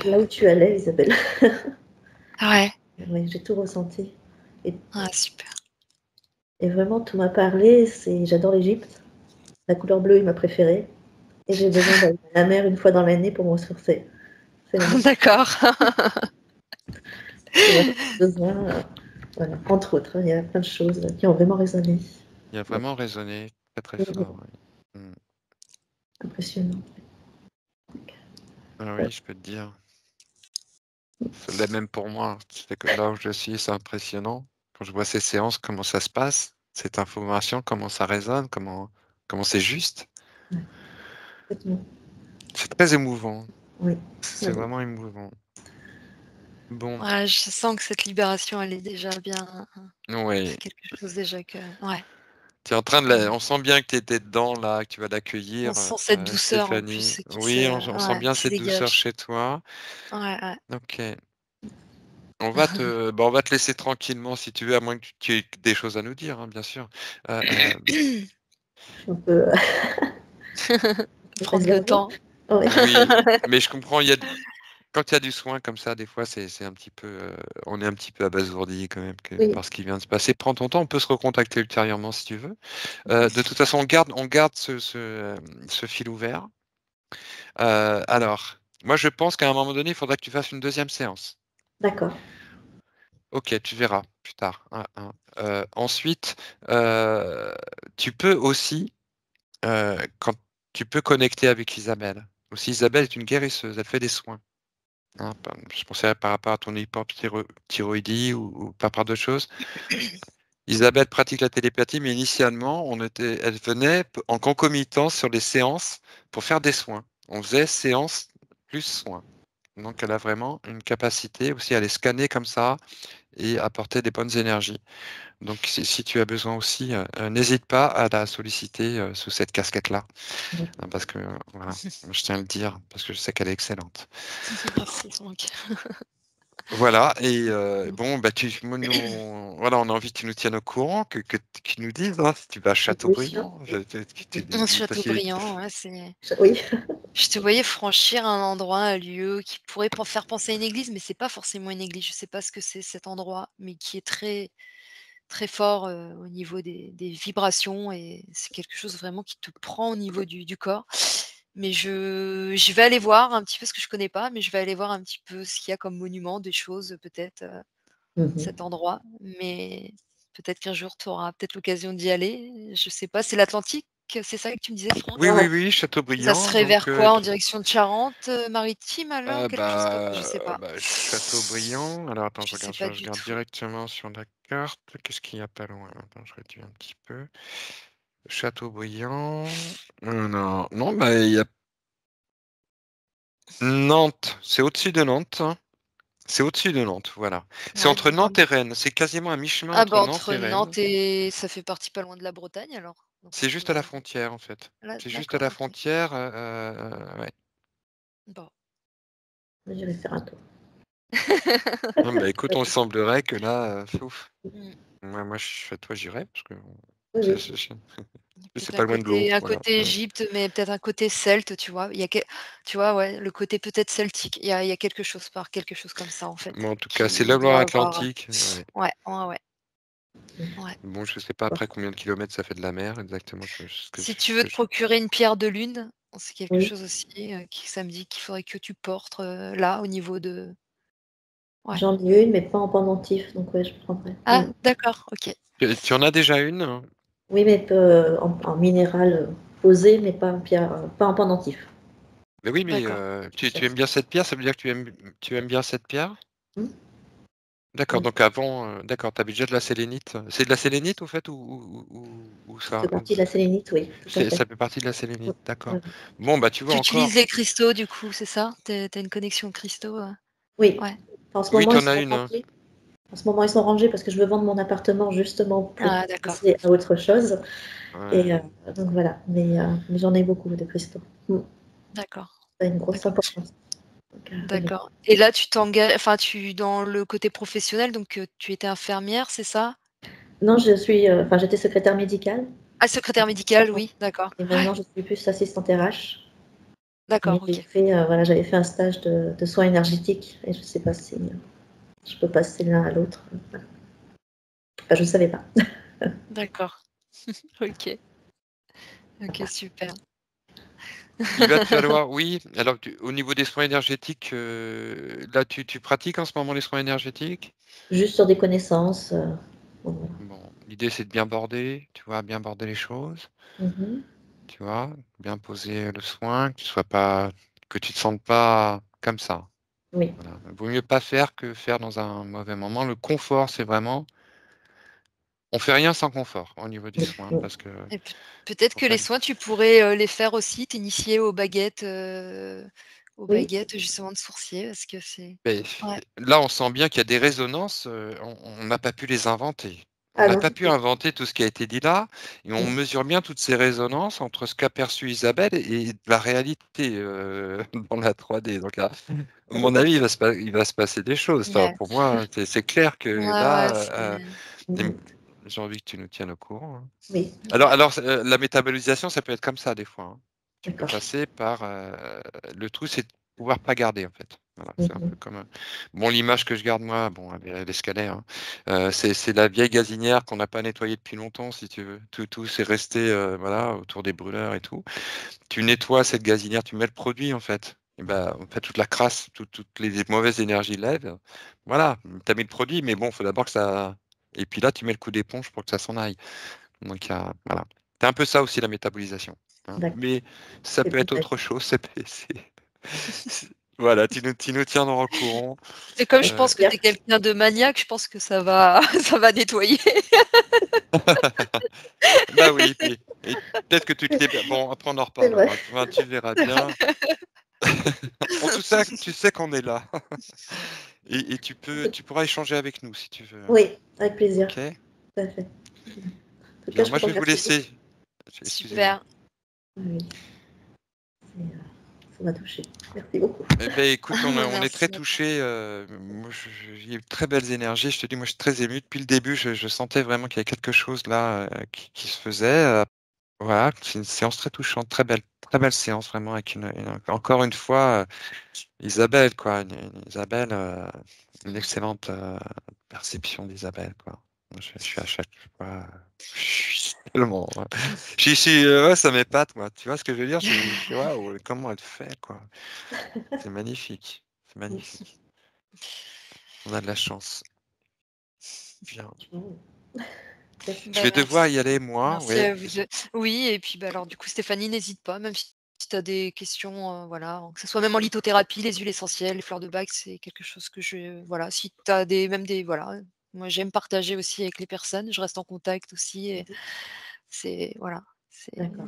là où tu allais, Isabelle. Ouais. Oui, j'ai tout ressenti. Et, Ah super. et vraiment, tout m'a parlé. J'adore l'Égypte. La couleur bleue est ma préférée. Et j'ai besoin d'aller à la mer une fois dans l'année pour me ressourcer. C'est vraiment D'accord. j'ai vraiment besoin. Voilà, entre autres, il y a plein de choses qui ont vraiment résonné. Il a vraiment résonné très très Oui, fort. Oui. impressionnant. Ah oui, je peux te dire. C'est la même pour moi. C'est que là où je suis, c'est impressionnant. Quand je vois ces séances, comment ça se passe, cette information, comment ça résonne, comment c'est juste. Complètement. C'est très émouvant. Oui. C'est vraiment émouvant. Bon, Ouais, je sens que cette libération, elle est déjà bien oui. c'est quelque chose déjà que ouais. Tu es en train de Mmh. on sent bien que tu étais dedans là, que tu vas On l'accueillir, sent cette douceur en plus, Stéphanie. c'est, Oui, on sent ouais, bien qui cette douceur dégage. chez toi. Ouais, ouais. OK. On va te laisser tranquillement si tu veux, à moins que tu aies des choses à nous dire, hein, bien sûr. Heu, heu, Je suis un peu Prendre le réservée. temps. Oui. oui, mais je comprends, quand il y a du soin comme ça, des fois, c'est un petit peu, on est un petit peu abasourdi quand même Oui. par ce qui vient de se passer. Prends ton temps, on peut se recontacter ultérieurement si tu veux. De toute façon, on garde ce fil ouvert. Alors, moi, je pense qu'à un moment donné, il faudra que tu fasses une deuxième séance. D'accord. OK, tu verras plus tard. Ensuite, heu, tu peux aussi, quand tu peux connecter avec Isabelle. aussi Isabelle est une guérisseuse, elle fait des soins. Hein, je pensais par rapport à ton hypothyroïdie ou par rapport à d'autres choses. Isabelle pratique la télépathie, mais initialement, elle venait en concomitance sur les séances pour faire des soins. On faisait séance plus soins. Donc, elle a vraiment une capacité aussi à les scanner comme ça et apporter des bonnes énergies. Donc, si tu as besoin aussi, n'hésite pas à la solliciter sous cette casquette-là. Hein, parce que, voilà, je tiens à le dire, parce que je sais qu'elle est excellente. Merci, Franck. Voilà, et bon, bah, voilà, on a envie que tu nous tiennes au courant, qu'ils nous disent hein, si tu vas à Châteaubriand. Chateaubriand, ouais, c'est. Oui. Je te voyais franchir un endroit, un lieu qui pourrait faire penser à une église, mais c'est pas forcément une église. Je sais pas ce que c'est cet endroit, mais qui est très, très fort au niveau des vibrations et c'est quelque chose vraiment qui te prend au niveau du corps. Mais je vais aller voir un petit peu ce que je connais pas, mais je vais aller voir un petit peu ce qu'il y a comme monument, des choses peut-être cet endroit. Mais peut-être qu'un jour tu auras peut-être l'occasion d'y aller. Je sais pas, c'est l'Atlantique, c'est ça que tu me disais, Franck? Oui, Ça Chateaubriand. serait Donc, vers quoi? En direction de Charente-Maritime alors? Quelque chose comme ça? Je sais pas. Chateaubriand. Alors, attends, Je sais je pas du regarde tout. directement sur la carte. Qu'est-ce qu'il y a pas loin? Attends, je réduis un petit peu. Chateaubriand. Non, non, bah, il y a Nantes. C'est au-dessus de Nantes. C'est au-dessus de Nantes, voilà. C'est Ouais, entre Nantes et Rennes. C'est quasiment à mi-chemin ah entre bah, Nantes entre et Rennes. Nantes et ça fait partie pas loin de la Bretagne alors? Donc on C'est juste à la pourrait frontière, en fait. là C'est juste à d'accord, la OK. frontière. Ouais. Bon. J'irai faire un tour. Non, bah, écoute, on semblerait que là, ouf. Mmh. Moi, toi, j'irais parce que Oui, c'est oui. c'est Peut-être pas loin de l'eau, un voilà. côté Égypte, mais peut-être un côté celte, tu vois? Il y a tu vois, ouais, le côté peut-être celtique. Il y a quelque chose quelque chose comme ça en fait, Mais en tout cas, c'est la qui doit avoir Loire-Atlantique. Ouais. ouais, ouais, ouais, ouais. Bon, je sais pas après combien de kilomètres ça fait de la mer exactement. Si tu veux te procurer une pierre de lune, c'est quelque Oui. chose aussi, qui ça me dit qu'il faudrait que tu portes, là au niveau de ouais. J'en ai une, mais pas en pendentif, donc ouais, je prendrai. Ah d'accord, OK. Tu en as déjà une? Hein? Oui, mais en minéral posé, mais pas en pierre, pas en pendentif. Mais oui, mais D'accord. tu aimes bien cette pierre, ça veut dire que tu aimes bien cette pierre? Hmm. D'accord, Oui. donc avant, d'accord, tu avais déjà de la sélénite. C'est de la sélénite au fait ou Ça fait ça? partie de la sélénite, oui, tout à Ça fait. fait partie de la sélénite, d'accord. Ouais. Bon, bah tu vois Tu encore. utilises les cristaux du coup, c'est ça? Tu as une connexion cristaux, Oui. ouais. En ce Oui, moment, tu ils en as sont une. rangés. En ce moment, ils sont rangés parce que je veux vendre mon appartement justement pour Ah d'accord, passer à autre chose. Et Ouais. donc voilà. Mais j'en ai beaucoup de cristaux. d'accord, Ça a une grosse d'accord, importance. Donc, oui. d'accord. Et là tu t'engages enfin tu dans le côté professionnel, donc tu étais infirmière, c'est ça? Non, enfin, j'étais secrétaire médicale. Ah secrétaire médicale, oui, d'accord. Et Ouais, maintenant, je suis plus assistante RH. Mais d'accord, OK. voilà, j'avais fait un stage de soins énergétiques et je ne sais pas si je peux passer l'un à l'autre. Voilà. Enfin, je ne savais pas. D'accord. OK. OK, super. Il va te falloir, oui, alors au niveau des soins énergétiques, là tu pratiques en ce moment les soins énergétiques? Juste sur des connaissances. Bon, voilà. Bon, l'idée c'est de bien border, tu vois, bien border les choses, Mhm. tu vois, bien poser le soin, que tu te sentes pas comme ça. Oui. Voilà. Vaut mieux pas faire que faire dans un mauvais moment. Le confort, c'est vraiment, on fait rien sans confort au niveau du Oui. soin Oui. parce que Et peut-être pour que les faire. soins, tu pourrais, les faire aussi, t'initier aux Oui. baguettes justement de sourcier parce que c'est Mais ouais. là, on sent bien qu'il y a des résonances, on n'a pas pu les inventer. On Ah n'a non, pas c'est pu sûr. inventer tout ce qui a été dit là, et on Oui. mesure bien toutes ces résonances entre ce qu'a perçu Isabelle et la réalité dans la 3D. Donc, à mon avis, il va se passer des choses. Enfin, Ouais. pour moi, c'est clair que Ouais, ouais, là, c'est et Mhm. j'ai envie que tu nous tiennes au courant. Hein. Oui. Alors, la métabolisation, ça peut être comme ça des fois. Hein. Tu peux D'accord. passer par le truc, c'est de pouvoir pas garder en fait. Voilà, c'est un Mhm. peu comme bon l'image que je garde moi, bon elle est scalaire. Hein. C'est la vieille gazinière qu'on n'a pas nettoyée depuis longtemps, si tu veux. Tout c'est resté voilà autour des brûleurs et tout. Tu nettoies cette gazinière, tu mets le produit en fait. Et ben, en fait toute la crasse, toutes les mauvaises énergies lèvent. Voilà, tu as mis le produit, mais bon, il faut d'abord que ça. Et puis là, tu mets le coup d'éponge pour que ça s'en aille. Donc voilà. C'est un peu ça aussi la métabolisation. hein. D'accord. Mais ça C'est peut être peut-être. autre chose. Voilà, tu nous tiendras au courant. Et comme je Euh, pense que tu es quelqu'un de maniaque, je pense que ça va ça va nettoyer. Bah oui, et peut-être que tu te libères. Bon, après on en C'est vrai. reparlera. Tu verras bien. En tout cas, tu sais qu'on est là. Et tu pourras échanger avec nous si tu veux, hein. Oui, avec plaisir. Ok? Tout à fait. En tout cas, Bien, je moi vous je vais vous remercie. laisser. Excusez-moi. Super. Oui, ça m'a touchée. Merci beaucoup. Eh ben, écoute, on est très Merci à toi. touchés. Moi, il y a eu de très belles énergies. Je te dis, moi, je suis très ému. Depuis le début, je sentais vraiment qu'il y avait quelque chose là qui se faisait. Voilà, c'est une séance très touchante, très belle séance, vraiment, avec encore une fois, Isabelle, quoi. Isabelle, une excellente perception d'Isabelle, quoi. Je suis à chaque fois. Je suis tellement. Ouais, ça m'épate, moi. Tu vois ce que je veux dire? Waouh, comment elle fait, quoi. C'est magnifique. C'est magnifique. On a de la chance. Bien. Je Bah, vais devoir y aller, merci. moi. Merci Oui. à vous 2. Oui et puis, bah, alors du coup Stéphanie, n'hésite pas, même si tu as des questions, voilà, que ce soit même en lithothérapie, les huiles essentielles, les fleurs de bac, c'est quelque chose que voilà, si tu as des voilà, moi j'aime partager aussi avec les personnes, je reste en contact aussi et c'est voilà, c'est D'accord.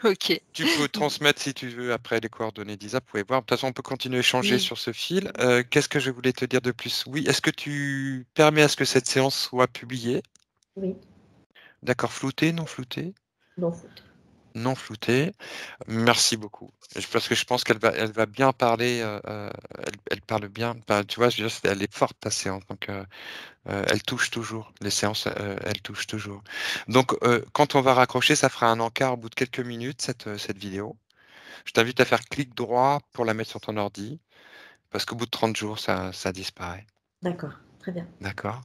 OK. Tu peux transmettre si tu veux après les coordonnées d'Isa. Vous pouvez voir. De toute façon, on peut continuer à échanger Oui. sur ce fil. Qu'est-ce que je voulais te dire de plus? Oui, est-ce que tu permets à ce que cette séance soit publiée? Oui, D'accord, floutée, non floutée? non foot. Non floutée. Merci beaucoup. Parce que je pense elle va bien parler. Elle parle bien. Enfin, tu vois, je veux dire, elle est forte ta séance. Donc, elle touche toujours. Les séances, elles touchent toujours. Donc, quand on va raccrocher, ça fera un encart au bout de quelques minutes, cette vidéo. Je t'invite à faire clic droit pour la mettre sur ton ordi, parce qu'au bout de 30 jours, ça disparaît. D'accord, très bien. D'accord?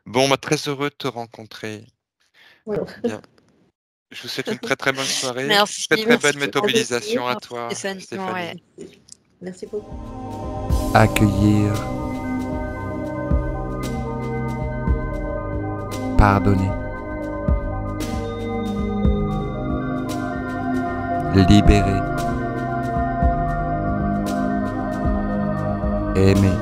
Bon, bah, très heureux de te rencontrer. Oui, Bien. Je vous souhaite une très très bonne soirée. Merci, Très très belle merci. à vous aussi. métobilisation à Merci toi, Stéphanie. Stéphanie. Ouais. Merci beaucoup. Accueillir, pardonner, libérer, aimer.